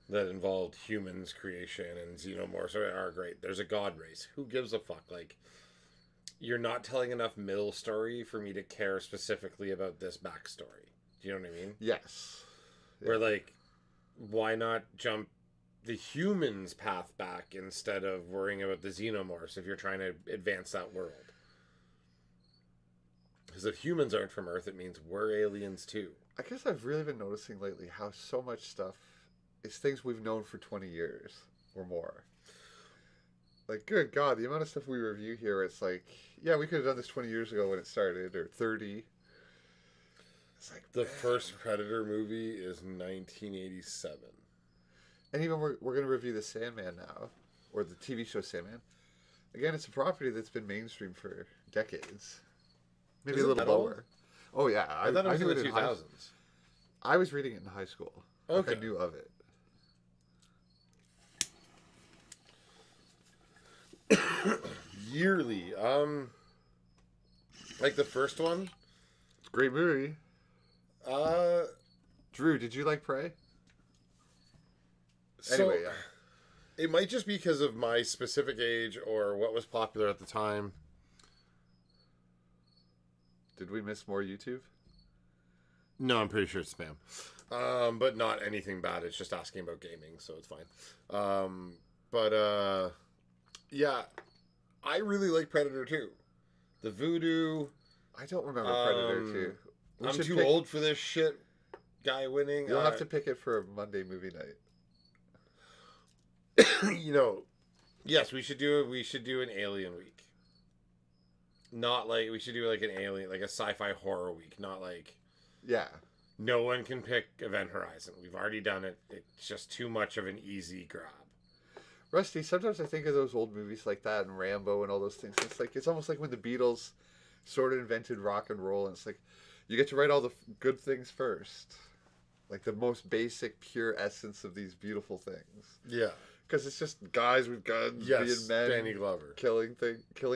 that involved humans, creation, and xenomorphs. So, great. There's a god race. Who gives a fuck? Like, you're not telling enough middle story for me to care specifically about this backstory. Do you know what I mean? Yes. Where, like, why not jump the humans' path back instead of worrying about the xenomorphs if you're trying to advance that world? Because if humans aren't from Earth, it means we're aliens too. I guess I've really been noticing lately how so much stuff is things we've known for 20 years or more. Like, good God, the amount of stuff we review here, it's like, yeah, we could have done this 20 years ago when it started, or 30. It's like, the first Predator movie is 1987. And even we're going to review The Sandman now, or the TV show Sandman. Again, it's a property that's been mainstream for decades. Maybe a little lower. Oh, yeah. I thought it was in the 2000s. I was reading it in high school. Okay. Like I knew of it. Yearly. Like the first one? It's a great movie. Drew, did you like Prey? Anyway, yeah. It might just be because of my specific age or what was popular at the time. Did we miss more YouTube? No, I'm pretty sure it's spam. But not anything bad. It's just asking about gaming, so it's fine. Yeah, I really like Predator 2. The voodoo. I don't remember Predator 2. I'm too old for this shit. Guy winning. You'll have to pick it for a Monday movie night. Yes, we should do an Alien week. Not like we should do like an Alien, like a sci-fi horror week. Not like, yeah. No one can pick Event Horizon. We've already done it. It's just too much of an easy grab. Rusty, sometimes I think of those old movies like that and Rambo and all those things. It's almost like when the Beatles sort of invented rock and roll, and it's like you get to write all the good things first, like the most basic, pure essence of these beautiful things. Yeah, because it's just guys with guns, being men, Danny Glover, killing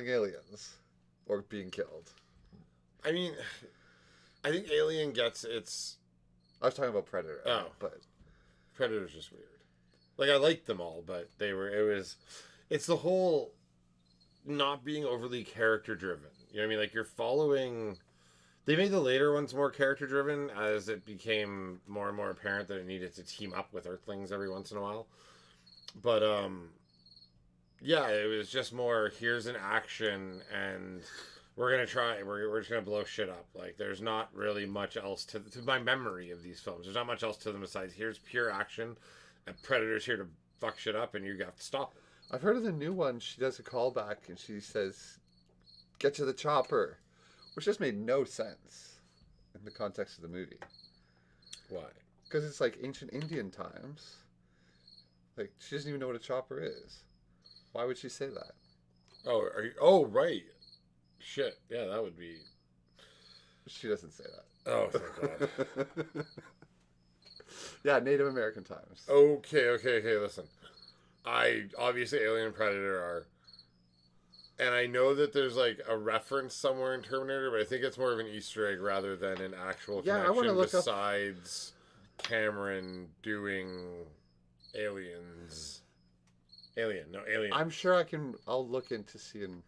aliens or being killed. I mean, I think Alien gets its. I was talking about Predator. Oh, but Predator's just weird. Like, I liked them all, but it's the whole not being overly character driven. You know what I mean? Like, you're following, they made the later ones more character driven as it became more and more apparent that it needed to team up with Earthlings every once in a while. But, yeah, it was just more, here's an action and we're going to try, we're just going to blow shit up. Like, there's not really much else to my memory of these films. There's not much else to them besides here's pure action. Predator's here to fuck shit up and you have to stop it. I've heard of the new one. She does a callback and she says, "Get to the chopper," which just made no sense in the context of the movie. Why? Because it's like ancient Indian times. Like, she doesn't even know what a chopper is. Why would she say that? Oh, right. Shit. Yeah, that would be. She doesn't say that. Oh, thank God. Yeah, Native American times. Okay, listen. Obviously Alien and Predator are, and I know that there's like a reference somewhere in Terminator, but I think it's more of an Easter egg rather than an actual connection. I want to look besides Cameron doing Alien. I'm sure I'll look into seeing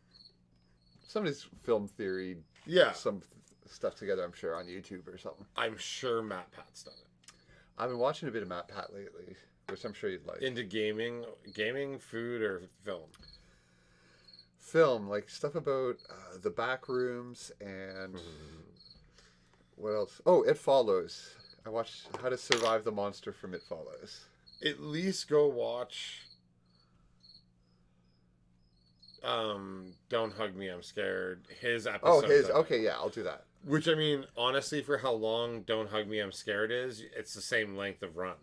somebody's film theory. Yeah. Some stuff together, I'm sure, on YouTube or something. I'm sure Matt Pat's done it. I've been watching a bit of Matt Pat lately, which I'm sure you'd like. Into gaming, food, or film? Film, like stuff about the back rooms and what else? Oh, It Follows. I watched How to Survive the Monster from It Follows. At least go watch Don't Hug Me, I'm Scared. His episode. Okay, yeah, I'll do that. Which, I mean, honestly, for how long Don't Hug Me, I'm Scared is, it's the same length of run.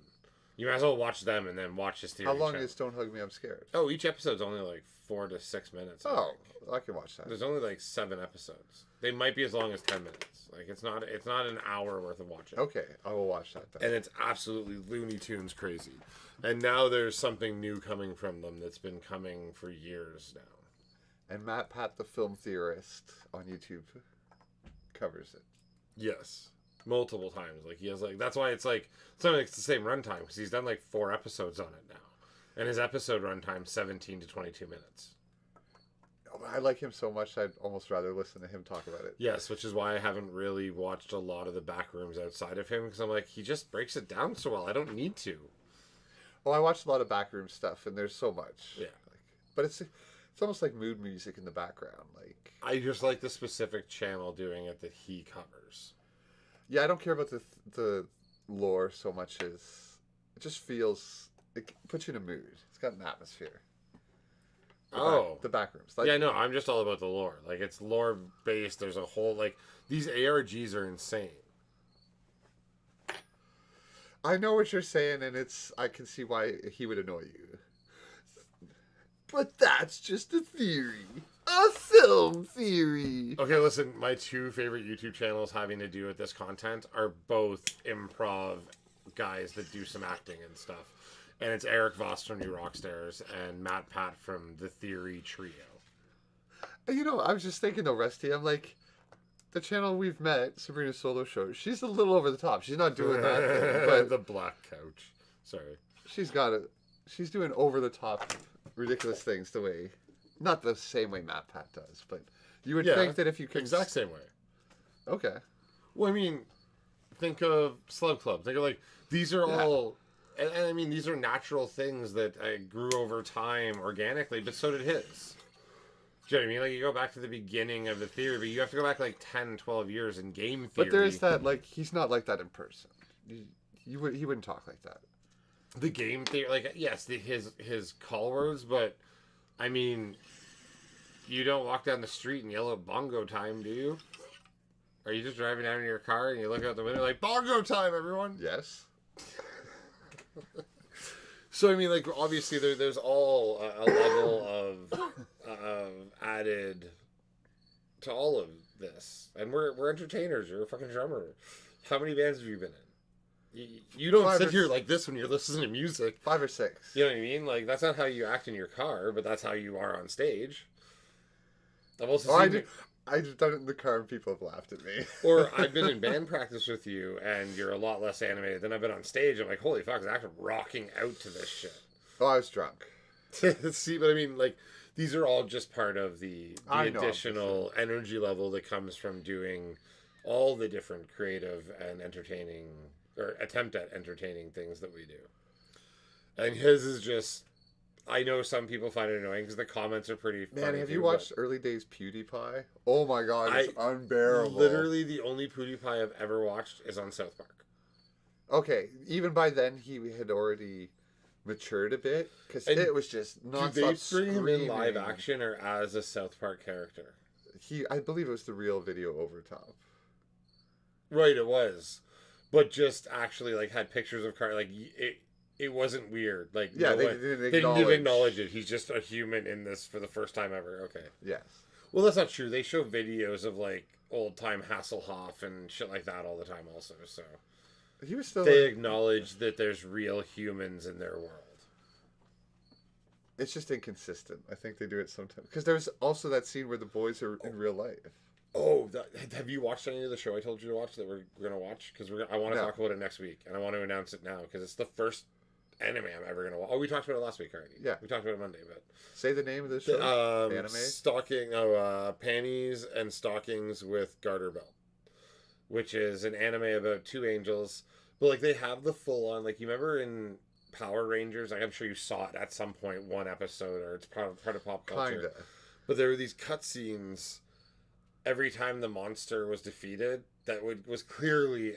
You might as well watch them and then watch his theory. How long is Don't Hug Me, I'm Scared? Oh, each episode's only like 4 to 6 minutes. I can watch that. There's only like 7 episodes. They might be as long as 10 minutes. Like, it's not an hour worth of watching. Okay, I will watch that then. And it's absolutely Looney Tunes crazy. And now there's something new coming from them that's been coming for years now. And Matt Pat, the film theorist on YouTube, covers it. Yes, multiple times. Like, he has like, that's why it's like something like the same runtime, because he's done like 4 episodes on it now, and his episode runtime 17 to 22 minutes. I like him so much, I'd almost rather listen to him talk about it. Yes, which is why I haven't really watched a lot of the back rooms outside of him, because I'm like, he just breaks it down so well. I don't need to. Well, I watched a lot of backroom stuff, and there's so much. Yeah. But it's almost like mood music in the background. Like, I just like the specific channel doing it that he covers. Yeah, I don't care about the lore so much as it just feels, it puts you in a mood. It's got an atmosphere. The backrooms. Like, yeah, no, I'm just all about the lore. Like, it's lore based. There's a whole, like, these ARGs are insane. I know what you're saying, and I can see why he would annoy you. But that's just a theory. A film theory. Okay, listen, my two favorite YouTube channels having to do with this content are both improv guys that do some acting and stuff. And it's Eric Voss from New Rockstars and Matt Pat from The Theory Trio. You know, I was just thinking though, Rusty, I'm like, the channel we've met, Sabrina's Solo Show, she's a little over the top. She's not doing that thing, but the black couch. Sorry. She's doing over the top ridiculous things the way, not the same way Matt Pat does, but you would think that if you could... Exact same way. Okay. Well, I mean, think of Celeb Club. Think of, like, these are all... And I mean, these are natural things that grew over time organically, but so did his. Do you know what I mean? Like, you go back to the beginning of the theory, but you have to go back like 10, 12 years in game theory. But there is that, like, he's not like that in person. He wouldn't talk like that. The game theory, like, yes, his call words, but, I mean, you don't walk down the street and yell out Bongo Time, do you? Are you just driving down in your car and you look out the window like, Bongo Time, everyone? Yes. So I mean, like, obviously there's all a level of added to all of this, and we're entertainers. You're a fucking drummer. How many bands have you been in? You don't sit here like this when you're listening to music. 5 or 6. You know what I mean? Like, that's not how you act in your car, but that's how you are on stage. I've also seen I've done it in the car and people have laughed at me. Or I've been in band practice with you and you're a lot less animated than I've been on stage. I'm like, holy fuck, I'm actually rocking out to this shit. Oh, I was drunk. See, but I mean, like, these are all just part of the additional energy level that comes from doing all the different creative and entertaining, or attempt at entertaining things that we do. And his is just... I know some people find it annoying because the comments are pretty funny. Man, have you watched Early Days PewDiePie? Oh my god, it's unbearable. Literally the only PewDiePie I've ever watched is on South Park. Okay, even by then he had already matured a bit because it was just nonstop. Do they bring him in live action or as a South Park character? I believe it was the real video over top. Right, it was, but just actually like had pictures of like it. It wasn't weird. Like, yeah, no they didn't acknowledge it. He's just a human in this for the first time ever. Okay. Yes. Well, that's not true. They show videos of, like, old-time Hasselhoff and shit like that all the time also, so... He was still... They acknowledge that there's real humans in their world. It's just inconsistent. I think they do it sometimes. Because there's also that scene where the boys are in real life. Oh, have you watched any of the show I told you to watch that we're going to watch? Because I want to talk about it next week, and I want to announce it now, because it's the first... anime I'm ever gonna watch. Oh, we talked about it last week already. Yeah, we talked about it Monday. But say the name of the show. Anime. Panties and Stockings with Garter Belt, which is an anime about 2 angels. But like they have the full on, like, you remember in Power Rangers? Like, I'm sure you saw it at some point, one episode, or it's part of pop culture. Kinda. But there were these cutscenes every time the monster was defeated. That was clearly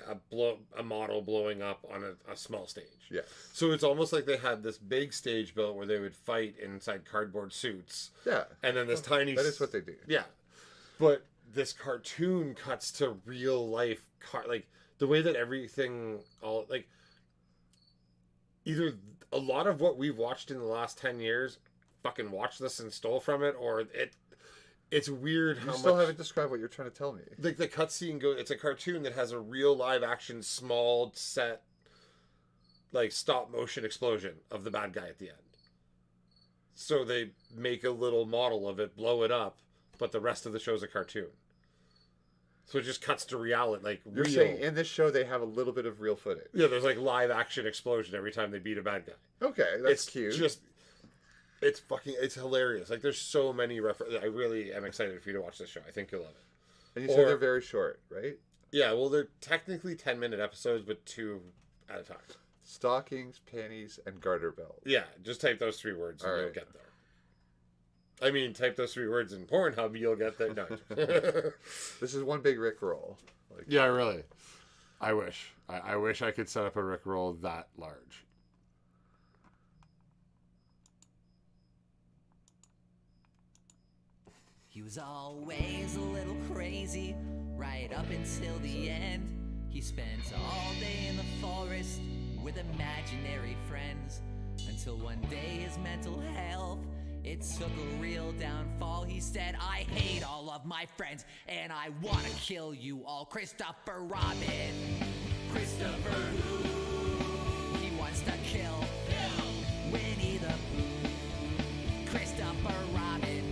a model blowing up on a small stage. Yeah. So it's almost like they had this big stage built where they would fight inside cardboard suits. Yeah. And then this tiny... That is what they do. Yeah. But this cartoon cuts to real life... like, the way that everything... either a lot of what we've watched in the last 10 years fucking watched this and stole from it, or it's weird how much... You still haven't described what you're trying to tell me. Like, the cutscene goes... It's a cartoon that has a real live-action, small set, like, stop-motion explosion of the bad guy at the end. So they make a little model of it, blow it up, but the rest of the show's a cartoon. So it just cuts to reality, like, You're saying in this show they have a little bit of real footage. Yeah, there's, like, live-action explosion every time they beat a bad guy. Okay, that's cute. Just... It's hilarious. Like, there's so many references. I really am excited for you to watch this show. I think you'll love it. And you said they're very short, right? Yeah, well, they're technically 10-minute episodes, but 2 at a time. Stockings, panties, and garter belt. Yeah, just type those 3 words and you'll get there. I mean, type those 3 words in Pornhub, you'll get there. No. This is one big Rickroll. Like, yeah, really. I wish. I wish I could set up a Rickroll that large. He was always a little crazy, right up until the end. He spent all day in the forest with imaginary friends, until one day his mental health, it took a real downfall. He said, I hate all of my friends, and I want to kill you all. Christopher Robin. Christopher who? He wants to kill Winnie the Pooh. Christopher Robin.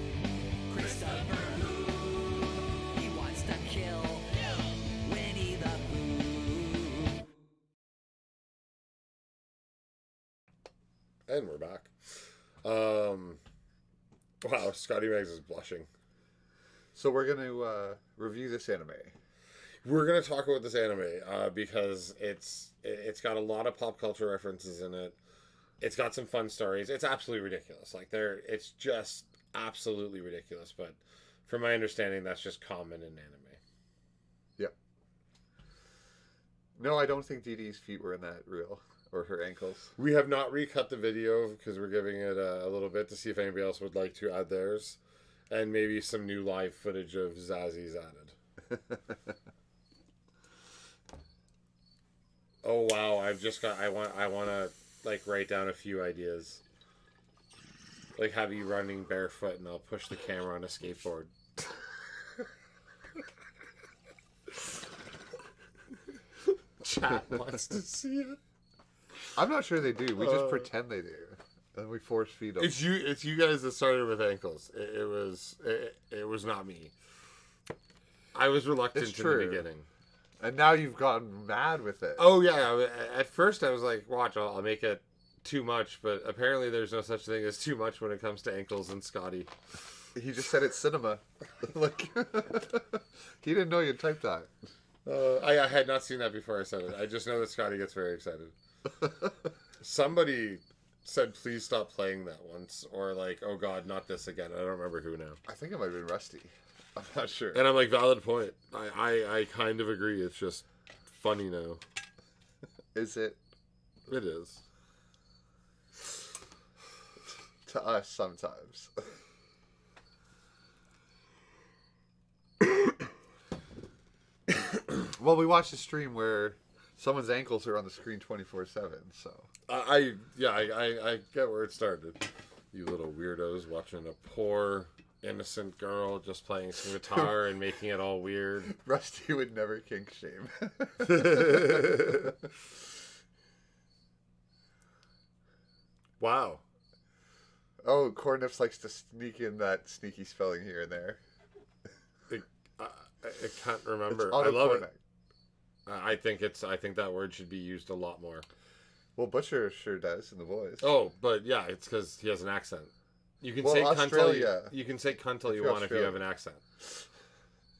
Christopher who? He wants to kill Winnie the Pooh. And we're back. Wow, Scotty Meggs is blushing. So we're going to review this anime. We're going to talk about this anime because it's got a lot of pop culture references in it. It's got some fun stories. It's absolutely ridiculous. Like, it's just absolutely ridiculous. But from my understanding, that's just common in anime. Yep. No, I don't think Dee Dee's feet were in that reel. Or her ankles. We have not recut the video because we're giving it a little bit to see if anybody else would like to add theirs. And maybe some new live footage of Zazzy's added. Oh wow, I want to like write down a few ideas. Like have you running barefoot and I'll push the camera on a skateboard. Chat wants to see it. I'm not sure they do. We just pretend they do, and we force feed them. It's you guys that started with ankles. It was not me. I was reluctant in the beginning, and now you've gotten mad with it. Oh yeah. At first I was like, watch, I'll make it too much, but apparently there's no such thing as too much when it comes to ankles and Scotty. He just said it's cinema. Like he didn't know you'd type that. I had not seen that before I said it. I just know that Scotty gets very excited. Somebody said, please stop playing that once. Or like, oh God, not this again. I don't remember who now. I think it might have been Rusty. I'm not sure. And I'm like, valid point. I kind of agree. It's just funny now. Is it? It is. To us, sometimes. Well, we watched a stream where someone's ankles are on the screen 24/7, so... I get where it started. You little weirdos watching a poor, innocent girl just playing some guitar and making it all weird. Rusty would never kink shame. Wow. Oh, Corniffs likes to sneak in that sneaky spelling here and there. I can't remember. I love it. I think that word should be used a lot more. Well, Butcher sure does in The Boys. Oh, but yeah, it's because he has an accent. You can say cunt all you want if you have an accent.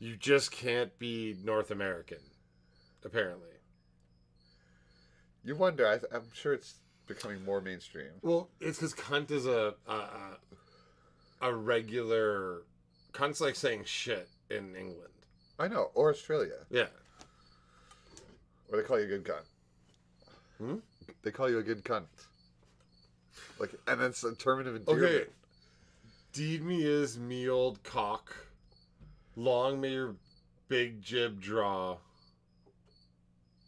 You just can't be North American, apparently. You wonder. I'm sure it's becoming more mainstream. Well, it's because cunt is a regular... Cunt's like saying shit in England. I know, or Australia. Yeah. Or they call you a good cunt. They call you a good cunt. Like, and that's a term of endearment. Okay. Deed me is me old cock. Long may your big jib draw.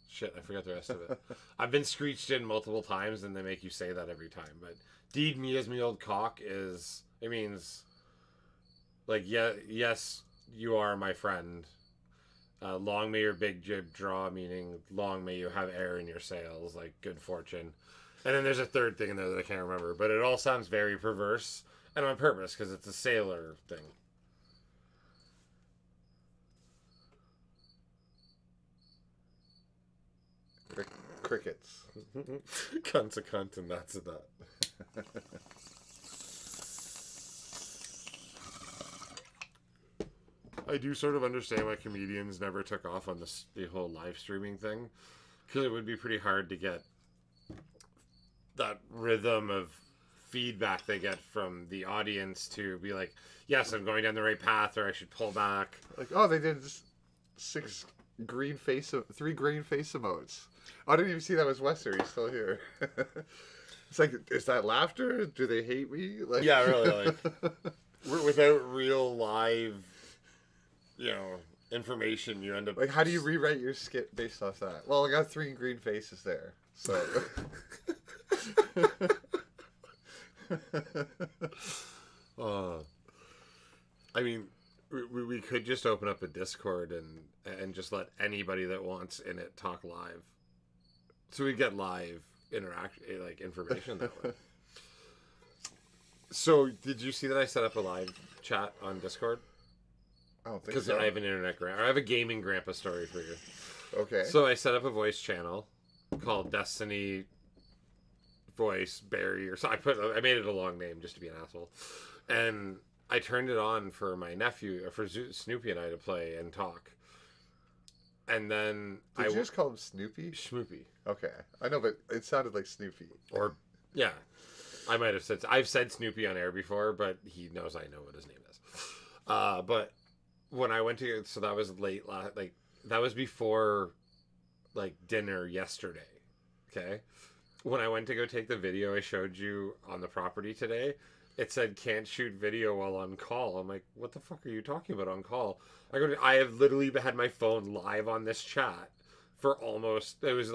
Shit, I forgot the rest of it. I've been screeched in multiple times and they make you say that every time. But deed me is me old cock is... It means... Like, yeah, yes, you are my friend. Long may your big jib draw, meaning long may you have air in your sails, like good fortune. And then there's a third thing in there that I can't remember, but it all sounds very perverse, and on purpose, because it's a sailor thing. Crickets. Cunt's a cunt, and that's that. I do sort of understand why comedians never took off on the whole live streaming thing, because it would be pretty hard to get that rhythm of feedback they get from the audience to be like, yes, I'm going down the right path, or I should pull back. Like, oh, they did 3 green face emotes. I didn't even see that was Wester. He's still here. It's like, is that laughter? Do they hate me? Like, yeah, really. Like, without real live, information, you end up like, how do you rewrite your skit based off that? Well, I got 3 green faces there, so. I mean, we could just open up a Discord and just let anybody that wants in it talk live, so we get live information that way. So, did you see that I set up a live chat on Discord? I don't think because so. I have an I have a gaming grandpa story for you. Okay. So I set up a voice channel called Destiny Voice Barry or so. I made it a long name just to be an asshole, and I turned it on for my nephew, for Snoopy and I to play and talk. And then Did you just call him Snoopy? Schmoopy. Okay, I know, but it sounded like Snoopy. Or yeah, I might have I've said Snoopy on air before, but he knows I know what his name is. But when I went to, so that was late that was before dinner yesterday. Okay. When I went to go take the video I showed you on the property today, it said can't shoot video while on call. I'm like, what the fuck are you talking about on call? I have literally had my phone live on this chat for it was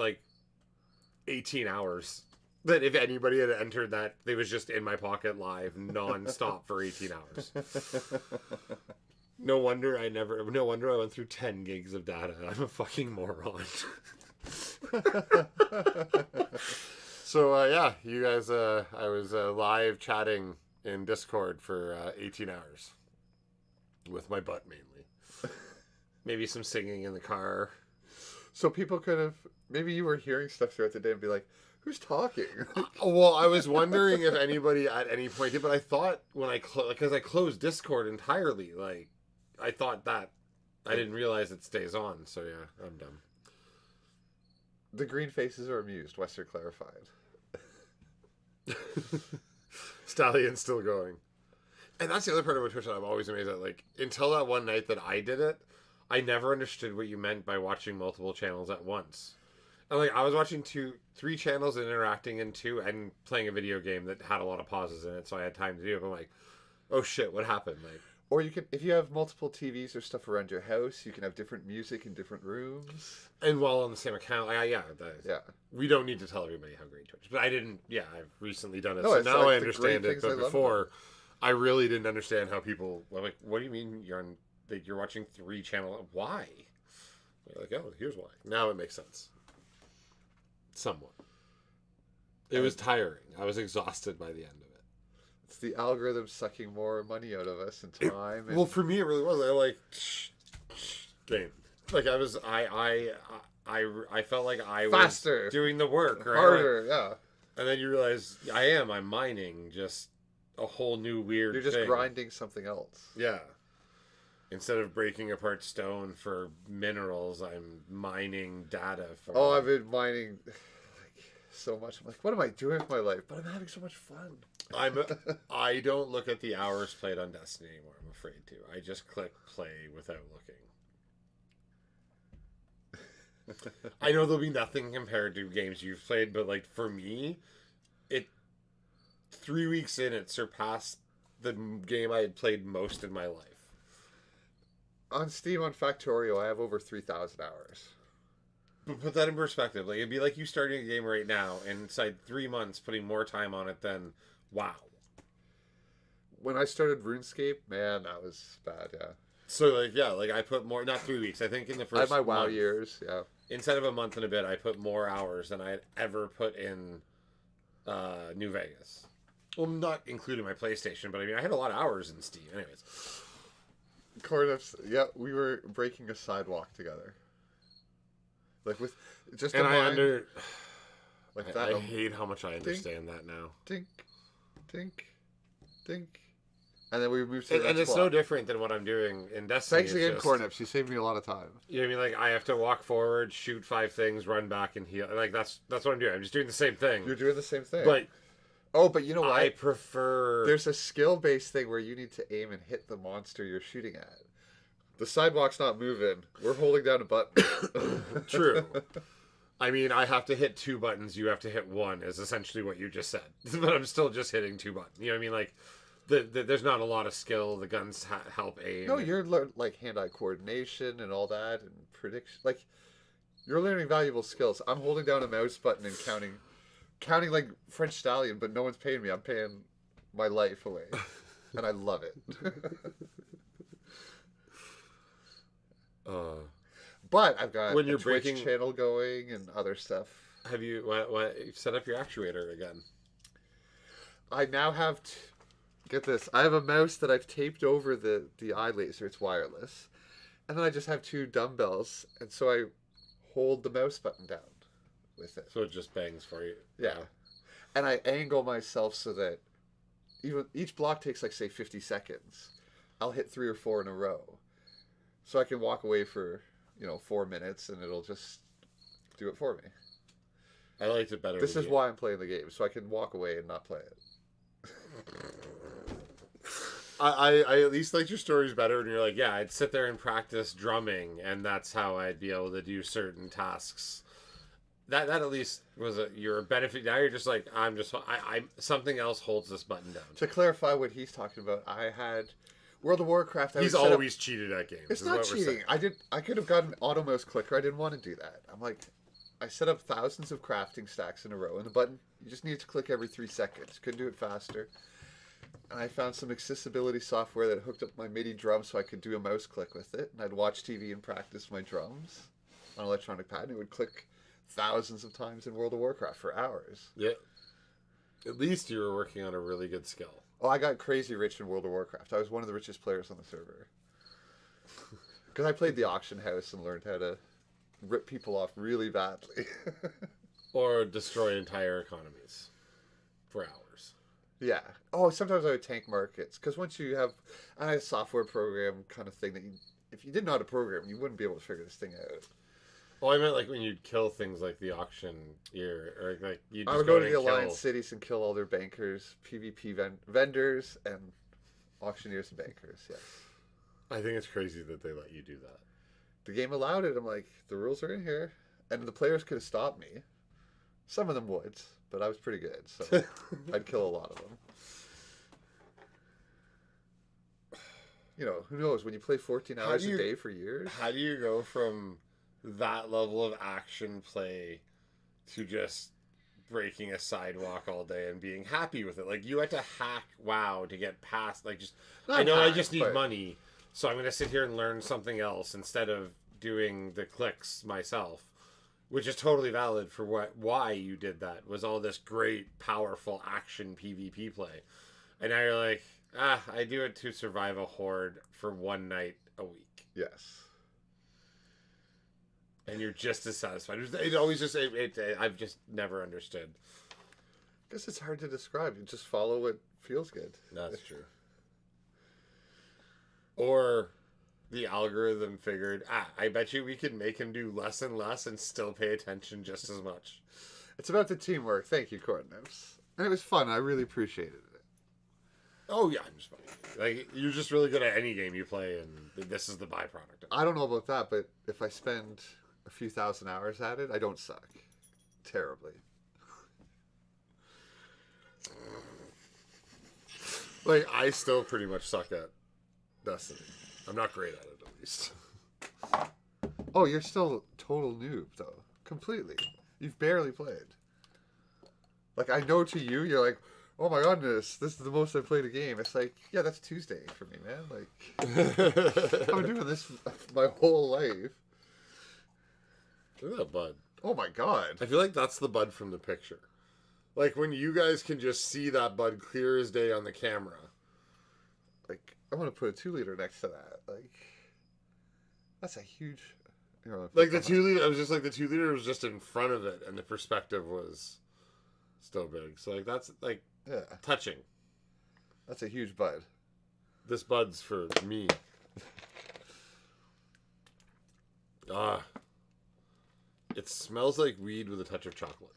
18 hours. That if anybody had entered that, it was just in my pocket live non-stop for 18 hours. No wonder I went through 10 gigs of data. I'm a fucking moron. So, yeah, you guys, I was live chatting in Discord for 18 hours. With my butt, mainly. Maybe some singing in the car. So people could have, maybe you were hearing stuff throughout the day and be like, who's talking? Well, I was wondering if anybody at any point did, but I thought when because I closed Discord entirely, I thought that, I didn't realize it stays on, so yeah, I'm dumb. The green faces are amused, Wester clarified. Stallion's still going. And that's the other part of Twitch that I'm always amazed at. Until that one night that I did it, I never understood what you meant by watching multiple channels at once. And I was watching 3 channels and interacting in 2 and playing a video game that had a lot of pauses in it, so I had time to do it. But I'm like, oh shit, what happened? Or you can, if you have multiple TVs or stuff around your house, you can have different music in different rooms. And while on the same account, yeah. We don't need to tell everybody how great Twitch is. But I didn't, I've recently done it, so now I understand it. But before, I really didn't understand how people, what do you mean you're watching 3 channels? Why? Oh, here's why. Now it makes sense. Somewhat. It was tiring. I was exhausted by the end of it. It's the algorithm sucking more money out of us in time. Well, for me, it really was. Game. I felt like I Faster. Was doing the work, right? Harder, yeah. And then you realize I'm mining just a whole new weird You're just thing. grinding something else. Yeah. Instead of breaking apart stone for minerals, I'm mining data for... Oh, I've been mining so much. I'm like, what am I doing with my life? But I'm having so much fun. I don't look at the hours played on Destiny anymore, I'm afraid to. I just click play without looking. I know there'll be nothing compared to games you've played, but for me, 3 weeks in, it surpassed the game I had played most in my life. On Steam, on Factorio, I have over 3,000 hours. But put that in perspective. It'd be like you starting a game right now, and inside 3 months, putting more time on it than, wow. When I started RuneScape, man, that was bad, yeah. So, I put more, not 3 weeks, I think in the first I had my WoW month, years, yeah. Instead of a month and a bit, I put more hours than I had ever put in New Vegas. Well, not including my PlayStation, but I had a lot of hours in Steam. Anyways. Cornus, we were breaking a sidewalk together. With just and I I hate how much I understand that now. Tink, tink, tink, And then we moved to the and next it's block. no different than what I'm doing in Destiny. Thanks again, Cornips. You saved me a lot of time. You know what I mean? Like, I have to walk forward, shoot 5 things, run back, and heal. Like, that's what I'm doing. I'm just doing the same thing. You're doing the same thing. But but you know what? I prefer... There's a skill-based thing where you need to aim and hit the monster you're shooting at. The sidewalk's not moving. We're holding down a button. True. I mean, I have to hit 2 buttons. You have to hit 1, is essentially what you just said. But I'm still just hitting 2 buttons. You know what I mean? Like... there's not a lot of skill. The guns help aim. No, you're like hand-eye coordination and all that, and prediction. Like, you're learning valuable skills. I'm holding down a mouse button and counting like French Stallion, but no one's paying me. I'm paying my life away, and I love it. But I've got when you're a Twitch breaking channel going and other stuff. Have you what set up your actuator again? I now have. Get this. I have a mouse that I've taped over the eye laser. It's wireless. And then I just have 2 dumbbells. And so I hold the mouse button down with it. So it just bangs for you. Yeah. And I angle myself so that each block takes, like, say, 50 seconds. I'll hit 3 or 4 in a row. So I can walk away for, 4 minutes and it'll just do it for me. I liked it better. This is why I'm playing the game. So I can walk away and not play it. I at least liked your stories better, and you're like, yeah, I'd sit there and practice drumming, and that's how I'd be able to do certain tasks. That at least was your benefit. Now you're just like, I'm something else holds this button down. To clarify what he's talking about, I had World of Warcraft. He's always cheated at games. It's not cheating. I could have gotten auto mouse clicker. I didn't want to do that. I'm like, I set up thousands of crafting stacks in a row, and the button you just need to click every 3 seconds. Couldn't do it faster. And I found some accessibility software that hooked up my MIDI drum so I could do a mouse click with it. And I'd watch TV and practice my drums on an electronic pad. And it would click thousands of times in World of Warcraft for hours. Yeah. At least you were working on a really good skill. Oh, I got crazy rich in World of Warcraft. I was one of the richest players on the server. Because I played the auction house and learned how to rip people off really badly. Or destroy entire economies for hours. Yeah. Oh, sometimes I would tank markets. Because once you have a software program kind of thing that if you didn't know how to program, you wouldn't be able to figure this thing out. Oh, I meant like when you'd kill things like the auction or like you'd just I would go to the Alliance cities and kill all their bankers, PvP vendors, and auctioneers and bankers, yes. I think it's crazy that they let you do that. The game allowed it. I'm like, the rules are in here. And the players could have stopped me. Some of them would, but I was pretty good, so I'd kill a lot of them. Who knows? When you play 14 hours a day for years. How do you go from that level of action play to just breaking a sidewalk all day and being happy with it? Like, you had to hack WoW to get past, like, just... I know I just need money, so I'm going to sit here and learn something else instead of doing the clicks myself. Which is totally valid for why you did that. Was all this great, powerful action PvP play. And now you're like, I do it to survive a horde for 1 night a week. Yes. And you're just as satisfied. It always just, I've just never understood. I guess it's hard to describe. You just follow what feels good. That's true. Or... the algorithm figured, I bet you we could make him do less and less and still pay attention just as much. It's about the teamwork. Thank you, Cornips. And it was fun. I really appreciated it. Oh, yeah. I'm just funny. Like, you're just really good at any game you play, and this is the byproduct of it. I don't know about that, but if I spend a few thousand hours at it, I don't suck. Terribly. Like, I still pretty much suck at Destiny. I'm not great at it, at least. Oh, you're still a total noob, though. Completely. You've barely played. Like, I know to you, you're like, oh my goodness, this is the most I've played a game. It's like, yeah, that's Tuesday for me, man. Like, I'm doing this my whole life. Look at that bud. Oh my god. I feel like that's the bud from the picture. Like, when you guys can just see that bud clear as day on the camera. Like, I want to put a 2-liter next to that. Like, that's a huge... Like, the 2-liter, I was just like, the 2-liter was just in front of it, and the perspective was still big. So, like, that's, like, touching. That's a huge bud. This bud's for me. It smells like weed with a touch of chocolate.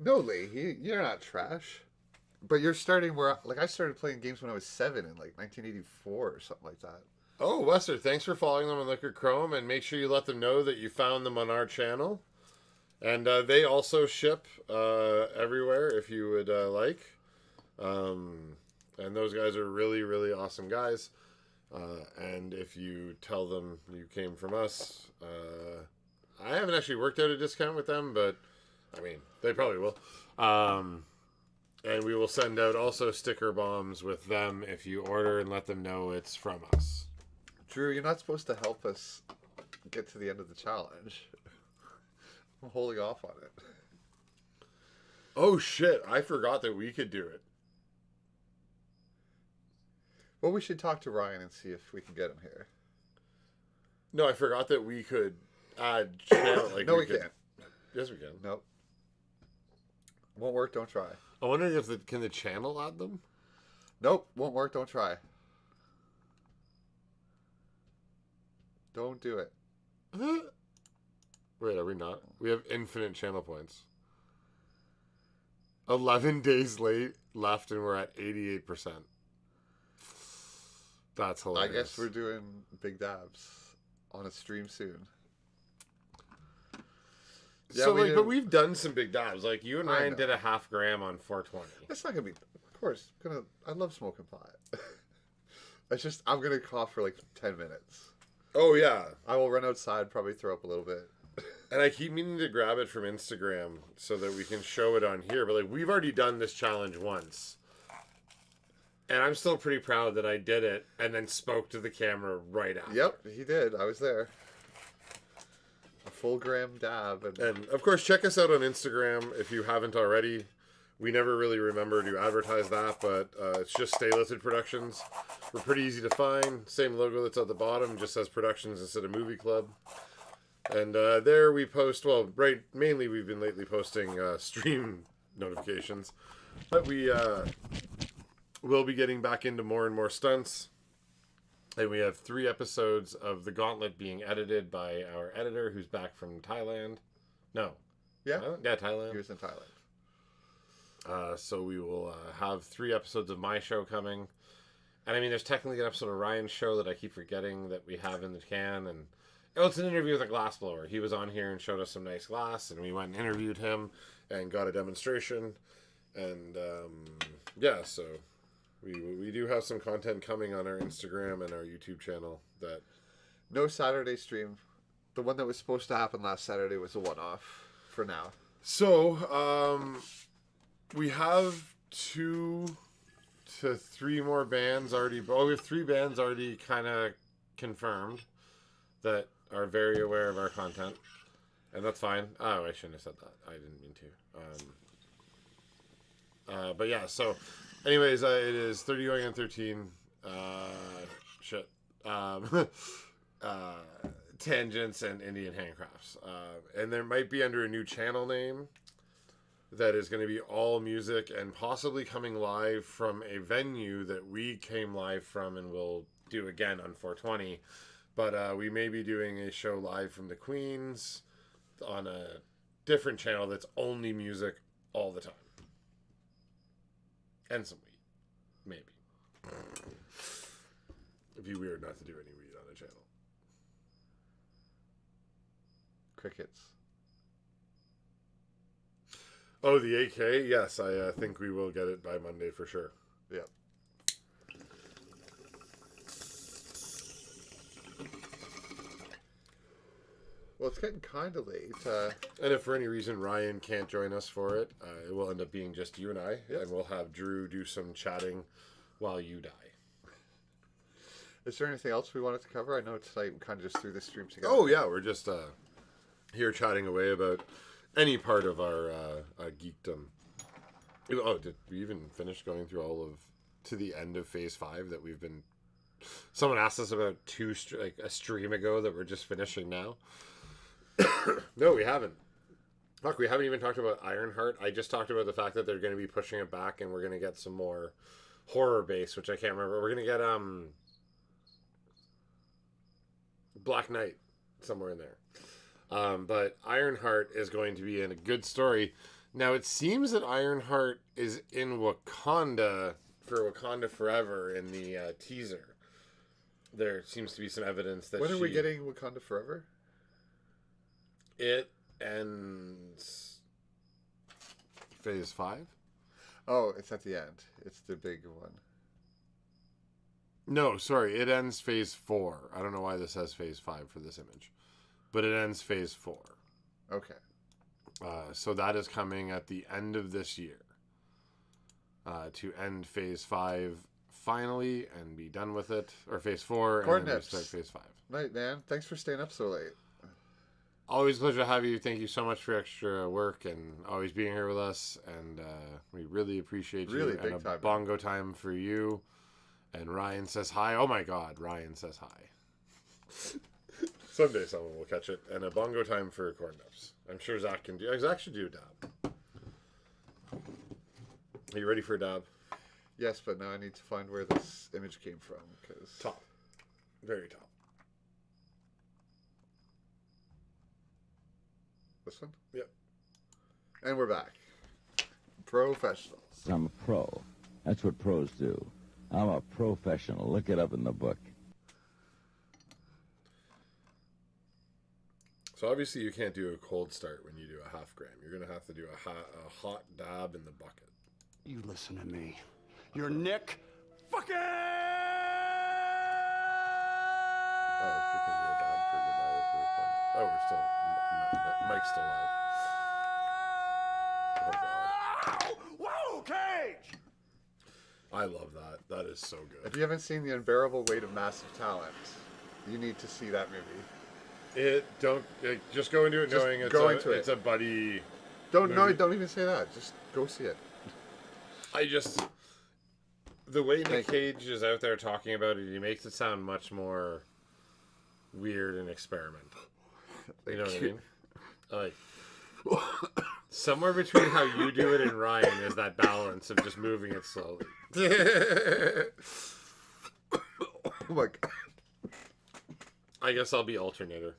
No, Lee, you're not trash. But you're starting where, like, I started playing games when I was 7 in, like, 1984 or something like that. Oh, Wester, thanks for following them on Liquid Chrome, and make sure you let them know that you found them on our channel. And they also ship everywhere if you would like. And those guys are really, really awesome guys. And if you tell them you came from us, I haven't actually worked out a discount with them, but I mean, they probably will. And we will send out also sticker bombs with them if you order and let them know it's from us. Drew, you're not supposed to help us get to the end of the challenge. I'm holding off on it. Oh shit, I forgot that we could do it. Well, we should talk to Ryan and see if we can get him here. No, I forgot that we could add channel. Like no, we can't. Yes, we can. Nope. Won't work, don't try. I'm wondering if can the channel add them? Nope, won't work, don't try. Don't do it. Wait, are we not? We have infinite channel points. 11 days left and we're at 88%. That's hilarious. I guess we're doing big dabs on a stream soon. Yeah, so, but we've done some big dabs. Like, you and Ryan did a 0.5 gram on 420. It's not going to be... Of course. I love smoking pot. It's just, I'm going to cough for like 10 minutes. Oh, yeah. I will run outside, probably throw up a little bit. And I keep meaning to grab it from Instagram so that we can show it on here. But, like, we've already done this challenge once. And I'm still pretty proud that I did it and then spoke to the camera right after. Yep, he did. I was there. A full gram dab. And, of course, check us out on Instagram if you haven't already. We never really remember to advertise that, but it's just Stay Lifted Productions. We're pretty easy to find. Same logo that's at the bottom, just says Productions instead of Movie Club. And there we post, well, mainly we've been lately posting stream notifications. But we will be getting back into more and more stunts. And we have 3 episodes of The Gauntlet being edited by our editor who's back from Thailand. No. Yeah? Yeah, Thailand. He was in Thailand. So we will have 3 episodes of my show coming. And I mean, there's technically an episode of Ryan's show that I keep forgetting that we have in the can. And it's an interview with a glassblower. He was on here and showed us some nice glass. And we went and interviewed him and got a demonstration. And yeah, so we do have some content coming on our Instagram and our YouTube channel. That no Saturday stream. The one that was supposed to happen last Saturday was a one-off for now. So, we have 2 to 3 more bands already. Oh, we have 3 bands already kind of confirmed that are very aware of our content. And that's fine. Oh, I shouldn't have said that. I didn't mean to. But yeah, so anyways, it is 30 going on 13. Tangents and Indian Handcrafts. And there might be under a new channel name that is going to be all music and possibly coming live from a venue that we came live from and will do again on 420. But we may be doing a show live from the Queens on a different channel that's only music all the time. And some weed. Maybe. It'd be weird not to do any weed on a channel. Crickets. Oh, the AK? Yes, I think we will get it by Monday for sure. Yeah. Well, it's getting kind of late. And if for any reason Ryan can't join us for it, it will end up being just you and I. Yep. And we'll have Drew do some chatting while you die. Is there anything else we wanted to cover? I know tonight we kind of just threw this stream together. Oh, yeah. We're just here chatting away about any part of our geekdom. Oh, did we even finish going through all of to the end of Phase 5 that we've been... Someone asked us about a stream ago that we're just finishing now. No, we haven't. Fuck, we haven't even talked about Ironheart. I just talked about the fact that they're going to be pushing it back and we're going to get some more horror base, which I can't remember. We're going to get Black Knight somewhere in there. But Ironheart is going to be in a good story. Now, it seems that Ironheart is in Wakanda for Wakanda Forever in the teaser. There seems to be some evidence that When are we getting Wakanda Forever? It ends phase 5. Oh, it's at the end. It's the big one. No, sorry. It ends phase 4. I don't know why this says phase 5 for this image. But it ends phase 4. Okay. So that is coming at the end of this year. To end phase 5 finally and be done with it. Or phase 4 and then we start phase 5. Night, man. Thanks for staying up so late. Always a pleasure to have you. Thank you so much for extra work and always being here with us. And we really appreciate you. Really and big a time. bongo time for you. And Ryan says hi. Oh my God, Ryan says hi. Someday someone will catch it. And a bongo time for corn nuts. I'm sure Zach can do. Zach should do a dab. Are you ready for a dab? Yes, but now I need to find where this image came from. Cause... Top. Very top. This one? Yep. And we're back. Professionals. I'm a pro. That's what pros do. I'm a professional. Look it up in the book. So obviously you can't do a cold start when you do a half gram. You're going to have to do a hot dab in the bucket. You listen to me. You're Nick fucking... Oh, I was picking you a dab for goodbye for recording. Oh, we're still... Mike's still live. Oh, God. Whoa, Cage! I love that. That is so good. If you haven't seen The Unbearable Weight of Massive Talent, you need to see that movie. Just go into it Just knowing it's a buddy. Don't even say that. Just go see it. The way Nick Cage is out there talking about it, he makes it sound much more weird and experimental. You know what I mean? Like somewhere between how you do it and Ryan is that balance of just moving it slowly. Oh my God. I guess I'll be alternator.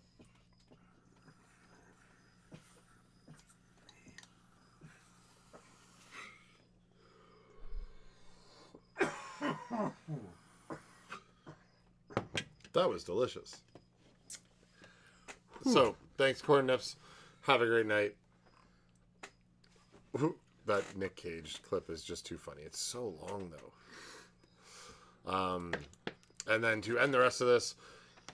That was delicious. So, thanks, Corn Nips. Have a great night. That Nick Cage clip is just too funny. It's so long, though. And then to end the rest of this,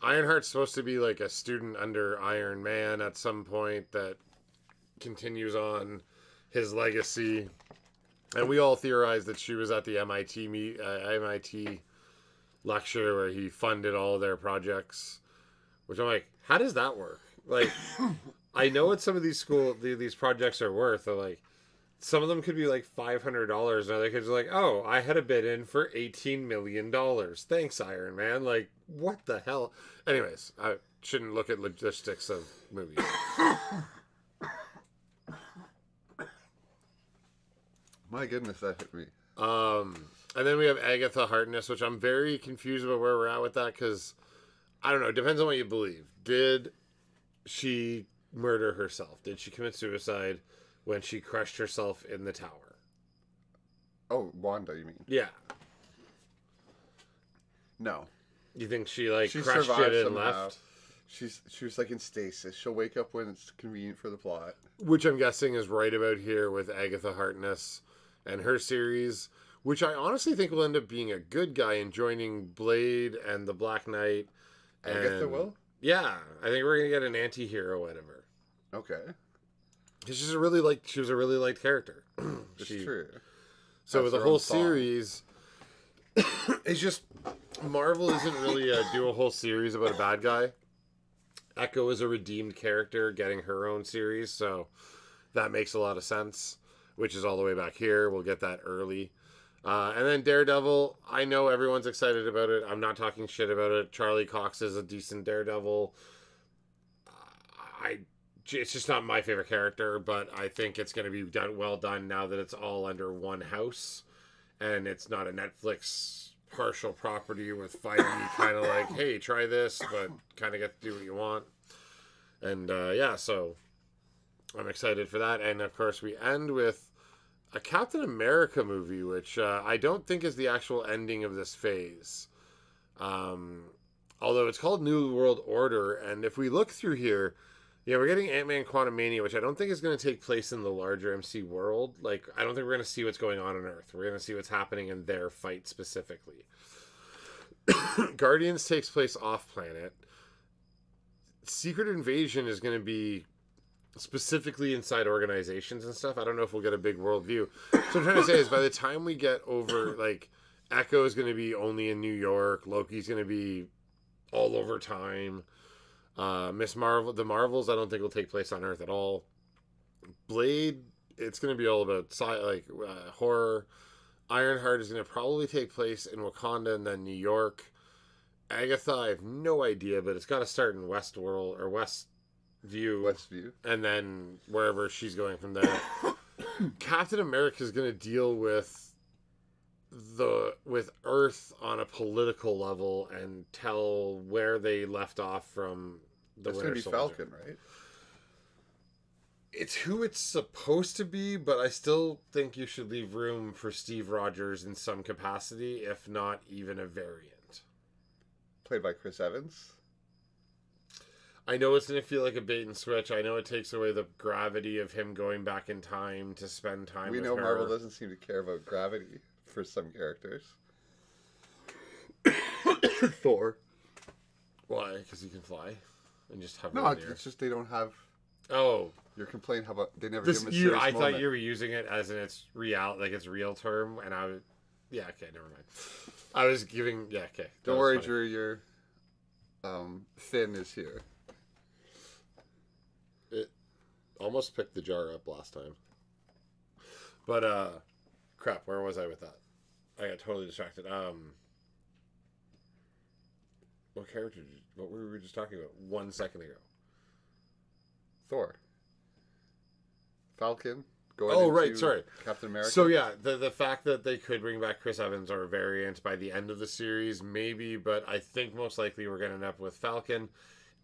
Ironheart's supposed to be like a student under Iron Man at some point that continues on his legacy. And we all theorized that she was at the MIT lecture where he funded all their projects. Which I'm like, how does that work? Like, I know what some of these these projects are worth. They're like, some of them could be like $500, and other kids are like, oh, I had a bid in for $18 million. Thanks, Iron Man. Like, what the hell? Anyways, I shouldn't look at logistics of movies. My goodness, that hit me. And then we have Agatha Harkness, which I'm very confused about where we're at with that, because I don't know. It depends on what you believe. Did she murder herself? Did she commit suicide when she crushed herself in the tower? Oh, Wanda, you mean? Yeah. No. You think she crushed it and left? She was like in stasis. She'll wake up when it's convenient for the plot. Which I'm guessing is right about here with Agatha Harkness and her series, which I honestly think will end up being a good guy and joining Blade and the Black Knight. Agatha will? Yeah, I think we're gonna get an anti-hero, whatever. Okay. Because she was a really liked character. It's true. So with the whole series, it's just Marvel isn't really do a whole series about a bad guy. Echo is a redeemed character getting her own series, so that makes a lot of sense, which is all the way back here. We'll get that early. And then Daredevil, I know everyone's excited about it. I'm not talking shit about it. Charlie Cox is a decent Daredevil. I it's just not my favorite character, but I think it's going to be well done now that it's all under one house, and it's not a Netflix partial property with Feige kind of like, hey, try this, but kind of get to do what you want. And yeah, so I'm excited for that. And of course, we end with a Captain America movie, which I don't think is the actual ending of this phase. Although it's called New World Order, and if we look through here, yeah, we're getting Ant-Man Quantumania, which I don't think is going to take place in the larger MC world. Like, I don't think we're going to see what's going on Earth. We're going to see what's happening in their fight specifically. Guardians takes place off-planet. Secret Invasion is going to be specifically inside organizations and stuff. I don't know if we'll get a big world view. So what I'm trying to say is by the time we get over, like, Echo is going to be only in New York. Loki's going to be all over time. Miss Marvel, the Marvels, I don't think will take place on Earth at all. Blade, it's going to be all about horror. Ironheart is going to probably take place in Wakanda and then New York. Agatha, I have no idea, but it's got to start in Westworld or Westview, and then wherever she's going from there. Captain America is going to deal with Earth on a political level and tell where they left off from the Winter Soldier. It's going to be Falcon, right? It's who it's supposed to be, but I still think you should leave room for Steve Rogers in some capacity, if not even a variant. Played by Chris Evans. I know it's going to feel like a bait and switch. I know it takes away the gravity of him going back in time to spend time with her. We know Marvel doesn't seem to care about gravity for some characters. Thor. Why? Because he can fly and just hover. No, it's just they don't have. Oh, you're complaining how about they never give him a serious I moment. thought you were using it as in its real, like its real term, and I was. Yeah, okay, never mind. I was giving. Yeah, okay. Don't worry, Drew. Your Finn is here. It almost picked the jar up last time. But crap, where was I with that? I got totally distracted. What character what were we just talking about 1 second ago? Thor. Falcon. Sorry. Captain America. So yeah, the fact that they could bring back Chris Evans or a variant by the end of the series, maybe, but I think most likely we're going to end up with Falcon,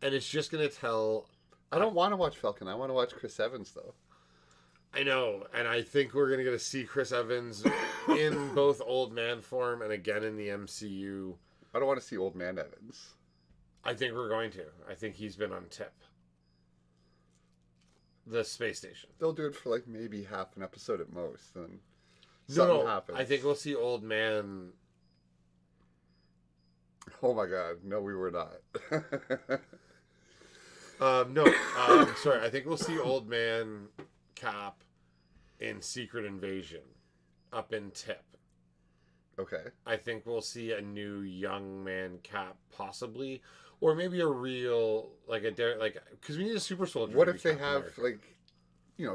and it's just going to tell. I don't want to watch Falcon. I want to watch Chris Evans though. I know, and I think we're going to get to see Chris Evans in both Old Man form and again in the MCU. I don't want to see Old Man Evans. I think we're going to. I think he's been on tip. The space station. They'll do it for like maybe half an episode at most, then something happens. I think we'll see Old Man. Oh my God! No, we were not. Sorry. I think we'll see Old Man Cap in Secret Invasion, up in Tip. Okay. I think we'll see a new young man Cap, possibly. Or maybe a real, because we need a super soldier. What if they have,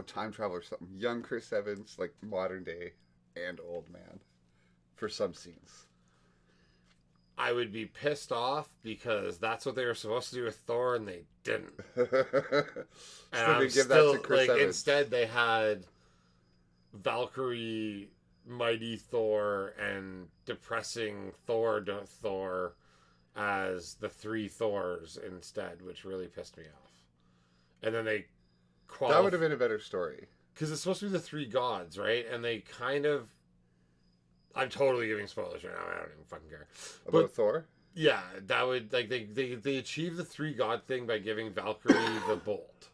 time travel or something? Young Chris Evans, like modern day and Old Man for some scenes. I would be pissed off because that's what they were supposed to do with Thor and they didn't. And they give that to Chris Evans. Instead, they had Valkyrie, Mighty Thor, and Depressing Thor as the three Thors instead, which really pissed me off. And then they that would have been a better story. Because it's supposed to be the three gods, right? And they kind of... I'm totally giving spoilers right now. I don't even fucking care. About Thor? Yeah, that would... They achieved the three god thing by giving Valkyrie the bolt.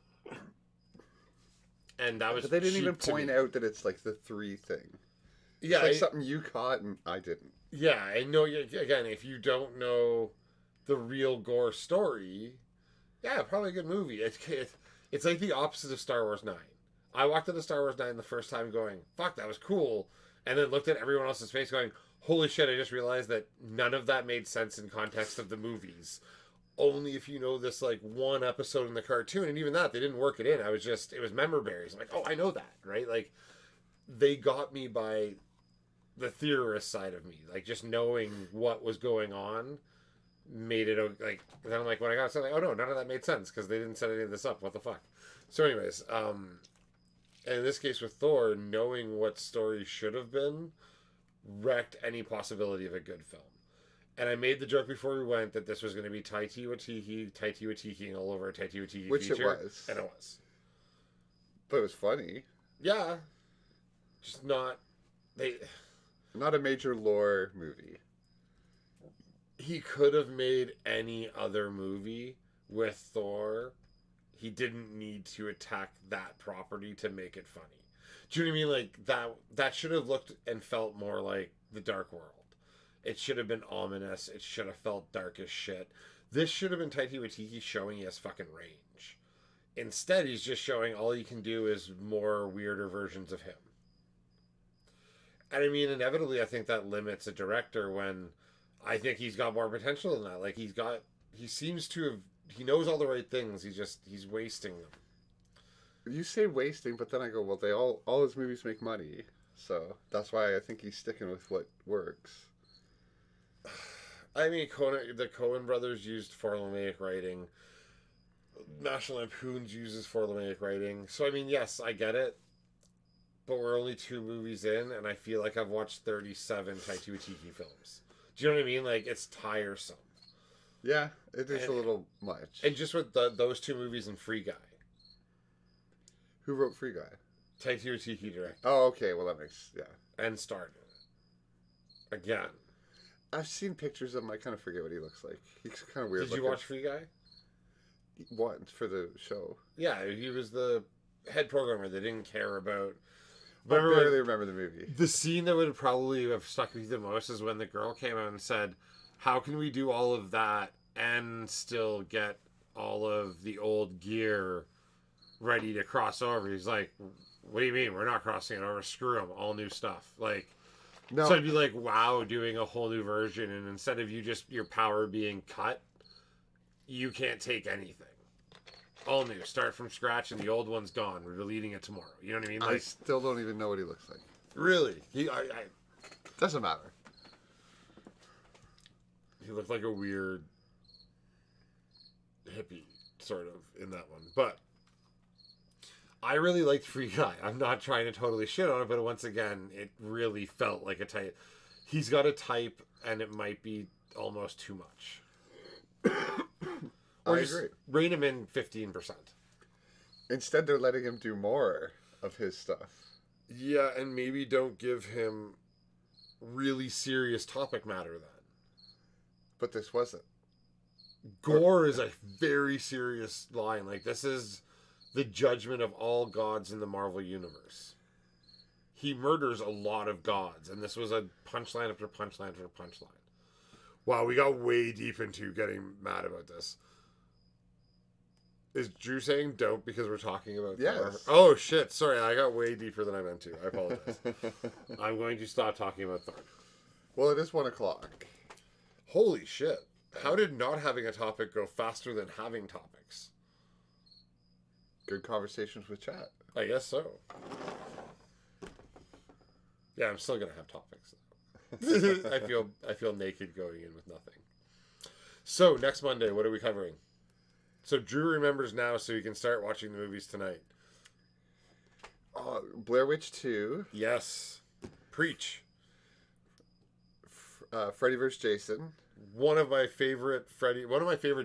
And that was... But they didn't even point out that it's like the three thing. Yeah, it's like something you caught and I didn't. Yeah, I know. Again, if you don't know the real Gore story, yeah, probably a good movie. It's like the opposite of Star Wars 9. I walked into Star Wars 9 the first time going, fuck, that was cool. And then looked at everyone else's face going, holy shit, I just realized that none of that made sense in context of the movies. Only if you know this, like, one episode in the cartoon. And even that, they didn't work it in. It was member berries. I'm like, oh, I know that, right? Like, they got me by... the theorist side of me, like just knowing what was going on made it like. Then I'm like, when I got something, oh no, none of that made sense because they didn't set any of this up. What the fuck? So, anyways, and in this case with Thor, knowing what story should have been wrecked any possibility of a good film. And I made the joke before we went that this was going to be Taika Waititi all over a Taika Waititi Which feature. it was. And it was. But it was funny. Yeah. Just not... Not a major lore movie. He could have made any other movie with Thor. He didn't need to attack that property to make it funny. Do you know what I mean? Like, that should have looked and felt more like The Dark World. It should have been ominous. It should have felt dark as shit. This should have been Taika Waititi showing he has fucking range. Instead, he's just showing all he can do is more weirder versions of him. And I mean, inevitably, I think that limits a director when I think he's got more potential than that. Like, he seems to have, he knows all the right things. He's wasting them. You say wasting, but then I go, well, all his movies make money. So that's why I think he's sticking with what works. I mean, the Coen brothers used formulaic writing. National Lampoon's uses formulaic writing. So, I mean, yes, I get it. But we're only 2 movies in, and I feel like I've watched 37 Taika Waititi films. Do you know what I mean? Like, it's tiresome. Yeah, it is a little much. And just with those 2 movies and Free Guy. Who wrote Free Guy? Taika Waititi directed. Oh, okay. Well, that makes... Yeah. And starred in it. Again. I've seen pictures of him. I kind of forget what he looks like. He's kind of weird Did you watch Free Guy? What? For the show? Yeah, he was the head programmer that didn't care about... I barely remember the movie. The scene that would probably have stuck with you the most is when the girl came out and said, how can we do all of that and still get all of the old gear ready to cross over? He's like, what do you mean? We're not crossing it over. Screw them. All new stuff. Like, no. So I'd be like, wow, doing a whole new version. And instead of your power being cut, you can't take anything. All new. Start from scratch and the old one's gone. We're deleting it tomorrow. You know what I mean? Like, I still don't even know what he looks like. Really? Doesn't matter. He looked like a weird hippie, sort of, in that one. But I really liked Free Guy. I'm not trying to totally shit on it, but once again, it really felt like a type. He's got a type, and it might be almost too much. Or I agree. Rein him in 15%. Instead, they're letting him do more of his stuff. Yeah, and maybe don't give him really serious topic matter then. But this wasn't. Gore is a very serious line. Like, this is the judgment of all gods in the Marvel Universe. He murders a lot of gods, and this was a punchline after punchline after punchline. Wow, we got way deep into getting mad about this. Is Drew saying don't because we're talking about yes. Thor? Oh, shit. Sorry, I got way deeper than I meant to. I apologize. I'm going to stop talking about Thor. Well, it is 1 o'clock. Holy shit. How did not having a topic go faster than having topics? Good conversations with chat. I guess so. Yeah, I'm still going to have topics. I feel naked going in with nothing. So, next Monday, what are we covering? So Drew remembers now, so he can start watching the movies tonight. Blair Witch 2. Yes. Preach. Freddy vs. Jason. One of my favorite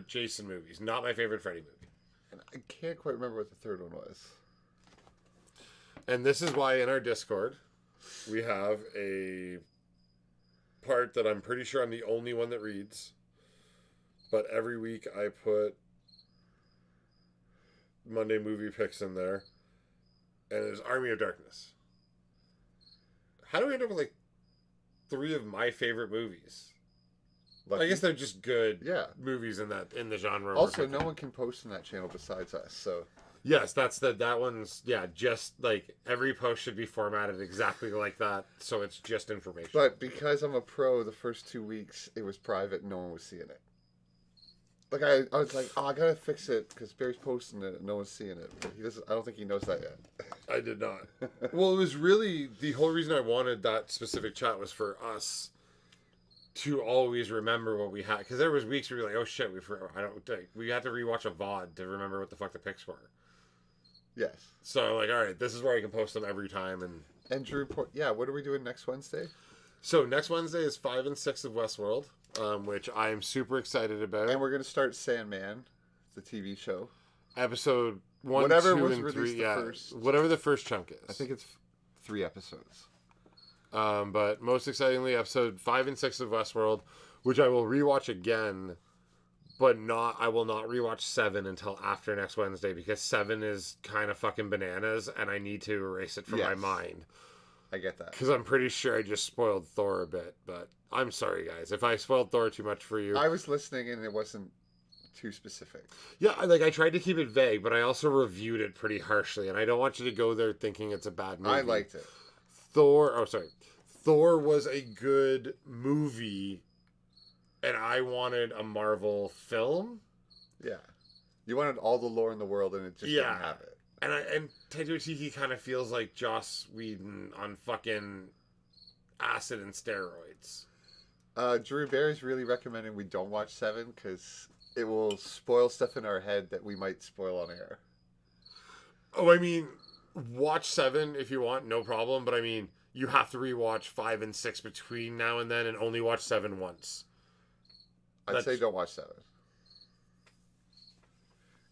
Jason movies. Not my favorite Freddy movie. And I can't quite remember what the third one was. And this is why in our Discord, we have a part that I'm pretty sure I'm the only one that reads. But every week I put Monday movie picks in there, and there's Army of Darkness. How do we end up with like 3 of my favorite movies? Lucky. I guess they're just good movies in the genre. Also, no one can post on that channel besides us, so yes, that one's just like every post should be formatted exactly like that, so it's just information. But because I'm a pro, the first 2 weeks it was private, no one was seeing it. Like I was like, I gotta fix it because Barry's posting it and no one's seeing it. But he doesn't. I don't think he knows that yet. I did not. Well, it was really the whole reason I wanted that specific chat was for us to always remember what we had, because there was weeks where we were like, oh shit, we had to rewatch a VOD to remember what the fuck the picks were. Yes. So like, all right, this is where I can post them every time. And Drew, what are we doing next Wednesday? So next Wednesday is 5 and 6 of Westworld, which I am super excited about. And we're going to start Sandman, the TV show. Episode 1, Whatever 2, was and 3. released Yeah, first. whatever the first chunk is. I think it's 3 episodes. But most excitingly, episode 5 and 6 of Westworld, which I will rewatch again, but I will not rewatch 7 until after next Wednesday, because 7 is kind of fucking bananas, and I need to erase it from my mind. I get that. Because I'm pretty sure I just spoiled Thor a bit, but I'm sorry, guys. If I spoiled Thor too much for you. I was listening, and it wasn't too specific. Yeah, I tried to keep it vague, but I also reviewed it pretty harshly, and I don't want you to go there thinking it's a bad movie. I liked it. Thor was a good movie, and I wanted a Marvel film. Yeah. You wanted all the lore in the world, and it just didn't have it. And Taika Waititi kind of feels like Joss Whedon on fucking acid and steroids. Drew Barry's really recommending we don't watch 7, because it will spoil stuff in our head that we might spoil on air. Oh, I mean, watch 7 if you want, no problem, but I mean, you have to rewatch 5 and 6 between now and then, and only watch 7 once. I'd say don't watch 7.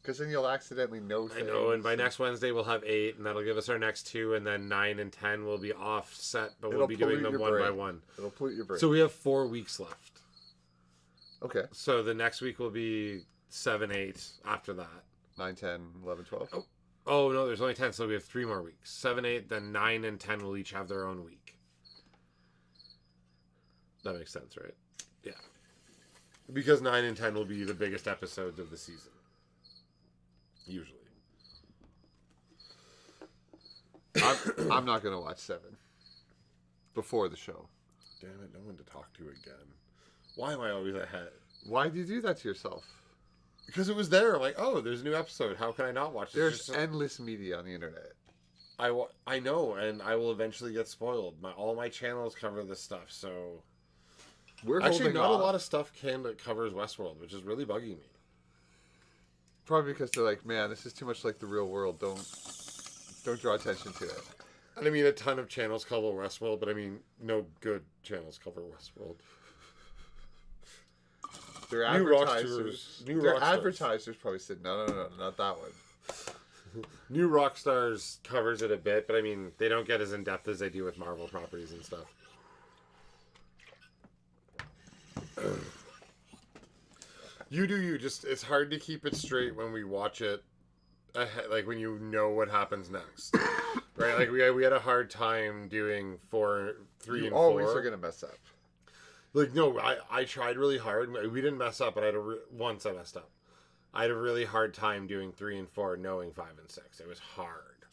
Because then you'll accidentally know things. I know, and by next Wednesday we'll have 8, and that'll give us our next 2, and then 9 and 10 will be offset, but we'll be doing them one by one. It'll pollute your brain. So we have 4 weeks left. Okay. So the next week will be 7, 8 after that. 9, 10, 11, 12. Oh, no, there's only 10, so we have 3 more weeks. 7, 8, then 9 and 10 will each have their own week. That makes sense, right? Yeah. Because 9 and 10 will be the biggest episodes of the season. Usually. I'm not going to watch 7 before the show. Damn it, no one to talk to again. Why am I always ahead? Why do you do that to yourself? Because it was there. Like, oh, there's a new episode. How can I not watch it? There's endless media on the internet. I know, and I will eventually get spoiled. All my channels cover this stuff, so... We're actually holding not off. A lot of stuff that covers Westworld, which is really bugging me. Probably because they're like, man, this is too much like the real world. Don't draw attention to it. And I mean, a ton of channels cover Westworld, but I mean, no good channels cover Westworld. Their advertisers probably said, no, not that one. New Rockstars covers it a bit, but I mean, they don't get as in-depth as they do with Marvel properties and stuff. You do you. Just, it's hard to keep it straight when we watch it, like when you know what happens next. Right? Like we had a hard time doing 3 and 4. You always are going to mess up. Like, no, I tried really hard. We didn't mess up, but once I messed up. I had a really hard time doing 3 and 4, knowing 5 and 6. It was hard.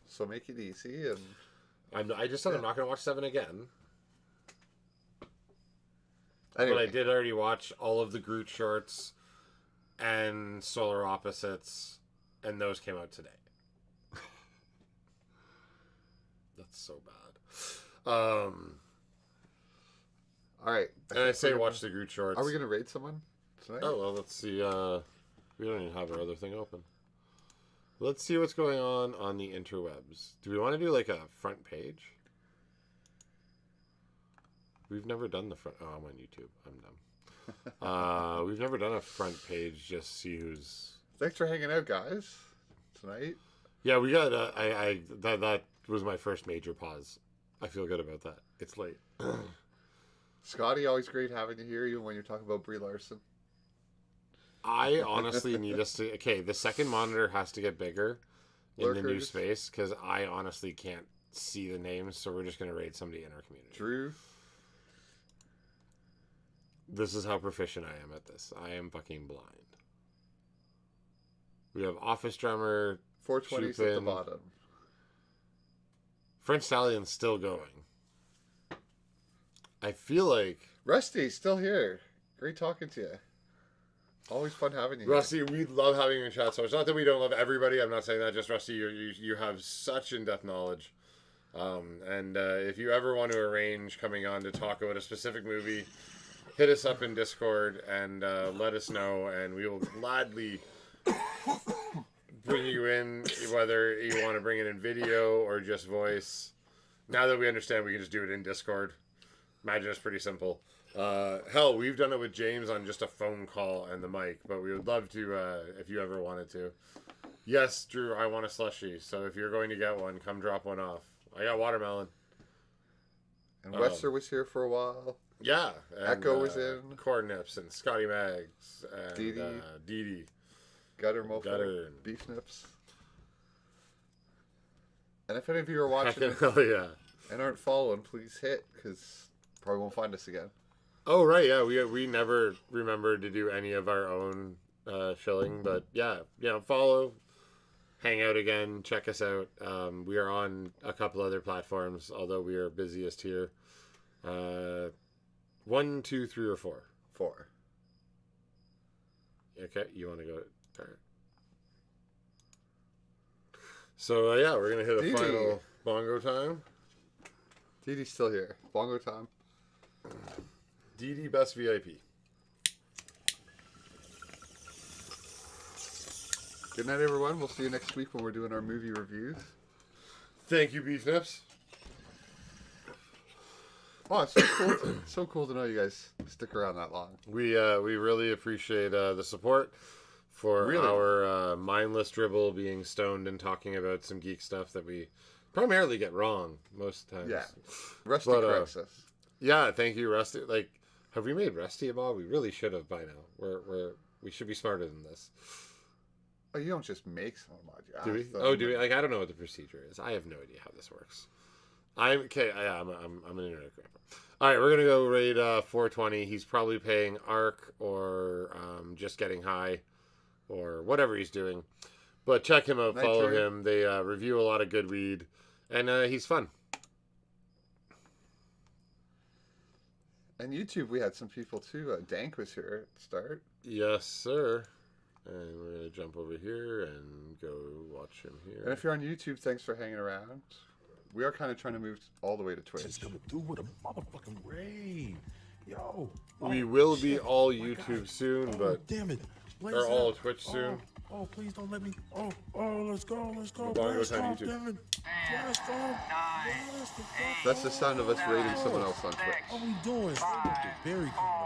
So make it easy, and I just said I'm not going to watch 7 again. Anyway. But I did already watch all of the Groot shorts and Solar Opposites, and those came out today. That's so bad. All right. And I say watch the Groot shorts. Are we going to raid someone tonight? Oh, well, let's see. We don't even have our other thing open. Let's see what's going on the interwebs. Do we want to do like a front page? We've never done the front. Oh, I'm on YouTube. I'm dumb. We've never done a front page. Just see who's. Thanks for hanging out, guys. Tonight. Yeah, we got. That was my first major pause. I feel good about that. It's late. Scotty, always great having you here, even when you're talking about Brie Larson. I honestly need us to. Okay, the second monitor has to get bigger in the new space because I honestly can't see the names. So we're just going to raid somebody in our community. Drew. This is how proficient I am at this. I am fucking blind. We have Office Drummer. 420's at the bottom. French Stallion's still going. I feel like... Rusty's still here. Great talking to you. Always fun having you. Rusty, we love having you in chat so much. Not that we don't love everybody. I'm not saying that. Just Rusty, you have such in-depth knowledge. And if you ever want to arrange coming on to talk about a specific movie hit us up in Discord and let us know, and we will gladly bring you in, whether you want to bring it in video or just voice. Now that we understand, we can just do it in Discord. Imagine it's pretty simple. Hell, we've done it with James on just a phone call and the mic, but we would love to if you ever wanted to. Yes, Drew, I want a slushie, so if you're going to get one, come drop one off. I got watermelon. And Wester was here for a while. Yeah. And, Echo was in. Corn Nips and Scotty Mags. And Dee. Gutter Mofo. Gutter. Beef Nips. And if any of you are watching and aren't following, please hit, because probably won't find us again. Oh, right, yeah. We never remembered to do any of our own shilling, but yeah, follow, hang out again, check us out. We are on a couple other platforms, although we are busiest here. 1, 2, 3, or 4? 4. Okay, you want to go? All right. So, yeah, we're going to hit a final bongo time. Dee Dee's still here. Bongo time. Dee Dee Best VIP. Good night, everyone. We'll see you next week when we're doing our movie reviews. Thank you, Beef Nips. Oh, it's so cool. So cool to know you guys stick around that long. We really appreciate the support for our mindless dribble, being stoned and talking about some geek stuff that we primarily get wrong most times. Yeah, Rusty corrects us. Yeah, thank you, Rusty. Like, have we made Rusty a mod? We really should have by now. We should be smarter than this. Oh, you don't just make some mod. Do we? Oh, do we? Like, I don't know what the procedure is. I have no idea how this works. I'm an internet grandpa. All right, we're gonna go raid 420. He's probably paying ARC or just getting high, or whatever he's doing. But check him out, follow him. They review a lot of good weed, and he's fun. And YouTube, we had some people too. Dank was here at the start. Yes, sir. And we're gonna jump over here and go watch him here. And if you're on YouTube, thanks for hanging around. We are kind of trying to move all the way to Twitch. It's coming through with a motherfucking raid. Yo. We will be all YouTube soon, but damn it. Or all Twitch soon. Oh, please don't let me. Oh, let's go. Bongo Time YouTube. That's the sound of us raiding someone else on Twitch. What are we doing? Very cool.